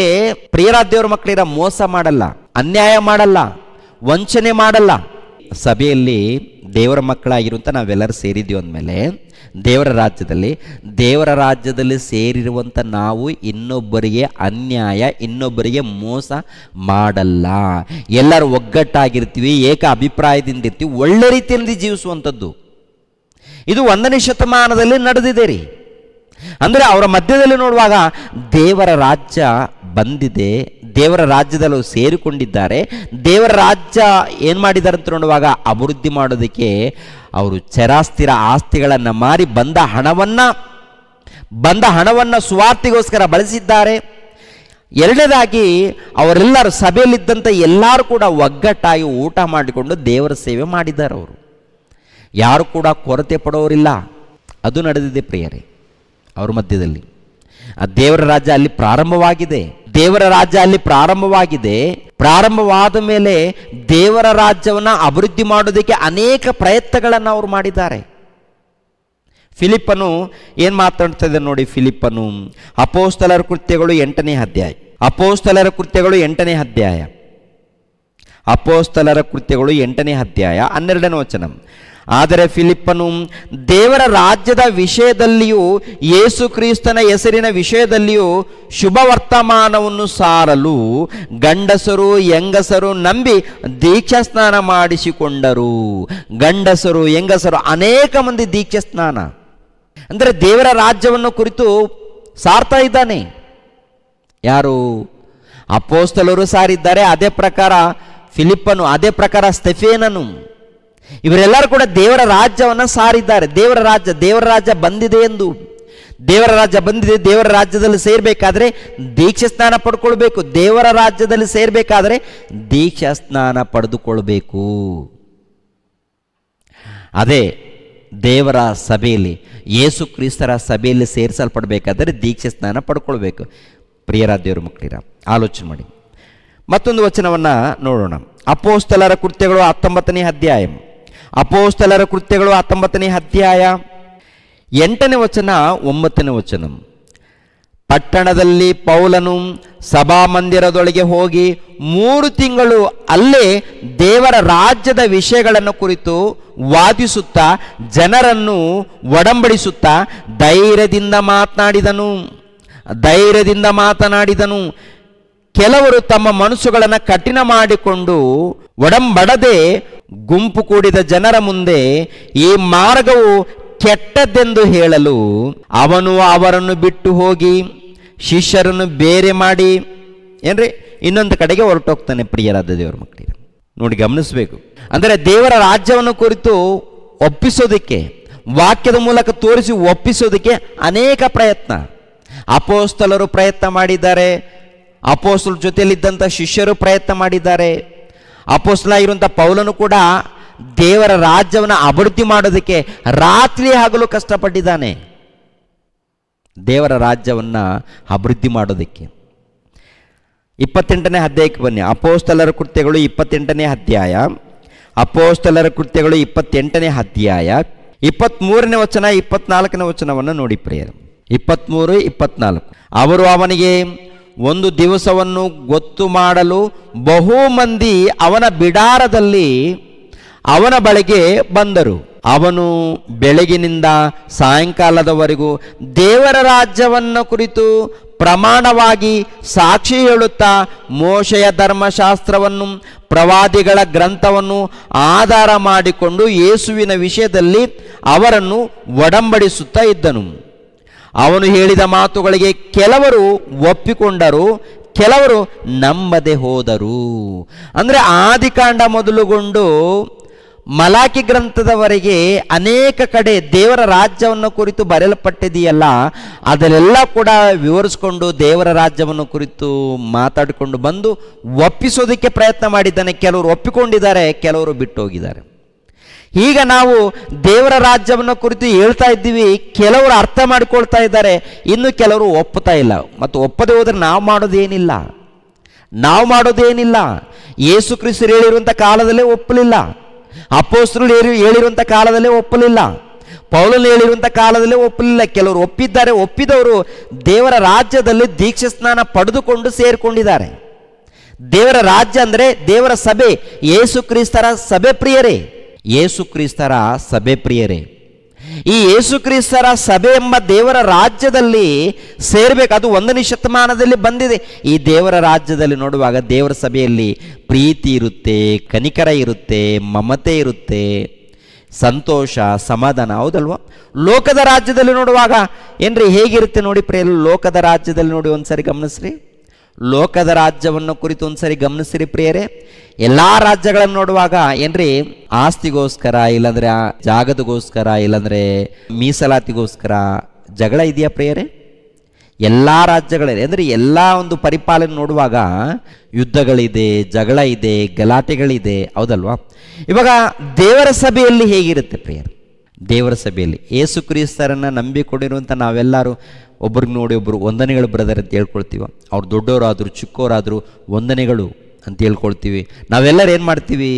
ಪ್ರಿಯರಾದ ದೇವರ ಮಕ್ಕಳಿರ ಮೋಸ ಮಾಡಲ್ಲ, ಅನ್ಯಾಯ ಮಾಡಲ್ಲ, ವಂಚನೆ ಮಾಡಲ್ಲ. ಸಭೆಯಲ್ಲಿ ದೇವರ ಮಕ್ಕಳಾಗಿರುವಂಥ ನಾವೆಲ್ಲರೂ ಸೇರಿದ್ದೀವಿ ಅಂದಮೇಲೆ ದೇವರ ರಾಜ್ಯದಲ್ಲಿ ಸೇರಿರುವಂಥ ನಾವು ಇನ್ನೊಬ್ಬರಿಗೆ ಅನ್ಯಾಯ, ಇನ್ನೊಬ್ಬರಿಗೆ ಮೋಸ ಮಾಡಲ್ಲ. ಎಲ್ಲರೂ ಒಗ್ಗಟ್ಟಾಗಿರ್ತೀವಿ, ಏಕ ಅಭಿಪ್ರಾಯದಿಂದ ಇರ್ತೀವಿ, ಒಳ್ಳೆ ರೀತಿಯಲ್ಲಿ ಜೀವಿಸುವಂಥದ್ದು. ಇದು 1ನೇ ಶತಮಾನದಲ್ಲಿ ನಡೆದಿದೆ ರೀ. ಅಂದರೆ ಅವರ ಮಧ್ಯದಲ್ಲಿ ನೋಡುವಾಗ ದೇವರ ರಾಜ್ಯ ಬಂದಿದೆ, ದೇವರ ರಾಜ್ಯದಲ್ಲಿ ಸೇರಿಕೊಂಡಿದ್ದಾರೆ. ದೇವರ ರಾಜ್ಯ ಏನು ಮಾಡಿದ್ದಾರೆ ಅಂತ ನೋಡುವಾಗ ಅಭಿವೃದ್ಧಿ ಮಾಡೋದಕ್ಕೆ ಅವರು ಚರಾಸ್ಥಿರ ಆಸ್ತಿಗಳನ್ನು ಮಾರಿ ಬಂದ ಹಣವನ್ನು ಸುವಾರ್ತೆಗೋಸ್ಕರ ಬಳಸಿದ್ದಾರೆ. ಎರಡನೇದಾಗಿ ಅವರೆಲ್ಲರೂ ಸಭೆಯಲ್ಲಿದ್ದಂಥ ಎಲ್ಲರೂ ಕೂಡ ಒಗ್ಗಟ್ಟಾಗಿ ಊಟ ಮಾಡಿಕೊಂಡು ದೇವರ ಸೇವೆ ಮಾಡಿದ್ದಾರೆ. ಅವರು ಯಾರು ಕೂಡ ಕೊರತೆ ಪಡೋರಿಲ್ಲ. ಅದು ನಡೆದಿದೆ ಪ್ರಿಯರೇ ಅವ್ರ ಮಧ್ಯದಲ್ಲಿ. ಆ ದೇವರ ರಾಜ್ಯ ಅಲ್ಲಿ ಪ್ರಾರಂಭವಾಗಿದೆ. ಪ್ರಾರಂಭವಾದ ಮೇಲೆ ದೇವರ ರಾಜ್ಯವನ್ನು ಅಭಿವೃದ್ಧಿ ಮಾಡೋದಕ್ಕೆ ಅನೇಕ ಪ್ರಯತ್ನಗಳನ್ನು ಅವರು ಮಾಡಿದ್ದಾರೆ. ಫಿಲಿಪ್ಪನು ಏನು ಮಾತಾಡ್ತಿದ್ದ ನೋಡಿ. ಫಿಲಿಪ್ಪನು ಅಪೋಸ್ತಲರ ಕೃತ್ಯಗಳು 8ನೇ ಅಧ್ಯಾಯ, ಅಪೋಸ್ತಲರ ಕೃತ್ಯಗಳು 8ನೇ ಅಧ್ಯಾಯ 12ನೇ ವಚನ. ಆದರೆ ಫಿಲಿಪ್ಪನು ದೇವರ ರಾಜ್ಯದ ವಿಷಯದಲ್ಲಿಯೂ ಯೇಸು ಕ್ರಿಸ್ತನ ಹೆಸರಿನ ವಿಷಯದಲ್ಲಿಯೂ ಶುಭ ವರ್ತಮಾನವನ್ನು ಸಾರಲು ಗಂಡಸರು ಹೆಂಗಸರು ನಂಬಿ ದೀಕ್ಷಾ ಸ್ನಾನ ಮಾಡಿಸಿಕೊಂಡರು. ಗಂಡಸರು ಹೆಂಗಸರು ಅನೇಕ ಮಂದಿ ದೀಕ್ಷಾ ಸ್ನಾನ, ಅಂದರೆ ದೇವರ ರಾಜ್ಯವನ್ನು ಕುರಿತು ಸಾರ್ತಾ ಇದ್ದಾನೆ. ಯಾರು? ಅಪೋಸ್ತಲರು ಸಾರಿದ್ದಾರೆ, ಅದೇ ಪ್ರಕಾರ ಫಿಲಿಪ್ಪನು, ಅದೇ ಪ್ರಕಾರ ಸ್ತೆಫೇನನು, ಇವರೆಲ್ಲರೂ ಕೂಡ ದೇವರ ರಾಜ್ಯವನ್ನು ಸಾರಿದ್ದಾರೆ. ದೇವರ ರಾಜ್ಯ ಬಂದಿದೆ ಎಂದು, ದೇವರ ರಾಜ್ಯದಲ್ಲಿ ಸೇರಬೇಕಾದ್ರೆ ದೀಕ್ಷಾ ಸ್ನಾನ ಪಡ್ಕೊಳ್ಬೇಕು. ದೇವರ ರಾಜ್ಯದಲ್ಲಿ ಸೇರಬೇಕಾದ್ರೆ ದೀಕ್ಷಾ ಸ್ನಾನ ಪಡೆದುಕೊಳ್ಬೇಕು. ಅದೇ ದೇವರ ಸಭೆಯಲ್ಲಿ, ಯೇಸು ಕ್ರಿಸ್ತರ ಸಭೆಯಲ್ಲಿ ಸೇರಿಸಲ್ಪಡಬೇಕಾದ್ರೆ ದೀಕ್ಷಾ ಸ್ನಾನ ಪಡ್ಕೊಳ್ಬೇಕು. ಪ್ರಿಯರಾದ ದೇವರ ಮಕ್ಕಳಿರ, ಆಲೋಚನೆ ಮಾಡಿ. ಮತ್ತೊಂದು ವಚನವನ್ನು ನೋಡೋಣ. ಅಪೋಸ್ತಲರ ಕೃತ್ಯಗಳು 19ನೇ ಅಧ್ಯಾಯ, ಅಪೋಸ್ತಲರ ಕೃತ್ಯಗಳು 19ನೇ ಅಧ್ಯಾಯ 8ನೇ ವಚನ 9ನೇ ವಚನ. ಪಟ್ಟಣದಲ್ಲಿ ಪೌಲನು ಸಭಾಮಂದಿರದೊಳಗೆ ಹೋಗಿ 3 ತಿಂಗಳು ಅಲ್ಲೇ ದೇವರ ರಾಜ್ಯದ ವಿಷಯಗಳನ್ನು ಕುರಿತು ವಾದಿಸುತ್ತಾ ಜನರನ್ನು ಒಡಂಬಡಿಸುತ್ತಾ ಧೈರ್ಯದಿಂದ ಮಾತನಾಡಿದನು. ಕೆಲವರು ತಮ್ಮ ಮನಸ್ಸುಗಳನ್ನು ಕಠಿಣ ಮಾಡಿಕೊಂಡು ಒಡಂಬಡದೆ ಗುಂಪು ಕೂಡಿದ ಜನರ ಮುಂದೆ ಈ ಮಾರ್ಗವು ಕೆಟ್ಟದ್ದೆಂದು ಹೇಳಲು ಅವನು ಅವರನ್ನು ಬಿಟ್ಟು ಹೋಗಿ ಶಿಷ್ಯರನ್ನು ಬೇರೆ ಮಾಡಿ ಏನ್ರಿ ಇನ್ನೊಂದು ಕಡೆಗೆ ಹೊರಟೋಗ್ತಾನೆ. ಪ್ರಿಯರಾದ ದೇವರ ಮಕ್ಕಳಿಗೆ ನೋಡಿ, ಗಮನಿಸಬೇಕು. ಅಂದರೆ ದೇವರ ರಾಜ್ಯವನ್ನು ಕುರಿತು ಒಪ್ಪಿಸೋದಕ್ಕೆ, ವಾಕ್ಯದ ಮೂಲಕ ತೋರಿಸಿ ಒಪ್ಪಿಸೋದಕ್ಕೆ ಅನೇಕ ಪ್ರಯತ್ನ. ಅಪೋಸ್ತಲರು ಪ್ರಯತ್ನ ಮಾಡಿದ್ದಾರೆ, ಅಪೋಸ್ತಲರ ಜೊತೆಯಲ್ಲಿದ್ದಂಥ ಶಿಷ್ಯರು ಪ್ರಯತ್ನ ಮಾಡಿದ್ದಾರೆ. ಅಪೋಸ್ತಲ ಇರುವಂಥ ಪೌಲನು ಕೂಡ ದೇವರ ರಾಜ್ಯವನ್ನು ಅಭಿವೃದ್ಧಿ ಮಾಡೋದಕ್ಕೆ ರಾತ್ರಿ ಹಗಲು ಕಷ್ಟಪಟ್ಟಿದ್ದಾನೆ. ದೇವರ ರಾಜ್ಯವನ್ನು ಅಭಿವೃದ್ಧಿ ಮಾಡೋದಕ್ಕೆ 28ನೇ ಅಧ್ಯಾಯಕ್ಕೆ ಬನ್ನಿ. ಅಪೋಸ್ತಲರ ಕೃತ್ಯಗಳು 28ನೇ ಅಧ್ಯಾಯ. ಅಪೋಸ್ತಲರ ಕೃತ್ಯಗಳು 28ನೇ ಅಧ್ಯಾಯ 23ನೇ ವಚನ 24ನೇ ವಚನವನ್ನು ನೋಡಿ ಪ್ರಿಯರೇ. 23, 24. ಅವರು ಅವನಿಗೆ ಒಂದು ದಿವಸವನ್ನು ಗೊತ್ತು ಮಾಡಲು ಬಹು ಮಂದಿ ಅವನ ಬಿಡಾರದಲ್ಲಿ ಅವನ ಬಳಿಗೆ ಬಂದರು. ಅವನು ಬೆಳಗಿನಿಂದ ಸಾಯಂಕಾಲದವರೆಗೂ ದೇವರ ರಾಜ್ಯವನ್ನು ಕುರಿತು ಪ್ರಮಾಣವಾಗಿ ಸಾಕ್ಷಿ ಹೇಳುತ್ತಾ ಮೋಶೆಯ ಧರ್ಮಶಾಸ್ತ್ರವನ್ನು ಪ್ರವಾದಿಗಳ ಗ್ರಂಥವನ್ನು ಆಧಾರ ಮಾಡಿಕೊಂಡು ಯೇಸುವಿನ ವಿಷಯದಲ್ಲಿ ಅವರನ್ನು ಒಡಂಬಡಿಸುತ್ತಾ ಇದ್ದನು. ಅವನು ಹೇಳಿದ ಮಾತುಗಳಿಗೆ ಕೆಲವರು ಒಪ್ಪಿಕೊಂಡರು, ಕೆಲವರು ನಂಬದೆ ಹೋದರು. ಅಂದರೆ ಆದಿಕಾಂಡ ಮೊದಲುಗೊಂಡು ಮಲಾಕಿ ಗ್ರಂಥದವರೆಗೆ ಅನೇಕ ಕಡೆ ದೇವರ ರಾಜ್ಯವನ್ನು ಕುರಿತು ಬರೆಯಲ್ಪಟ್ಟಿದೆಯಲ್ಲ, ಅದನ್ನೆಲ್ಲ ಕೂಡ ವಿವರಿಸಿಕೊಂಡು ದೇವರ ರಾಜ್ಯವನ್ನು ಕುರಿತು ಮಾತಾಡಿಕೊಂಡು ಬಂದು ಒಪ್ಪಿಸೋದಕ್ಕೆ ಪ್ರಯತ್ನ ಮಾಡಿದ್ದಾನೆ. ಕೆಲವರು ಒಪ್ಪಿಕೊಂಡಿದ್ದಾರೆ, ಕೆಲವರು ಬಿಟ್ಟು ಹೋಗಿದ್ದಾರೆ. ಈಗ ನಾವು ದೇವರ ರಾಜ್ಯವನ್ನು ಕುರಿತು ಹೇಳ್ತಾ ಇದ್ದೀವಿ, ಕೆಲವರು ಅರ್ಥ ಮಾಡಿಕೊಳ್ತಾ ಇದ್ದಾರೆ, ಇನ್ನು ಕೆಲವರು ಒಪ್ಪುತ್ತಾ ಇಲ್ಲ. ಮತ್ತು ಒಪ್ಪದೆ ಹೋದರೆ ನಾವು ಮಾಡೋದೇನಿಲ್ಲ. ಯೇಸು ಕ್ರಿಸ್ತರು ಹೇಳಿರುವಂಥ ಕಾಲದಲ್ಲೇ ಒಪ್ಪಲಿಲ್ಲ, ಅಪೊಸ್ತಲರು ಹೇಳಿರುವಂಥ ಕಾಲದಲ್ಲೇ ಒಪ್ಪಲಿಲ್ಲ, ಪೌಲನು ಹೇಳಿರುವಂಥ ಕಾಲದಲ್ಲೇ ಒಪ್ಪಲಿಲ್ಲ. ಕೆಲವರು ಒಪ್ಪಿದ್ದಾರೆ. ಒಪ್ಪಿದವರು ದೇವರ ರಾಜ್ಯದಲ್ಲಿ ದೀಕ್ಷಾ ಸ್ನಾನ ಪಡೆದುಕೊಂಡು ಸೇರಿಕೊಂಡಿದ್ದಾರೆ. ದೇವರ ರಾಜ್ಯ ಅಂದರೆ ದೇವರ ಸಭೆ, ಯೇಸು ಕ್ರಿಸ್ತರ ಸಭೆ ಪ್ರಿಯರೇ, ಯೇಸು ಕ್ರಿಸ್ತರ ಸಭೆ ಪ್ರಿಯರೇ. ಈ ಯೇಸು ಕ್ರಿಸ್ತರ ಸಭೆ ಎಂಬ ದೇವರ ರಾಜ್ಯದಲ್ಲಿ ಸೇರಬೇಕು. ಅದು 1ನೇ ಶತಮಾನದಲ್ಲಿ ಬಂದಿದೆ. ಈ ದೇವರ ರಾಜ್ಯದಲ್ಲಿ ನೋಡುವಾಗ ದೇವರ ಸಭೆಯಲ್ಲಿ ಪ್ರೀತಿ ಇರುತ್ತೆ, ಕನಿಕರ ಇರುತ್ತೆ, ಮಮತೆ ಇರುತ್ತೆ, ಸಂತೋಷ, ಸಮಾಧಾನ, ಹೌದಲ್ವಾ? ಲೋಕದ ರಾಜ್ಯದಲ್ಲಿ ನೋಡುವಾಗ ಏನ್ರಿ ಹೇಗಿರುತ್ತೆ ನೋಡಿ ಪ್ರಿಯ. ಲೋಕದ ರಾಜ್ಯದಲ್ಲಿ ನೋಡಿ ಒಂದ್ಸರಿ ಗಮನಿಸ್ರಿ. ಲೋಕದ ರಾಜ್ಯವನ್ನು ಕುರಿತು ಒಂದ್ಸರಿ ಗಮನಿಸ್ರಿ ಪ್ರಿಯರೇ. ಎಲ್ಲ ರಾಜ್ಯಗಳನ್ನು ನೋಡುವಾಗ ಏನ್ರಿ ಆಸ್ತಿಗೋಸ್ಕರ, ಇಲ್ಲಾಂದ್ರೆ ಜಾಗದಗೋಸ್ಕರ, ಇಲ್ಲಾಂದ್ರೆ ಮೀಸಲಾತಿಗೋಸ್ಕರ ಜಗಳ ಇದೆಯಾ ಪ್ರಿಯರೇ? ಎಲ್ಲ ರಾಜ್ಯಗಳಿದೆ. ಅಂದರೆ ಎಲ್ಲ ಒಂದು ಪರಿಪಾಲನೆ ನೋಡುವಾಗ ಯುದ್ಧಗಳಿದೆ, ಜಗಳ ಇದೆ, ಗಲಾಟೆಗಳಿದೆ, ಹೌದಲ್ವಾ? ಇವಾಗ ದೇವರ ಸಭೆಯಲ್ಲಿ ಹೇಗಿರುತ್ತೆ ಪ್ರಿಯರೇ? ದೇವರ ಸಭೆಯಲ್ಲಿ ಯೇಸು ಕ್ರಿಸ್ತರನ್ನು ನಂಬಿಕೊಂಡಿರುವಂಥ ನಾವೆಲ್ಲರೂ ಒಬ್ರಿಗೆ ನೋಡಿ ಒಬ್ಬರು ವಂದನೆಗಳು ಬ್ರದರ್ ಅಂತ ಹೇಳ್ಕೊಳ್ತೀವಿ. ಅವ್ರು ದೊಡ್ಡವರಾದರು ಚಿಕ್ಕವರಾದರು ವಂದನೆಗಳು ಅಂತ ಹೇಳ್ಕೊಳ್ತೀವಿ. ನಾವೆಲ್ಲರೂ ಏನು ಮಾಡ್ತೀವಿ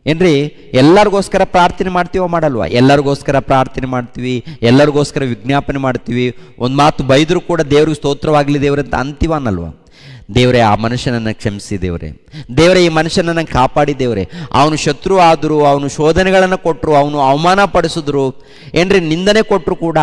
ಏನ್ರಿ? ಎಲ್ಲರಿಗೋಸ್ಕರ ಪ್ರಾರ್ಥನೆ ಮಾಡ್ತೀವೋ ಮಾಡಲ್ವ? ಎಲ್ಲರಿಗೋಸ್ಕರ ಪ್ರಾರ್ಥನೆ ಮಾಡ್ತೀವಿ, ಎಲ್ಲರಿಗೋಸ್ಕರ ವಿಜ್ಞಾಪನೆ ಮಾಡ್ತೀವಿ. ಒಂದು ಮಾತು ಬೈದರೂ ಕೂಡ ದೇವ್ರಿಗೆ ಸ್ತೋತ್ರವಾಗಲಿ ದೇವ್ರೆ ಅಂತ ಅಂತೀವ ಅನ್ನಲ್ವ? ದೇವರೇ, ಆ ಮನುಷ್ಯನನ್ನು ಕ್ಷಮಿಸಿ ದೇವರೇ, ದೇವರೇ ಈ ಮನುಷ್ಯನನ್ನು ಕಾಪಾಡಿ ದೇವರೇ, ಅವನು ಶತ್ರು ಆದರೂ, ಅವನು ಶೋಧನೆಗಳನ್ನು ಕೊಟ್ಟರು, ಅವನು ಅವಮಾನ ಪಡಿಸಿದ್ರು, ಏನ್ರಿ ನಿಂದನೆ ಕೊಟ್ಟರು ಕೂಡ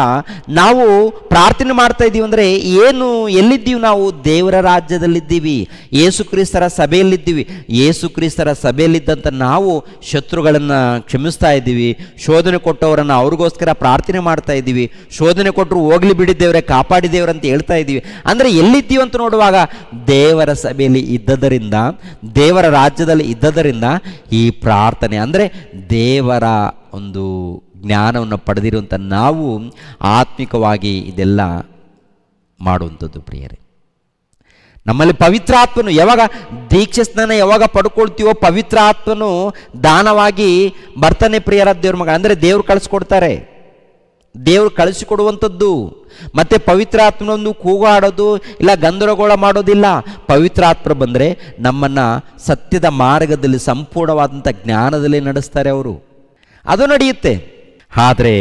ನಾವು ಪ್ರಾರ್ಥನೆ ಮಾಡ್ತಾ ಇದ್ದೀವಿ. ಅಂದರೆ ಏನು, ಎಲ್ಲಿದ್ದೀವಿ ನಾವು? ದೇವರ ರಾಜ್ಯದಲ್ಲಿದ್ದೀವಿ, ಯೇಸು ಕ್ರಿಸ್ತರ ಸಭೆಯಲ್ಲಿದ್ದೀವಿ. ಯೇಸು ಕ್ರಿಸ್ತರ ಸಭೆಯಲ್ಲಿದ್ದಂಥ ನಾವು ಶತ್ರುಗಳನ್ನು ಕ್ಷಮಿಸ್ತಾ ಇದ್ದೀವಿ, ಶೋಧನೆ ಕೊಟ್ಟವರನ್ನು ಅವ್ರಿಗೋಸ್ಕರ ಪ್ರಾರ್ಥನೆ ಮಾಡ್ತಾ ಇದ್ದೀವಿ, ಶೋಧನೆ ಕೊಟ್ಟರು ಹೋಗ್ಲಿ ಬಿಡಿ ದೇವರೇ, ಕಾಪಾಡಿ ದೇವರಂತ ಹೇಳ್ತಾ ಇದ್ದೀವಿ. ಅಂದರೆ ಎಲ್ಲಿದ್ದೀವಿ ಅಂತ ನೋಡುವಾಗ ದೇವರ ಸಭೆಯಲ್ಲಿ ಇದ್ದದರಿಂದ, ದೇವರ ರಾಜ್ಯದಲ್ಲಿ ಇದ್ದದರಿಂದ ಈ ಪ್ರಾರ್ಥನೆ ಅಂದರೆ ದೇವರ ಒಂದು ಜ್ಞಾನವನ್ನು ಪಡೆದಿರುವಂಥ ನಾವು ಆತ್ಮಿಕವಾಗಿ ಇದೆಲ್ಲ ಮಾಡುವಂಥದ್ದು ಪ್ರಿಯರೇ. ನಮ್ಮಲ್ಲಿ ಪವಿತ್ರಾತ್ಮನು ಯಾವಾಗ ದೀಕ್ಷಾ ಸ್ನಾನ ಯಾವಾಗ ಪಡ್ಕೊಳ್ತೀವೋ ಪವಿತ್ರ ಆತ್ಮನು ದಾನವಾಗಿ ಬರ್ತಾನೆ ಪ್ರಿಯರ ದೇವ್ರ ಮಗ. ಅಂದರೆ ದೇವ್ರು ಕಳಿಸ್ಕೊಡ್ತಾರೆ, ದೇವ್ರು ಕಳಿಸಿಕೊಡುವಂಥದ್ದು. ಮತ್ತೆ ಪವಿತ್ರಾತ್ಮನೊಂದು ಕೂಗಾಡೋದು ಇಲ್ಲ, ಗಂದರಗೋಳ ಮಾಡೋದಿಲ್ಲ. ಪವಿತ್ರಾತ್ಮ ಬಂದರೆ ನಮ್ಮನ್ನು ಸತ್ಯದ ಮಾರ್ಗದಲ್ಲಿ ಸಂಪೂರ್ಣವಾದಂಥ ಜ್ಞಾನದಲ್ಲಿ ನಡೆಸ್ತಾರೆ ಅವರು, ಅದು ನಡೆಯುತ್ತೆ. ಆದರೆ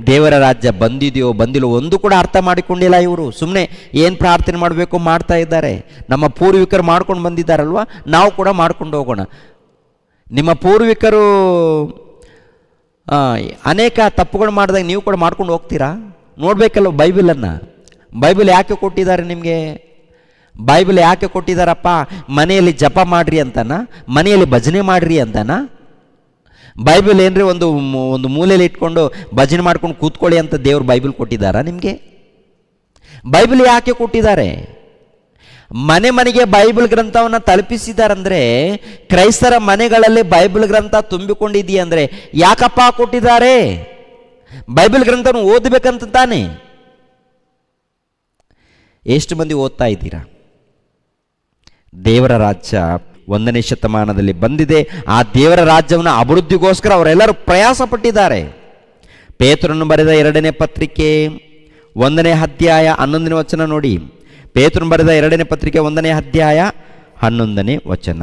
ದೇವರ ರಾಜ್ಯ ಬಂದಿದೆಯೋ ಬಂದಿಲ್ಲೋ ಒಂದು ಕೂಡ ಅರ್ಥ ಮಾಡಿಕೊಂಡಿಲ್ಲ ಇವರು. ಸುಮ್ಮನೆ ಏನು ಪ್ರಾರ್ಥನೆ ಮಾಡಬೇಕು ಮಾಡ್ತಾ ಇದ್ದಾರೆ. ನಮ್ಮ ಪೂರ್ವಿಕರು ಮಾಡ್ಕೊಂಡು ಬಂದಿದ್ದಾರಲ್ವ, ನಾವು ಕೂಡ ಮಾಡ್ಕೊಂಡು ಹೋಗೋಣ. ನಿಮ್ಮ ಪೂರ್ವಿಕರು ಅನೇಕ ತಪ್ಪುಗಳು ಮಾಡಿದಾಗ ನೀವು ಕೂಡ ಮಾಡ್ಕೊಂಡು ಹೋಗ್ತೀರಾ? ನೋಡಬೇಕಲ್ವ ಬೈಬಲನ್ನು. ಬೈಬಲ್ ಯಾಕೆ ಕೊಟ್ಟಿದ್ದಾರೆ ನಿಮಗೆ? ಬೈಬಲ್ ಯಾಕೆ ಕೊಟ್ಟಿದ್ದಾರಪ್ಪ? ಮನೆಯಲ್ಲಿ ಜಪ ಮಾಡ್ರಿ ಅಂತನಾ? ಮನೆಯಲ್ಲಿ ಭಜನೆ ಮಾಡ್ರಿ ಅಂತನಾ? ಬೈಬಲ್ ಏನ್ರಿ ಒಂದು ಮೂಲೆಯಲ್ಲಿ ಇಟ್ಕೊಂಡು ಭಜನೆ ಮಾಡ್ಕೊಂಡು ಕೂತ್ಕೊಳ್ಳಿ ಅಂತ ದೇವರು ಬೈಬಲ್ ಕೊಟ್ಟಿದ್ದಾರಾ ನಿಮಗೆ? ಬೈಬಲ್ ಯಾಕೆ ಕೊಟ್ಟಿದ್ದಾರೆ? ಮನೆ ಮನೆಗೆ ಬೈಬಲ್ ಗ್ರಂಥವನ್ನು ತಲುಪಿಸಿದಾರಂದ್ರೆ, ಕ್ರೈಸ್ತರ ಮನೆಗಳಲ್ಲಿ ಬೈಬಲ್ ಗ್ರಂಥ ತುಂಬಿಕೊಂಡಿದೆಯಂದ್ರೆ ಯಾಕಪ್ಪ ಕೊಟ್ಟಿದ್ದಾರೆ? ಬೈಬಲ್ ಗ್ರಂಥವನ್ನು ಓದಬೇಕಂತ ತಾನೆ. ಎಷ್ಟು ಮಂದಿ ಓದ್ತಾ ಇದ್ದೀರಾ? ದೇವರ ರಾಜ್ಯ 1ನೇ ಶತಮಾನದಲ್ಲಿ ಬಂದಿದೆ. ಆ ದೇವರ ರಾಜ್ಯವನ್ನು ಅಭಿವೃದ್ಧಿಗೋಸ್ಕರ ಅವರೆಲ್ಲರೂ ಪ್ರಯಾಸ ಪಟ್ಟಿದ್ದಾರೆ. ಪೇತ್ರನು ಬರೆದ 2ನೇ ಪತ್ರಿಕೆ 1ನೇ ಅಧ್ಯಾಯ 11ನೇ ವಚನ ನೋಡಿ. ಪೇತ್ರನು ಬರೆದ 2ನೇ ಪತ್ರಿಕೆ 1ನೇ ಅಧ್ಯಾಯ 11ನೇ ವಚನ.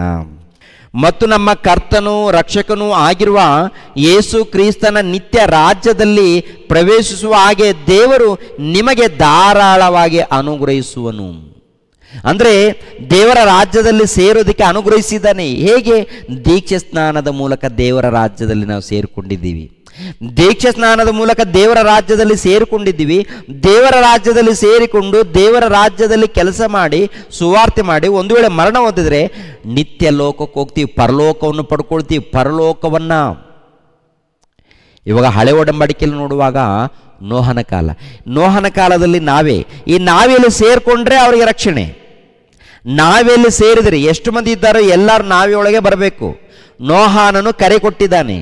ಮತ್ತು ನಮ್ಮ ಕರ್ತನೂ ರಕ್ಷಕನೂ ಆಗಿರುವ ಯೇಸು ಕ್ರಿಸ್ತನ ನಿತ್ಯ ರಾಜ್ಯದಲ್ಲಿ ಪ್ರವೇಶಿಸುವ ಹಾಗೆ ದೇವರು ನಿಮಗೆ ಧಾರಾಳವಾಗಿ ಅನುಗ್ರಹಿಸುವನು. ಅಂದರೆ ದೇವರ ರಾಜ್ಯದಲ್ಲಿ ಸೇರೋದಕ್ಕೆ ಅನುಗ್ರಹಿಸಿದ್ದಾನೆ. ಹೇಗೆ? ದೀಕ್ಷೆ ಸ್ನಾನದ ಮೂಲಕ ದೇವರ ರಾಜ್ಯದಲ್ಲಿ ನಾವು ಸೇರಿಕೊಂಡಿದ್ದೀವಿ. ದೀಕ್ಷೆ ಸ್ನಾನದ ಮೂಲಕ ದೇವರ ರಾಜ್ಯದಲ್ಲಿ ಸೇರಿಕೊಂಡಿದ್ದೀವಿ. ದೇವರ ರಾಜ್ಯದಲ್ಲಿ ಸೇರಿಕೊಂಡು ದೇವರ ರಾಜ್ಯದಲ್ಲಿ ಕೆಲಸ ಮಾಡಿ ಸುವಾರ್ತೆ ಮಾಡಿ ಒಂದು ವೇಳೆ ಮರಣ ಹೊಂದಿದ್ರೆ ನಿತ್ಯ ಲೋಕಕ್ಕೆ ಹೋಗ್ತೀವಿ, ಪರಲೋಕವನ್ನು ಪಡ್ಕೊಳ್ತೀವಿ. ಪರಲೋಕವನ್ನು ಇವಾಗ ಹಳೆ ಒಡಂಬಡಿಕೆಯಲ್ಲಿ ನೋಡುವಾಗ ನೋಹನ ಕಾಲದಲ್ಲಿ ಈ ನಾವೆಯಲ್ಲಿ ಸೇರಿಕೊಂಡ್ರೆ ಅವರಿಗೆ ರಕ್ಷಣೆ. ನಾವೆಯಲ್ಲಿ ಸೇರಿದರೆ ಎಷ್ಟು ಮಂದಿ ಇದ್ದಾರೋ ಎಲ್ಲರೂ ನಾವೆಯೊಳಗೆ ಬರಬೇಕು. ನೋಹಾನನು ಕರೆ ಕೊಟ್ಟಿದ್ದಾನೆ,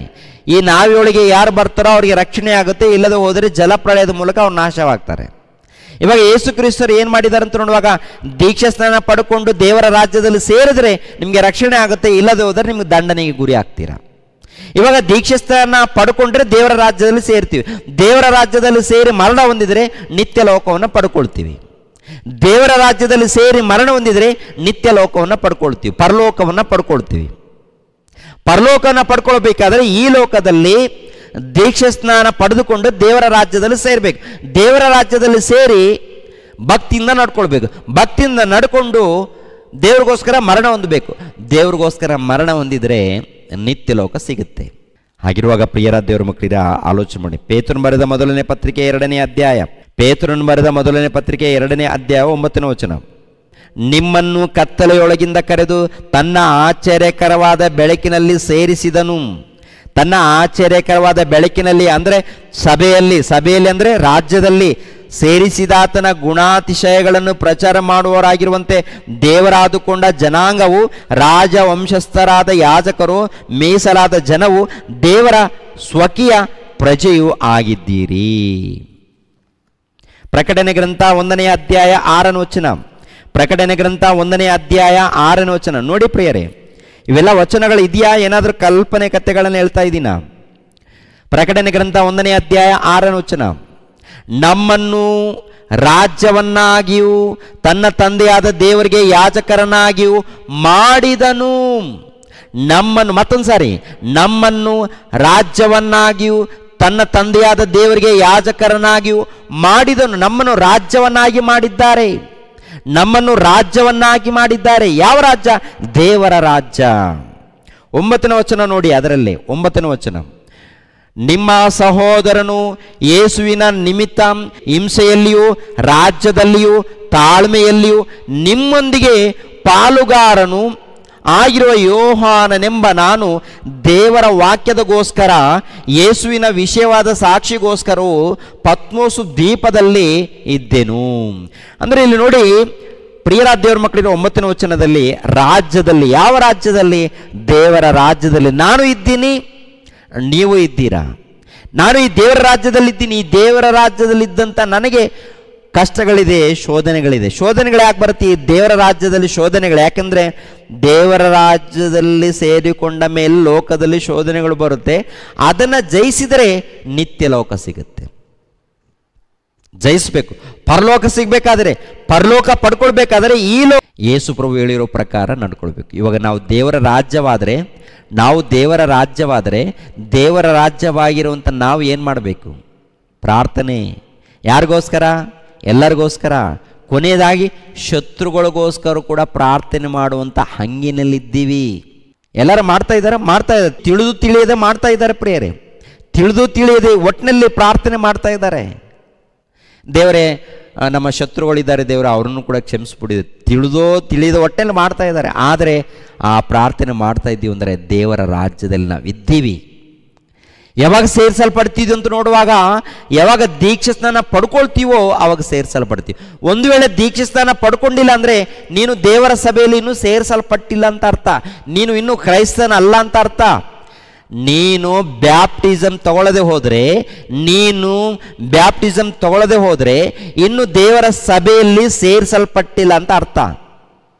ಈ ನಾವೆಯೊಳಗೆ ಯಾರು ಬರ್ತಾರೋ ಅವರಿಗೆ ರಕ್ಷಣೆ ಆಗುತ್ತೆ, ಇಲ್ಲದೆ ಹೋದರೆ ಜಲಪ್ರಳಯದ ಮೂಲಕ ಅವ್ರು ನಾಶವಾಗ್ತಾರೆ. ಇವಾಗ ಯೇಸು ಕ್ರಿಸ್ತರು ಏನು ಮಾಡಿದ್ದಾರೆ ಅಂತ ನೋಡುವಾಗ, ದೀಕ್ಷಾ ಸ್ನಾನ ಪಡ್ಕೊಂಡು ದೇವರ ರಾಜ್ಯದಲ್ಲಿ ಸೇರಿದ್ರೆ ನಿಮಗೆ ರಕ್ಷಣೆ ಆಗುತ್ತೆ, ಇಲ್ಲದೆ ಹೋದರೆ ನಿಮ್ಗೆ ದಂಡನೆಗೆ ಗುರಿ ಆಗ್ತೀರಾ. ಇವಾಗ ದೀಕ್ಷಾ ಸ್ನಾನ ಪಡ್ಕೊಂಡ್ರೆ ದೇವರ ರಾಜ್ಯದಲ್ಲಿ ಸೇರ್ತೀವಿ. ದೇವರ ರಾಜ್ಯದಲ್ಲಿ ಸೇರಿ ಮರಣ ಹೊಂದಿದ್ರೆ ನಿತ್ಯ ಲೋಕವನ್ನು ಪಡ್ಕೊಳ್ತೀವಿ. ದೇವರ ರಾಜ್ಯದಲ್ಲಿ ಸೇರಿ ಮರಣ ಹೊಂದಿದ್ರೆ ನಿತ್ಯ ಲೋಕವನ್ನು ಪಡ್ಕೊಳ್ತೀವಿ, ಪರಲೋಕವನ್ನು ಪಡ್ಕೊಳ್ತೀವಿ. ಪರಲೋಕವನ್ನು ಪಡ್ಕೊಳ್ಬೇಕಾದ್ರೆ ಈ ಲೋಕದಲ್ಲಿ ದೀಕ್ಷಾ ಸ್ನಾನ ಪಡೆದುಕೊಂಡು ದೇವರ ರಾಜ್ಯದಲ್ಲಿ ಸೇರಬೇಕು. ದೇವರ ರಾಜ್ಯದಲ್ಲಿ ಸೇರಿ ಭಕ್ತಿಯಿಂದ ನಡ್ಕೊಳ್ಬೇಕು. ಭಕ್ತಿಯಿಂದ ನಡ್ಕೊಂಡು ದೇವ್ರಿಗೋಸ್ಕರ ಮರಣ ಹೊಂದಬೇಕು. ದೇವ್ರಿಗೋಸ್ಕರ ಮರಣ ಹೊಂದಿದ್ರೆ ನಿತ್ಯ ಲೋಕ ಸಿಗುತ್ತೆ. ಹಾಗಿರುವಾಗ ಪ್ರಿಯರ ದೇವರ ಮಕ್ಕಳಿರ ಆಲೋಚನೆ ಮಾಡಿ. ಪೇತ್ರನು ಬರೆದ ಮೊದಲನೇ ಪತ್ರಿಕೆ 2ನೇ ಅಧ್ಯಾಯ, ಪೇತ್ರನು ಬರೆದ ಮೊದಲನೇ ಪತ್ರಿಕೆ 2ನೇ ಅಧ್ಯಾಯ 9ನೇ ವಚನ. ನಿಮ್ಮನ್ನು ಕತ್ತಲೆಯೊಳಗಿಂದ ಕರೆದು ತನ್ನ ಆಶ್ಚರ್ಯಕರವಾದ ಬೆಳಕಿನಲ್ಲಿ ಸೇರಿಸಿದನು. ತನ್ನ ಆಶ್ಚರ್ಯಕರವಾದ ಬೆಳಕಿನಲ್ಲಿ ಅಂದರೆ ಸಭೆಯಲ್ಲಿ ಅಂದರೆ ರಾಜ್ಯದಲ್ಲಿ ಸೇರಿಸಿದಾತನ ಗುಣಾತಿಶಯಗಳನ್ನು ಪ್ರಚಾರ ಮಾಡುವವರಾಗಿರುವಂತೆ ದೇವರಾದುಕೊಂಡ ಜನಾಂಗವು, ರಾಜವಂಶಸ್ಥರಾದ ಯಾಜಕರು, ಮೀಸಲಾದ ಜನವು, ದೇವರ ಸ್ವಕೀಯ ಪ್ರಜೆಯೂ ಆಗಿದ್ದೀರಿ. ಪ್ರಕಟಣೆ ಗ್ರಂಥ 1ನೇ ಅಧ್ಯಾಯ 6ನೇ ವಚನ. ಪ್ರಕಟಣೆ ಗ್ರಂಥ 1ನೇ ಅಧ್ಯಾಯ 6ನೇ ವಚನ ನೋಡಿ ಪ್ರಿಯರೇ, ಇವೆಲ್ಲ ವಚನಗಳು ಇದೆಯಾ? ಏನಾದರೂ ಕಲ್ಪನೆ ಕಥೆಗಳನ್ನು ಹೇಳ್ತಾ ಇದ್ದೀನ? ಪ್ರಕಟಣೆ ಗ್ರಂಥ 1ನೇ ಅಧ್ಯಾಯ 6ನೇ ವಚನ. ನಮ್ಮನ್ನು ರಾಜ್ಯವನ್ನಾಗಿಯೂ ತನ್ನ ತಂದೆಯಾದ ದೇವರಿಗೆ ಯಾಜಕರನ್ನಾಗಿಯೂ ಮಾಡಿದನು. ನಮ್ಮನ್ನು ರಾಜ್ಯವನ್ನಾಗಿಯೂ ತನ್ನ ತಂದೆಯಾದ ದೇವರಿಗೆ ಯಾಜಕರನ್ನಾಗಿಯೂ ಮಾಡಿದನು. ನಮ್ಮನ್ನು ರಾಜ್ಯವನ್ನಾಗಿ ಮಾಡಿದ್ದಾರೆ. ನಮ್ಮನ್ನು ರಾಜ್ಯವನ್ನಾಗಿ ಮಾಡಿದ್ದಾರೆ. ಯಾವ ರಾಜ್ಯ? ದೇವರ ರಾಜ್ಯ. 9ನೇ ವಚನ ನೋಡಿ, ಅದರಲ್ಲಿ 9ನೇ ವಚನ. ನಿಮ್ಮ ಸಹೋದರನು ಯೇಸುವಿನ ನಿಮಿತ್ತ ಹಿಂಸೆಯಲ್ಲಿಯೂ ರಾಜ್ಯದಲ್ಲಿಯೂ ತಾಳ್ಮೆಯಲ್ಲಿಯೂ ನಿಮ್ಮೊಂದಿಗೆ ಪಾಲುಗಾರನು ಆಗಿರುವ ಯೋಹಾನನೆಂಬ ನಾನು ದೇವರ ವಾಕ್ಯದಗೋಸ್ಕರ ಯೇಸುವಿನ ವಿಷಯವಾದ ಸಾಕ್ಷಿಗೋಸ್ಕರವೂ ಪತ್ಮೋಸು ದ್ವೀಪದಲ್ಲಿ ಇದ್ದೆನು. ಅಂದರೆ ಇಲ್ಲಿ ನೋಡಿ ಪ್ರಿಯರ ದೇವರ ಮಕ್ಕಳಿರೋ 9ನೇ ವಚನದಲ್ಲಿ ರಾಜ್ಯದಲ್ಲಿ, ಯಾವ ರಾಜ್ಯದಲ್ಲಿ? ದೇವರ ರಾಜ್ಯದಲ್ಲಿ ನಾನು ಇದ್ದೀನಿ, ನೀವು ಇದ್ದೀರಾ. ನಾನು ಈ ದೇವರ ರಾಜ್ಯದಲ್ಲಿದ್ದೀನಿ. ಈ ದೇವರ ರಾಜ್ಯದಲ್ಲಿದ್ದಂಥ ನನಗೆ ಕಷ್ಟಗಳಿದೆ, ಶೋಧನೆಗಳಿದೆ. ಶೋಧನೆಗಳು ಯಾಕೆ ಬರುತ್ತೆ? ಈ ದೇವರ ರಾಜ್ಯದಲ್ಲಿ ಶೋಧನೆಗಳು. ಯಾಕಂದರೆ ದೇವರ ರಾಜ್ಯದಲ್ಲಿ ಸೇರಿಕೊಂಡ ಮೇಲೆ ಲೋಕದಲ್ಲಿ ಶೋಧನೆಗಳು ಬರುತ್ತೆ. ಅದನ್ನು ಜಯಿಸಿದರೆ ನಿತ್ಯ ಲೋಕ ಸಿಗುತ್ತೆ. ಜಯಿಸಬೇಕು. ಪರಲೋಕ ಸಿಗಬೇಕಾದ್ರೆ, ಪರಲೋಕ ಪಡ್ಕೊಳ್ಬೇಕಾದ್ರೆ ಈ ಯೇಸು ಪ್ರಭು ಹೇಳಿರೋ ಪ್ರಕಾರ ನಡ್ಕೊಳ್ಬೇಕು. ಇವಾಗ ನಾವು ದೇವರ ರಾಜ್ಯವಾಗಿರುವಂಥ ನಾವು ಏನು ಮಾಡಬೇಕು? ಪ್ರಾರ್ಥನೆ. ಯಾರಿಗೋಸ್ಕರ? ಎಲ್ಲರಿಗೋಸ್ಕರ. ಕೊನೆಯದಾಗಿ ಶತ್ರುಗಳಿಗೋಸ್ಕರ ಕೂಡ ಪ್ರಾರ್ಥನೆ ಮಾಡುವಂಥ ಹಂಗಿನಲ್ಲಿದ್ದೀವಿ. ಎಲ್ಲರೂ ಮಾಡ್ತಾ ಇದ್ದಾರೆ. ತಿಳಿದು ತಿಳಿಯದೆ ಮಾಡ್ತಾ ಇದ್ದಾರೆ ಪ್ರಿಯರೇ. ತಿಳಿದು ತಿಳಿಯದೆ ಒಟ್ಟಿನಲ್ಲಿ ಪ್ರಾರ್ಥನೆ ಮಾಡ್ತಾ ಇದ್ದಾರೆ. ದೇವರೇ, ನಮ್ಮ ಶತ್ರುಗಳಿದ್ದಾರೆ, ದೇವರು ಅವರನ್ನು ಕೂಡ ಕ್ಷಮಿಸ್ಬಿಟ್ಟಿದೆ. ತಿಳಿದೋ ತಿಳಿದ ಒಟ್ಟಿನಲ್ಲಿ ಮಾಡ್ತಾ ಇದ್ದಾರೆ. ಆದರೆ ಆ ಪ್ರಾರ್ಥನೆ ಮಾಡ್ತಾ ಇದ್ದೀವಿ ಅಂದರೆ ದೇವರ ರಾಜ್ಯದಲ್ಲಿ ನಾವು ಇದ್ದೀವಿ. ಯಾವಾಗ ಸೇರಿಸಲ್ಪಡ್ತಿದ್ವಿ ಅಂತ ನೋಡುವಾಗ, ಯಾವಾಗ ದೀಕ್ಷಾ ಸ್ನಾನ ಪಡ್ಕೊಳ್ತೀವೋ ಆವಾಗ ಸೇರಿಸಲ್ಪಡ್ತೀವಿ. ಒಂದು ವೇಳೆ ದೀಕ್ಷಾ ಸ್ನಾನ ಪಡ್ಕೊಂಡಿಲ್ಲ ಅಂದರೆ ನೀನು ದೇವರ ಸಭೆಯಲ್ಲಿ ಇನ್ನೂ ಸೇರಿಸಲ್ಪಟ್ಟಿಲ್ಲ ಅಂತ ಅರ್ಥ, ನೀನು ಇನ್ನೂ ಕ್ರೈಸ್ತನ ಅಲ್ಲ ಅಂತ ಅರ್ಥ. ನೀನು ಬ್ಯಾಪ್ಟಿಸಮ್ ತಗೊಳ್ಳದೆ ಹೋದರೆ ಇನ್ನು ದೇವರ ಸಭೆಯಲ್ಲಿ ಸೇರಿಸಲ್ಪಟ್ಟಿಲ್ಲ ಅಂತ ಅರ್ಥ,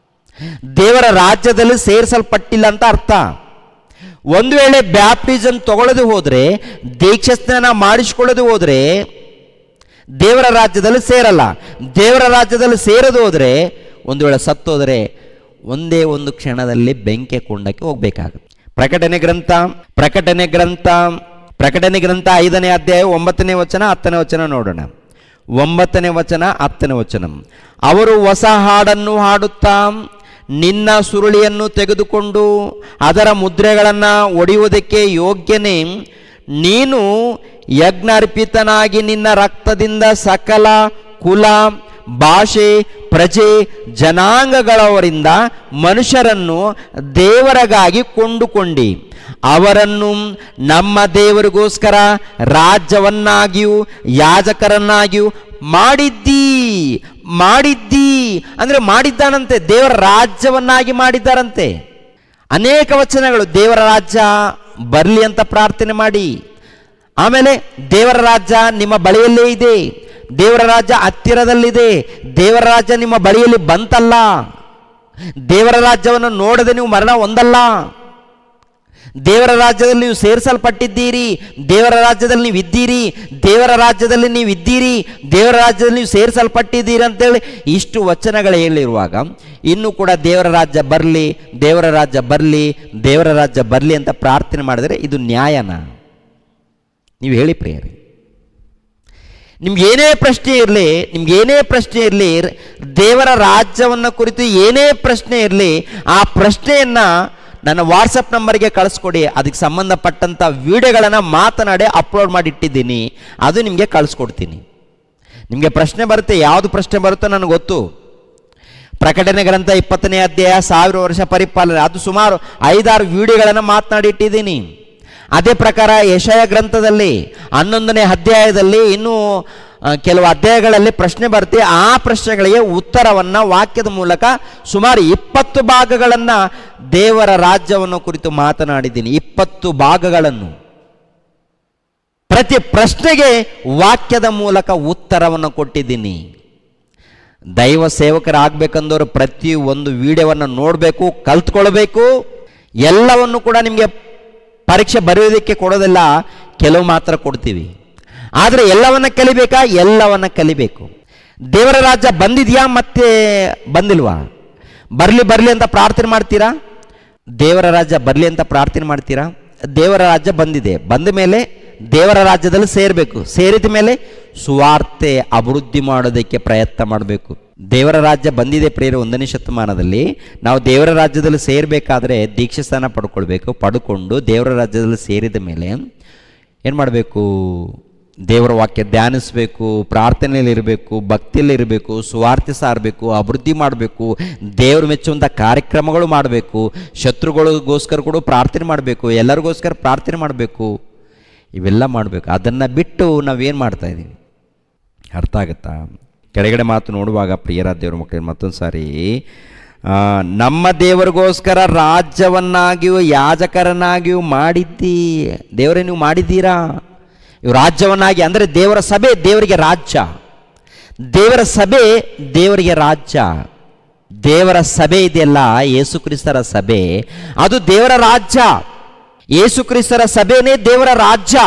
ದೇವರ ರಾಜ್ಯದಲ್ಲಿ ಸೇರಿಸಲ್ಪಟ್ಟಿಲ್ಲ ಅಂತ ಅರ್ಥ. ಒಂದು ವೇಳೆ ಬ್ಯಾಪ್ಟಿಸಮ್ ತಗೊಳ್ಳದೆ ಹೋದರೆ, ದೀಕ್ಷಾ ಸ್ನಾನ ಮಾಡಿಸಿಕೊಳ್ಳದೆ ಹೋದರೆ ದೇವರ ರಾಜ್ಯದಲ್ಲಿ ಸೇರಲ್ಲ. ದೇವರ ರಾಜ್ಯದಲ್ಲಿ ಸೇರದು ಹೋದರೆ, ಒಂದು ವೇಳೆ ಸತ್ತೋದರೆ ಒಂದೇ ಒಂದು ಕ್ಷಣದಲ್ಲಿ ಬೆಂಕಿ ಕೊಂಡಕ್ಕೆ ಹೋಗ್ಬೇಕಾಗುತ್ತೆ. ಪ್ರಕಟಣೆ ಗ್ರಂಥ 5ನೇ ಅಧ್ಯಾಯ 9ನೇ ವಚನ 10ನೇ ವಚನ ನೋಡೋಣ. 9ನೇ ವಚನ 10ನೇ ವಚನ. ಅವರು ಹೊಸ ಹಾಡನ್ನು ಹಾಡುತ್ತಾ, ನಿನ್ನ ಸುರುಳಿಯನ್ನು ತೆಗೆದುಕೊಂಡು ಅದರ ಮುದ್ರೆಗಳನ್ನು ಒಡೆಯುವುದಕ್ಕೆ ಯೋಗ್ಯನೇ, ನೀನು ಯಜ್ಞಾರ್ಪಿತನಾಗಿ ನಿನ್ನ ರಕ್ತದಿಂದ ಸಕಲ ಕುಲ, ಭಾಷೆ, ಪ್ರಜೆ, ಜನಾಂಗಗಳವರಿಂದ ಮನುಷ್ಯರನ್ನು ದೇವರಿಗಾಗಿ ಕೊಂಡುಕೊಂಡಿ, ಅವರನ್ನು ನಮ್ಮ ದೇವರಿಗೋಸ್ಕರ ರಾಜ್ಯವನ್ನಾಗಿಯೂ ಯಾಜಕರನ್ನಾಗಿಯೂ ಮಾಡಿದ್ದಿ ಅಂದರೆ ಮಾಡಿದ್ದಾನಂತೆ, ದೇವರ ರಾಜ್ಯವನ್ನಾಗಿ ಮಾಡಿದ್ದಾರಂತೆ. ಅನೇಕ ವಚನಗಳು ದೇವರ ರಾಜ್ಯ ಬರಲಿ ಅಂತ ಪ್ರಾರ್ಥನೆ ಮಾಡಿ. ಆಮೇಲೆ ದೇವರ ರಾಜ್ಯ ನಿಮ್ಮ ಬಳಿಯಲ್ಲೇ ಇದೆ, ದೇವರ ರಾಜ್ಯ ಹತ್ತಿರದಲ್ಲಿದೆ, ದೇವರ ರಾಜ್ಯ ನಿಮ್ಮ ಬಳಿಯಲ್ಲಿ ಬಂತಲ್ಲ, ದೇವರ ರಾಜ್ಯವನ್ನು ನೋಡದೆ ನೀವು ಮರಣ ಹೊಂದಲ್ಲ, ದೇವರ ರಾಜ್ಯದಲ್ಲಿ ನೀವು ಸೇರಿಸಲ್ಪಟ್ಟಿದ್ದೀರಿ, ದೇವರ ರಾಜ್ಯದಲ್ಲಿ ನೀವು ಇದ್ದೀರಿ, ದೇವರ ರಾಜ್ಯದಲ್ಲಿ ನೀವು ಇದ್ದೀರಿ, ದೇವರ ರಾಜ್ಯದಲ್ಲಿ ನೀವು ಸೇರಿಸಲ್ಪಟ್ಟಿದ್ದೀರಿ ಅಂತೇಳಿ ಇಷ್ಟು ವಚನಗಳು ಹೇಳಿರುವಾಗ ಇನ್ನೂ ಕೂಡ ದೇವರ ರಾಜ್ಯ ಬರಲಿ, ದೇವರ ರಾಜ್ಯ ಬರಲಿ, ದೇವರ ರಾಜ್ಯ ಬರಲಿ ಅಂತ ಪ್ರಾರ್ಥನೆ ಮಾಡಿದರೆ ಇದು ನ್ಯಾಯನಾ? ನೀವು ಹೇಳಿ ಪ್ರಿಯರೇ. ನಿಮ್ಗೇನೇ ಪ್ರಶ್ನೆ ಇರಲಿ, ದೇವರ ರಾಜ್ಯವನ್ನು ಕುರಿತು ಏನೇ ಪ್ರಶ್ನೆ ಇರಲಿ, ಆ ಪ್ರಶ್ನೆಯನ್ನು ನನ್ನ ವಾಟ್ಸಪ್ ನಂಬರ್ಗೆ ಕಳಿಸ್ಕೊಡಿ. ಅದಕ್ಕೆ ಸಂಬಂಧಪಟ್ಟಂಥ ವಿಡಿಯೋಗಳನ್ನು ಮಾತನಾಡಿ ಅಪ್ಲೋಡ್ ಮಾಡಿ ಇಟ್ಟಿದ್ದೀನಿ, ಅದು ನಿಮಗೆ ಕಳಿಸ್ಕೊಡ್ತೀನಿ. ನಿಮಗೆ ಪ್ರಶ್ನೆ ಬರುತ್ತೆ, ಯಾವುದು ಪ್ರಶ್ನೆ ಬರುತ್ತೋ ನನಗೆ ಗೊತ್ತು. ಪ್ರಕಟಣೆ ಗ್ರಂಥ 20ನೇ ಅಧ್ಯಾಯ 1000 ವರ್ಷ ಪರಿಪಾಲನೆ, ಅದು ಸುಮಾರು 5-6 ವಿಡಿಯೋಗಳನ್ನು ಮಾತನಾಡಿ ಇಟ್ಟಿದ್ದೀನಿ. ಅದೇ ಪ್ರಕಾರ ಯೆಶಾಯ ಗ್ರಂಥದಲ್ಲಿ 11ನೇ ಅಧ್ಯಾಯದಲ್ಲಿ ಇನ್ನೂ ಕೆಲವು ಅಧ್ಯಾಯಗಳಲ್ಲಿ ಪ್ರಶ್ನೆ ಬರುತ್ತೆ. ಆ ಪ್ರಶ್ನೆಗಳಿಗೆ ಉತ್ತರವನ್ನು ವಾಕ್ಯದ ಮೂಲಕ ಸುಮಾರು 20 ಭಾಗಗಳನ್ನು ದೇವರ ರಾಜ್ಯವನ್ನು ಕುರಿತು ಮಾತನಾಡಿದ್ದೀನಿ. 20 ಭಾಗಗಳನ್ನು, ಪ್ರತಿ ಪ್ರಶ್ನೆಗೆ ವಾಕ್ಯದ ಮೂಲಕ ಉತ್ತರವನ್ನು ಕೊಟ್ಟಿದ್ದೀನಿ. ದೈವ ಸೇವಕರಾಗಬೇಕಂದವರು ಪ್ರತಿ ಒಂದು ವಿಡಿಯೋವನ್ನು ನೋಡಬೇಕು, ಕಲ್ತ್ಕೊಳ್ಬೇಕು. ಎಲ್ಲವನ್ನು ಕೂಡ ನಿಮಗೆ ಪರೀಕ್ಷೆ ಬರೆಯೋದಕ್ಕೆ ಕೊಡೋದಿಲ್ಲ, ಕೆಲವು ಮಾತ್ರ ಕೊಡ್ತೀವಿ. ಆದರೆ ಎಲ್ಲವನ್ನ ಕಲಿಬೇಕಾ? ಎಲ್ಲವನ್ನ ಕಲಿಬೇಕು. ದೇವರ ರಾಜ್ಯ ಬಂದಿದೆಯಾ ಮತ್ತೆ ಬಂದಿಲ್ವಾ? ಬರಲಿ ಅಂತ ಪ್ರಾರ್ಥನೆ ಮಾಡ್ತೀರಾ? ದೇವರ ರಾಜ್ಯ ಬರಲಿ ಅಂತ ಪ್ರಾರ್ಥನೆ ಮಾಡ್ತೀರಾ? ದೇವರ ರಾಜ್ಯ ಬಂದಿದೆ, ಬಂದ ಮೇಲೆ ದೇವರ ರಾಜ್ಯದಲ್ಲಿ ಸೇರಬೇಕು. ಸೇರಿದ ಮೇಲೆ ಸುವಾರ್ತೆ ಅಭಿವೃದ್ಧಿ ಮಾಡೋದಕ್ಕೆ ಪ್ರಯತ್ನ ಮಾಡಬೇಕು. ದೇವರ ರಾಜ್ಯ ಬಂದಿದೆ ಪ್ರಿಯರೇ. 1ನೇ ಶತಮಾನದಲ್ಲಿ ನಾವು ದೇವರ ರಾಜ್ಯದಲ್ಲಿ ಸೇರಬೇಕಾದ್ರೆ ದೀಕ್ಷಾ ಸ್ಥಾನ ಪಡ್ಕೊಂಡು ದೇವರ ರಾಜ್ಯದಲ್ಲಿ ಸೇರಿದ ಮೇಲೆ ಏನು ಮಾಡಬೇಕು? ದೇವರ ವಾಕ್ಯ ಧ್ಯಾನಿಸಬೇಕು, ಪ್ರಾರ್ಥನೆಯಲ್ಲಿರಬೇಕು, ಭಕ್ತಿಯಲ್ಲಿರಬೇಕು, ಸುವಾರ್ತೆ ಸಾರಬೇಕು, ಅಭಿವೃದ್ಧಿ ಮಾಡಬೇಕು, ದೇವರು ಮೆಚ್ಚುವಂಥ ಕಾರ್ಯಕ್ರಮಗಳು ಮಾಡಬೇಕು, ಶತ್ರುಗಳಿಗೋಸ್ಕರ ಕೂಡ ಪ್ರಾರ್ಥನೆ ಮಾಡಬೇಕು, ಎಲ್ಲರಿಗೋಸ್ಕರ ಪ್ರಾರ್ಥನೆ ಮಾಡಬೇಕು, ಇವೆಲ್ಲ ಮಾಡಬೇಕು. ಅದನ್ನು ಬಿಟ್ಟು ನಾವೇನು ಮಾಡ್ತಾಯಿದ್ದೀವಿ? ಅರ್ಥ ಆಗುತ್ತಾ? ಕೆಳಗಡೆ ಮಾತು ನೋಡುವಾಗ ಪ್ರಿಯರ ದೇವರ ಮಕ್ಕಳು ಮತ್ತೊಂದು ಸಾರಿ, ನಮ್ಮ ದೇವರಿಗೋಸ್ಕರ ರಾಜ್ಯವನ್ನಾಗಿಯೂ ಯಾಜಕರನ್ನಾಗಿಯೂ ಮಾಡಿದ್ದಿ. ದೇವರೇ ನೀವು ಮಾಡಿದ್ದೀರಾ? ಇವು ರಾಜ್ಯವನ್ನಾಗಿ ಅಂದರೆ ದೇವರ ಸಭೆ ದೇವರಿಗೆ ರಾಜ್ಯ, ದೇವರ ಸಭೆ ದೇವರಿಗೆ ರಾಜ್ಯ. ದೇವರ ಸಭೆ ಇದೆಯಲ್ಲ, ಯೇಸು ಕ್ರಿಸ್ತರ ಸಭೆ, ಅದು ದೇವರ ರಾಜ್ಯ. ಯೇಸು ಕ್ರಿಸ್ತರ ಸಭೆನೇ ದೇವರ ರಾಜ್ಯ.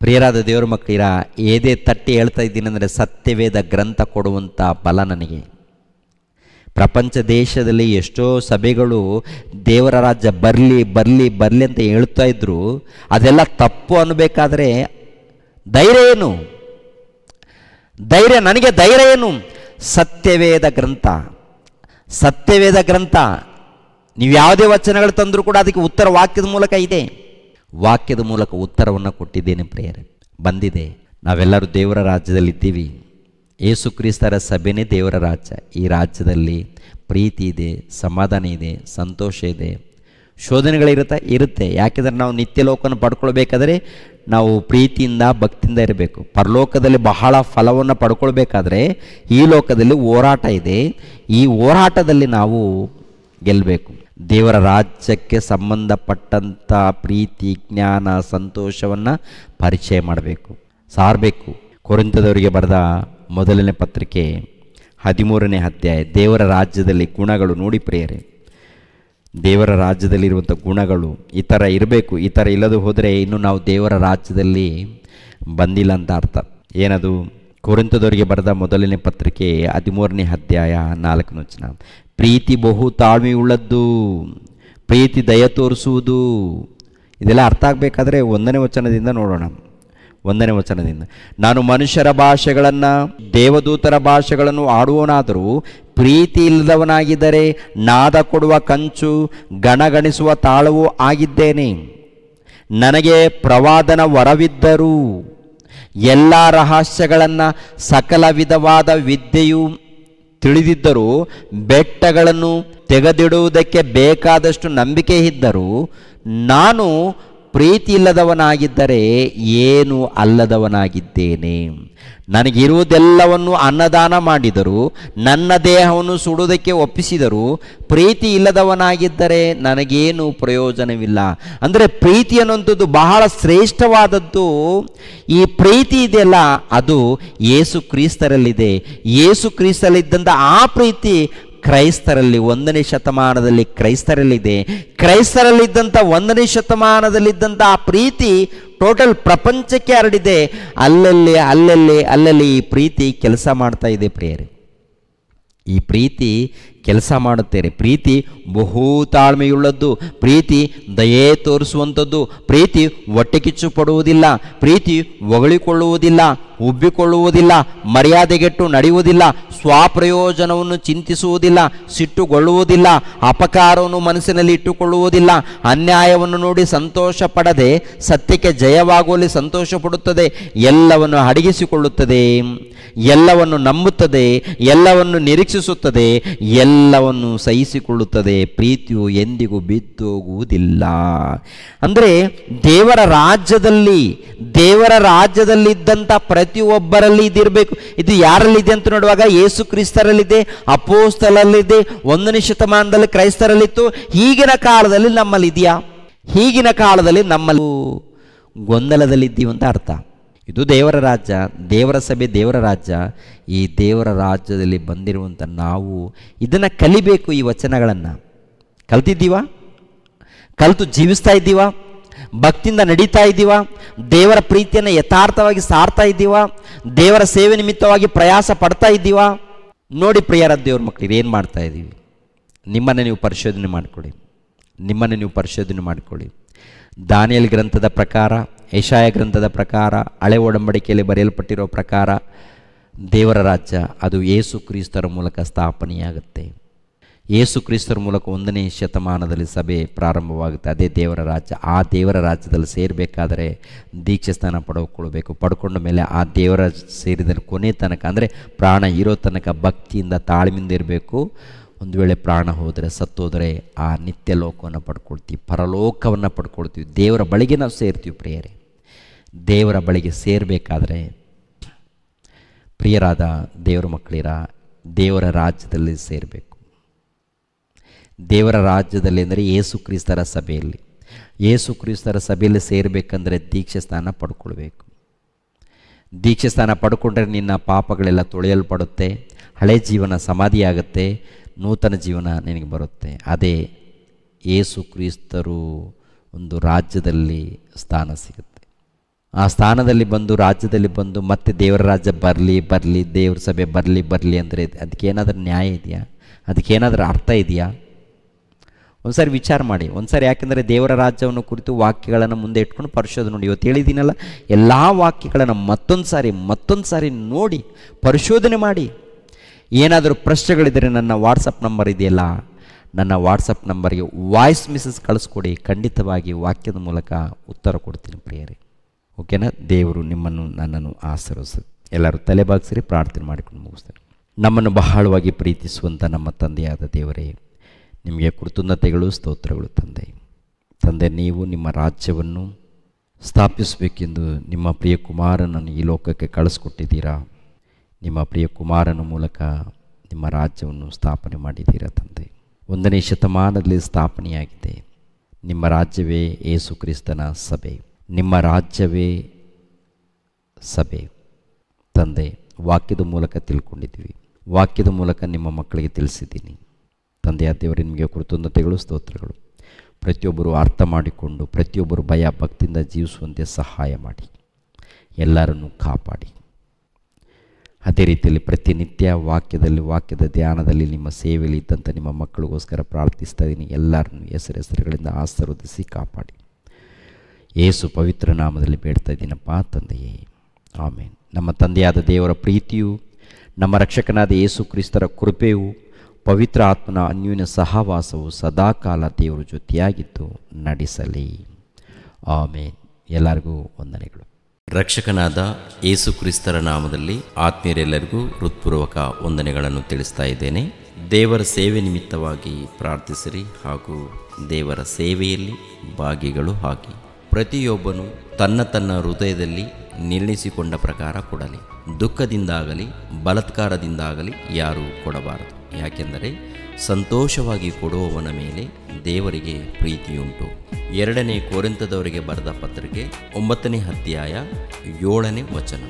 ಪ್ರಿಯರಾದ ದೇವರ ಮಕ್ಕಳಿರ, ಏದೇ ತಟ್ಟಿ ಹೇಳ್ತಾ ಇದ್ದೀನಿ ಅಂದರೆ ಸತ್ಯವೇದ ಗ್ರಂಥ ಕೊಡುವಂಥ ಬಲ ನನಗೆ. ಪ್ರಪಂಚ ದೇಶದಲ್ಲಿ ಎಷ್ಟೋ ಸಭೆಗಳು ದೇವರ ರಾಜ್ಯ ಬರಲಿ ಅಂತ ಹೇಳ್ತಾ ಇದ್ರು. ಅದೆಲ್ಲ ತಪ್ಪು ಅನ್ನಬೇಕಾದ್ರೆ ಧೈರ್ಯ ಏನು? ನನಗೆ ಧೈರ್ಯ ಏನು? ಸತ್ಯವೇದ ಗ್ರಂಥ ನೀವು ಯಾವುದೇ ವಚನಗಳು ತಂದರೂ ಕೂಡ ಅದಕ್ಕೆ ಉತ್ತರ ವಾಕ್ಯದ ಮೂಲಕ ಇದೆ. ವಾಕ್ಯದ ಮೂಲಕ ಉತ್ತರವನ್ನು ಕೊಟ್ಟಿದ್ದೇನೆ ಪ್ರಿಯರೇ. ಬಂದಿದೆ. ನಾವೆಲ್ಲರೂ ದೇವರ ರಾಜ್ಯದಲ್ಲಿದ್ದೀವಿ. ಯೇಸು ಕ್ರಿಸ್ತರ ಸಭೆನೇ ದೇವರ ರಾಜ್ಯ. ಈ ರಾಜ್ಯದಲ್ಲಿ ಪ್ರೀತಿ ಇದೆ, ಸಮಾಧಾನ ಇದೆ, ಸಂತೋಷ ಇದೆ, ಇರುತ್ತೆ. ಯಾಕೆಂದರೆ ನಾವು ನಿತ್ಯ ಲೋಕವನ್ನು ಪಡ್ಕೊಳ್ಬೇಕಾದ್ರೆ ನಾವು ಪ್ರೀತಿಯಿಂದ ಭಕ್ತಿಯಿಂದ ಇರಬೇಕು. ಪರಲೋಕದಲ್ಲಿ ಬಹಳ ಫಲವನ್ನು ಪಡ್ಕೊಳ್ಬೇಕಾದ್ರೆ ಈ ಲೋಕದಲ್ಲಿ ಹೋರಾಟ ಇದೆ. ಈ ಹೋರಾಟದಲ್ಲಿ ನಾವು ಗೆಲ್ಲಬೇಕು. ದೇವರ ರಾಜ್ಯಕ್ಕೆ ಸಂಬಂಧಪಟ್ಟಂಥ ಪ್ರೀತಿ, ಜ್ಞಾನ, ಸಂತೋಷವನ್ನು ಪರಿಚಯ ಮಾಡಬೇಕು, ಸಾರಬೇಕು. ಕೊರಿಂಥದವರಿಗೆ ಬರೆದ ಮೊದಲನೇ ಪತ್ರಿಕೆ 13ನೇ ಅಧ್ಯಾಯ. ದೇವರ ರಾಜ್ಯದಲ್ಲಿ ಗುಣಗಳು ನೋಡಿ ಪ್ರಿಯರೇ, ದೇವರ ರಾಜ್ಯದಲ್ಲಿರುವಂಥ ಗುಣಗಳು ಈ ಥರ ಇರಬೇಕು. ಈ ಥರ ಇಲ್ಲದೆ ಹೋದರೆ ಇನ್ನು ನಾವು ದೇವರ ರಾಜ್ಯದಲ್ಲಿ ಬಂದಿಲ್ಲ ಅಂತ ಅರ್ಥ. ಏನದು? ಕೊರಿಂಥದವರಿಗೆ ಬರೆದ ಮೊದಲನೇ ಪತ್ರಿಕೆ 13ನೇ ಅಧ್ಯಾಯ 4ನೇ ವಚನ. ಪ್ರೀತಿ ಬಹು ತಾಳ್ಮೆಯುಳ್ಳದ್ದು, ಪ್ರೀತಿ ದಯ ತೋರಿಸುವುದು. ಇದೆಲ್ಲ ಅರ್ಥ ಆಗಬೇಕಾದ್ರೆ 1ನೇ ವಚನದಿಂದ ನೋಡೋಣ. 1ನೇ ವಚನದಿಂದ, ನಾನು ಮನುಷ್ಯರ ಭಾಷೆಗಳನ್ನು, ದೇವದೂತರ ಭಾಷೆಗಳನ್ನು ಆಡುವವನಾದರೂ ಪ್ರೀತಿ ಇಲ್ಲದವನಾಗಿದ್ದರೆ ನಾದ ಕೊಡುವ ಕಂಚು, ಗಣಗಣಿಸುವ ತಾಳವೂ ಆಗಿದ್ದೇನೆ. ನನಗೆ ಪ್ರವಾದನ ವರವಿದ್ದರೂ, ಎಲ್ಲ ರಹಸ್ಯಗಳನ್ನು, ಸಕಲ ವಿಧವಾದ ವಿದ್ಯೆಯು ತಿಳಿದಿದ್ದರೂ, ಬೆಟ್ಟಗಳನ್ನು ತೆಗೆದಿಡುವುದಕ್ಕೆ ಬೇಕಾದಷ್ಟು ನಂಬಿಕೆ ಇದ್ದರೂ, ನಾನು ಪ್ರೀತಿ ಇಲ್ಲದವನಾಗಿದ್ದರೆ ಏನು ಅಲ್ಲದವನಾಗಿದ್ದೇನೆ. ನನಗಿರುವುದೆಲ್ಲವನ್ನು ಅನ್ನದಾನ ಮಾಡಿದರೂ, ನನ್ನ ದೇಹವನ್ನು ಸುಡುವುದಕ್ಕೆ ಒಪ್ಪಿಸಿದರೂ, ಪ್ರೀತಿ ಇಲ್ಲದವನಾಗಿದ್ದರೆ ನನಗೇನು ಪ್ರಯೋಜನವಿಲ್ಲ. ಅಂದರೆ ಪ್ರೀತಿ ಅನ್ನುವಂಥದ್ದು ಬಹಳ ಶ್ರೇಷ್ಠವಾದದ್ದು. ಈ ಪ್ರೀತಿ ಇದೆಯಲ್ಲ, ಅದು ಯೇಸು ಕ್ರಿಸ್ತರಲ್ಲಿದೆ. ಯೇಸು ಕ್ರಿಸ್ತರಲ್ಲಿದ್ದಂಥ ಆ ಪ್ರೀತಿ ಕ್ರೈಸ್ತರಲ್ಲಿ 1ನೇ ಶತಮಾನದಲ್ಲಿ ಕ್ರೈಸ್ತರಲ್ಲಿದೆ. ಕ್ರೈಸ್ತರಲ್ಲಿದ್ದಂಥ 1ನೇ ಶತಮಾನದಲ್ಲಿದ್ದಂಥ ಆ ಪ್ರೀತಿ ಟೋಟಲ್ ಪ್ರಪಂಚಕ್ಕೆ ಹರಡಿದೆ. ಅಲ್ಲಲ್ಲಿ ಈ ಪ್ರೀತಿ ಕೆಲಸ ಮಾಡ್ತಾ ಇದೆ ಪ್ರಿಯರೇ. ಈ ಪ್ರೀತಿ ಕೆಲಸ ಮಾಡುತ್ತೇನೆ. ಪ್ರೀತಿ ಬಹು ತಾಳ್ಮೆಯುಳ್ಳದ್ದು, ಪ್ರೀತಿ ದಯೆ ತೋರಿಸುವಂಥದ್ದು, ಪ್ರೀತಿ ಹೊಟ್ಟೆ ಕಿಚ್ಚು ಪಡುವುದಿಲ್ಲ, ಪ್ರೀತಿ ಹೊಗಳಿಕೊಳ್ಳುವುದಿಲ್ಲ, ಉಬ್ಬಿಕೊಳ್ಳುವುದಿಲ್ಲ, ಮರ್ಯಾದೆಗೆಟ್ಟು ನಡೆಯುವುದಿಲ್ಲ, ಸ್ವಪ್ರಯೋಜನವನ್ನು ಚಿಂತಿಸುವುದಿಲ್ಲ, ಸಿಟ್ಟುಗೊಳ್ಳುವುದಿಲ್ಲ, ಅಪಕಾರವನ್ನು ಮನಸ್ಸಿನಲ್ಲಿ ಇಟ್ಟುಕೊಳ್ಳುವುದಿಲ್ಲ, ಅನ್ಯಾಯವನ್ನು ನೋಡಿ ಸಂತೋಷ ಪಡದೆ ಸತ್ಯಕ್ಕೆ ಜಯವಾಗುವಲ್ಲಿ ಸಂತೋಷ ಪಡುತ್ತದೆ, ಎಲ್ಲವನ್ನು ಅಡಗಿಸಿಕೊಳ್ಳುತ್ತದೆ, ಎಲ್ಲವನ್ನು ನಂಬುತ್ತದೆ, ಎಲ್ಲವನ್ನು ನಿರೀಕ್ಷಿಸುತ್ತದೆ, ಎಲ್ಲವನ್ನು ಸಹಿಸಿಕೊಳ್ಳುತ್ತದೆ. ಪ್ರೀತಿಯು ಎಂದಿಗೂ ಬಿದ್ದೋಗುವುದಿಲ್ಲ. ಅಂದರೆ ದೇವರ ರಾಜ್ಯದಲ್ಲಿದ್ದಂಥ ಪ್ರತಿಯೊಬ್ಬರಲ್ಲಿ ಇದಿರಬೇಕು. ಇದು ಯಾರಲ್ಲಿದೆ ಅಂತ ನೋಡುವಾಗ ಯೇಸು ಕ್ರಿಸ್ತರಲ್ಲಿದೆ, ಅಪೋಸ್ತಲರಲ್ಲಿದೆ, 1ನೇ ಶತಮಾನದಲ್ಲಿ ಕ್ರೈಸ್ತರಲ್ಲಿತ್ತು. ಈಗಿನ ಕಾಲದಲ್ಲಿ ನಮ್ಮಲ್ಲಿ ಇದೆಯಾ? ಈಗಿನ ಕಾಲದಲ್ಲಿ ನಮ್ಮಲ್ಲಿ ಗೊಂದಲದಲ್ಲಿದ್ದೀವಿ ಅಂತ ಅರ್ಥ. ಇದು ದೇವರ ರಾಜ್ಯ, ದೇವರ ಸಭೆ, ದೇವರ ರಾಜ್ಯ. ಈ ದೇವರ ರಾಜ್ಯದಲ್ಲಿ ಬಂದಿರುವಂಥ ನಾವು ಇದನ್ನು ಕಲಿಬೇಕು. ಈ ವಚನಗಳನ್ನು ಕಲ್ತಿದ್ದೀವ? ಕಲಿತು ಜೀವಿಸ್ತಾ ಇದ್ದೀವ? ಭಕ್ತಿಯಿಂದ ನಡೀತಾ ಇದ್ದೀವ? ದೇವರ ಪ್ರೀತಿಯನ್ನು ಯಥಾರ್ಥವಾಗಿ ಸಾರ್ತಾ ಇದ್ದೀವ? ದೇವರ ಸೇವೆ ನಿಮಿತ್ತವಾಗಿ ಪ್ರಯಾಸ ಪಡ್ತಾ ಇದ್ದೀವ? ನೋಡಿ ಪ್ರಿಯರ ದೇವ್ರ ಮಕ್ಕಳಿಗೆ ಏನು ಮಾಡ್ತಾ ಇದ್ದೀವಿ? ನಿಮ್ಮನ್ನು ನೀವು ಪರಿಶೋಧನೆ ಮಾಡಿಕೊಳ್ಳಿ. ದಾನಿಯೇಲ್ ಗ್ರಂಥದ ಪ್ರಕಾರ, ಯೆಶಾಯ ಗ್ರಂಥದ ಪ್ರಕಾರ, ಹಳೆ ಒಡಂಬಡಿಕೆಯಲ್ಲಿ ಬರೆಯಲ್ಪಟ್ಟಿರೋ ಪ್ರಕಾರ ದೇವರ ರಾಜ್ಯ ಅದು ಯೇಸು ಕ್ರಿಸ್ತರ ಮೂಲಕ ಸ್ಥಾಪನೆಯಾಗುತ್ತೆ. ಯೇಸು ಕ್ರಿಸ್ತರ ಮೂಲಕ 1ನೇ ಶತಮಾನದಲ್ಲಿ ಸಭೆ ಪ್ರಾರಂಭವಾಗುತ್ತೆ. ಅದೇ ದೇವರ ರಾಜ್ಯ. ಆ ದೇವರ ರಾಜ್ಯದಲ್ಲಿ ಸೇರಬೇಕಾದರೆ ದೀಕ್ಷೆ ಸ್ನಾನ ಪಡ್ಕೊಂಡ ಮೇಲೆ ಆ ದೇವರ ಸೇರಿದ ಕೊನೆ ತನಕ, ಅಂದರೆ ಪ್ರಾಣ ಇರೋ ತನಕ ಭಕ್ತಿಯಿಂದ ತಾಳ್ಮೆಯಿಂದ ಇರಬೇಕು. ಒಂದು ವೇಳೆ ಪ್ರಾಣ ಹೋದರೆ, ಸತ್ತೋದರೆ ಆ ನಿತ್ಯ ಲೋಕವನ್ನು ಪಡ್ಕೊಳ್ತೀವಿ, ಪರಲೋಕವನ್ನು ಪಡ್ಕೊಳ್ತೀವಿ. ದೇವರ ಬಳಿಗೆ ನಾವು ಸೇರ್ತೀವಿ ಪ್ರಿಯರೇ. ದೇವರ ಬಳಿಗೆ ಸೇರಬೇಕಾದ್ರೆ ಪ್ರಿಯರಾದ ದೇವರ ಮಕ್ಕಳಿರ ದೇವರ ರಾಜ್ಯದಲ್ಲಿ ಸೇರಬೇಕು. ದೇವರ ರಾಜ್ಯದಲ್ಲಿ ಅಂದರೆ ಯೇಸು ಕ್ರಿಸ್ತರ ಸಭೆಯಲ್ಲಿ. ಯೇಸು ಕ್ರಿಸ್ತರ ಸಭೆಯಲ್ಲಿ ಸೇರಬೇಕಂದ್ರೆ ದೀಕ್ಷೆ ಸ್ಥಾನ ಪಡ್ಕೊಳ್ಬೇಕು. ದೀಕ್ಷೆ ಸ್ಥಾನ ಪಡ್ಕೊಂಡ್ರೆ ನಿನ್ನ ಪಾಪಗಳೆಲ್ಲ ತೊಳೆಯಲ್ಪಡುತ್ತೆ, ಹಳೆ ಜೀವನ ಸಮಾಧಿಯಾಗುತ್ತೆ, ನೂತನ ಜೀವನ ನಿನಗೆ ಬರುತ್ತೆ. ಅದೇ ಯೇಸು ಕ್ರಿಸ್ತರು ಒಂದು ರಾಜ್ಯದಲ್ಲಿ ಸ್ಥಾನ ಸಿಗುತ್ತೆ. ಆ ಸ್ಥಾನದಲ್ಲಿ ಬಂದು, ರಾಜ್ಯದಲ್ಲಿ ಬಂದು ಮತ್ತೆ ದೇವರ ರಾಜ್ಯ ಬರಲಿ, ದೇವ್ರ ಸಭೆ ಬರಲಿ ಅಂದರೆ ಅದಕ್ಕೇನಾದ್ರೂ ನ್ಯಾಯ ಇದೆಯಾ? ಅದಕ್ಕೇನಾದ್ರೂ ಅರ್ಥ ಇದೆಯಾ? ಒಂದು ಸಾರಿ ವಿಚಾರ ಮಾಡಿ. ಒಂದು ಸಾರಿ, ಯಾಕೆಂದರೆ ದೇವರ ರಾಜ್ಯವನ್ನು ಕುರಿತು ವಾಕ್ಯಗಳನ್ನು ಮುಂದೆ ಇಟ್ಕೊಂಡು ಪರಿಶೋಧನೆ ನೋಡಿ. ಇವತ್ತು ಹೇಳಿದ್ದೀನಲ್ಲ, ಎಲ್ಲ ವಾಕ್ಯಗಳನ್ನು ಮತ್ತೊಂದು ಸಾರಿ ನೋಡಿ ಪರಿಶೋಧನೆ ಮಾಡಿ. ಏನಾದರೂ ಪ್ರಶ್ನೆಗಳಿದ್ದರೆ ನನ್ನ ವಾಟ್ಸಪ್ ನಂಬರ್ ಇದೆಯಲ್ಲ, ನನ್ನ ವಾಟ್ಸಪ್ ನಂಬರ್ಗೆ ವಾಯ್ಸ್ ಮೆಸೇಜ್ ಕಳಿಸ್ಕೊಡಿ. ಖಂಡಿತವಾಗಿ ವಾಕ್ಯದ ಮೂಲಕ ಉತ್ತರ ಕೊಡ್ತೀನಿ ಪ್ರಿಯರೇ. ಓಕೆನಾ? ದೇವರು ನಿಮ್ಮನ್ನು ನನ್ನನ್ನು ಆಶೀರ್ವದಿಸಲಿ. ಎಲ್ಲರೂ ತಲೆಬಾಗಿಸಿರಿ, ಪ್ರಾರ್ಥನೆ ಮಾಡಿಕೊಂಡು ಮುಗಿಸ್ತಾರೆ. ನಮ್ಮನ್ನು ಬಹಳವಾಗಿ ಪ್ರೀತಿಸುವಂಥ ನಮ್ಮ ತಂದೆಯಾದ ದೇವರೇ, ನಿಮಗೆ ಕೃತಜ್ಞತೆಗಳು, ಸ್ತೋತ್ರಗಳು ತಂದೆ. ತಂದೆ, ನೀವು ನಿಮ್ಮ ರಾಜ್ಯವನ್ನು ಸ್ಥಾಪಿಸಬೇಕೆಂದು ನಿಮ್ಮ ಪ್ರಿಯ ಕುಮಾರನನ್ನು ಈ ಲೋಕಕ್ಕೆ ಕಳಿಸ್ಕೊಟ್ಟಿದ್ದೀರಾ. ನಿಮ್ಮ ಪ್ರಿಯ ಕುಮಾರನ ಮೂಲಕ ನಿಮ್ಮ ರಾಜ್ಯವನ್ನು ಸ್ಥಾಪನೆ ಮಾಡಿದ್ದೀರಾ ತಂದೆ. 1ನೇ ಶತಮಾನದಲ್ಲಿ ಸ್ಥಾಪನೆಯಾಗಿದೆ. ನಿಮ್ಮ ರಾಜ್ಯವೇ ಯೇಸು ಕ್ರಿಸ್ತನ ಸಭೆ. ನಿಮ್ಮ ರಾಜ್ಯವೇ ಸಭೆ ತಂದೆ. ವಾಕ್ಯದ ಮೂಲಕ ತಿಳ್ಕೊಂಡಿದ್ದೀವಿ, ವಾಕ್ಯದ ಮೂಲಕ ನಿಮ್ಮ ಮಕ್ಕಳಿಗೆ ತಿಳಿಸಿದ್ದೀನಿ ತಂದೆಯ ದೇವರೇ. ನಿಮಗೆ ಕೃತಜ್ಞತೆಗಳು, ಸ್ತೋತ್ರಗಳು. ಪ್ರತಿಯೊಬ್ಬರು ಅರ್ಥ ಮಾಡಿಕೊಂಡು ಪ್ರತಿಯೊಬ್ಬರು ಭಯ ಭಕ್ತಿಯಿಂದ ಜೀವಿಸುವಂತೆ ಸಹಾಯ ಮಾಡಿ, ಎಲ್ಲರನ್ನೂ ಕಾಪಾಡಿ. ಅದೇ ರೀತಿಯಲ್ಲಿ ಪ್ರತಿನಿತ್ಯ ವಾಕ್ಯದ ಧ್ಯಾನದಲ್ಲಿ ನಿಮ್ಮ ಸೇವೆಯಲ್ಲಿ ಇದ್ದಂಥ ನಿಮ್ಮ ಮಕ್ಕಳಿಗೋಸ್ಕರ ಪ್ರಾರ್ಥಿಸ್ತಾ ಇದ್ದೀನಿ. ಎಲ್ಲರನ್ನೂ ಹೆಸರುಗಳಿಂದ ಆಶೀರ್ವದಿಸಿ ಕಾಪಾಡಿ. ಯೇಸು ಪವಿತ್ರ ನಾಮದಲ್ಲಿ ಬೇಡ್ತಾ ಇದ್ದೀನಪ್ಪ ತಂದೆಯೇ, ಆಮೇನ್. ನಮ್ಮ ತಂದೆಯಾದ ದೇವರ ಪ್ರೀತಿಯು, ನಮ್ಮ ರಕ್ಷಕನಾದ ಯೇಸು ಕ್ರಿಸ್ತರ ಕೃಪೆಯು, ಪವಿತ್ರ ಆತ್ಮನ ಅನ್ಯೋನ್ಯ ಸಹವಾಸವು ಸದಾಕಾಲ ದೇವರ ಜೊತೆಯಾಗಿದ್ದು ನಡೆಸಲಿ. ಆಮೇನ್. ಎಲ್ಲರಿಗೂ ವಂದನೆಗಳು. ರಕ್ಷಕನಾದ ಯೇಸು ಕ್ರಿಸ್ತರ ನಾಮದಲ್ಲಿ ಆತ್ಮೀಯರೆಲ್ಲರಿಗೂ ಹೃತ್ಪೂರ್ವಕ ವಂದನೆಗಳನ್ನು ತಿಳಿಸ್ತಾ ಇದ್ದೇನೆ. ದೇವರ ಸೇವೆ ನಿಮಿತ್ತವಾಗಿ ಪ್ರಾರ್ಥಿಸಿರಿ ಹಾಗೂ ದೇವರ ಸೇವೆಯಲ್ಲಿ ಭಾಗಿಗಳು ಆಗಿ. ಪ್ರತಿಯೊಬ್ಬನು ತನ್ನ ಹೃದಯದಲ್ಲಿ ನಿರ್ಣಯಿಸಿಕೊಂಡ ಪ್ರಕಾರ ಕೊಡಲಿ. ದುಃಖದಿಂದಾಗಲಿ ಬಲಾತ್ಕಾರದಿಂದಾಗಲಿ ಯಾರೂ ಕೊಡಬಾರದು. ಯಾಕೆಂದರೆ ಸಂತೋಷವಾಗಿ ಕೊಡುವವನ ಮೇಲೆ ದೇವರಿಗೆ ಪ್ರೀತಿಯುಂಟು. 2ನೇ ಕೊರಿಂಥದವರಿಗೆ ಬರೆದ ಪತ್ರಿಕೆ 9ನೇ ಅಧ್ಯಾಯ 7ನೇ ವಚನ.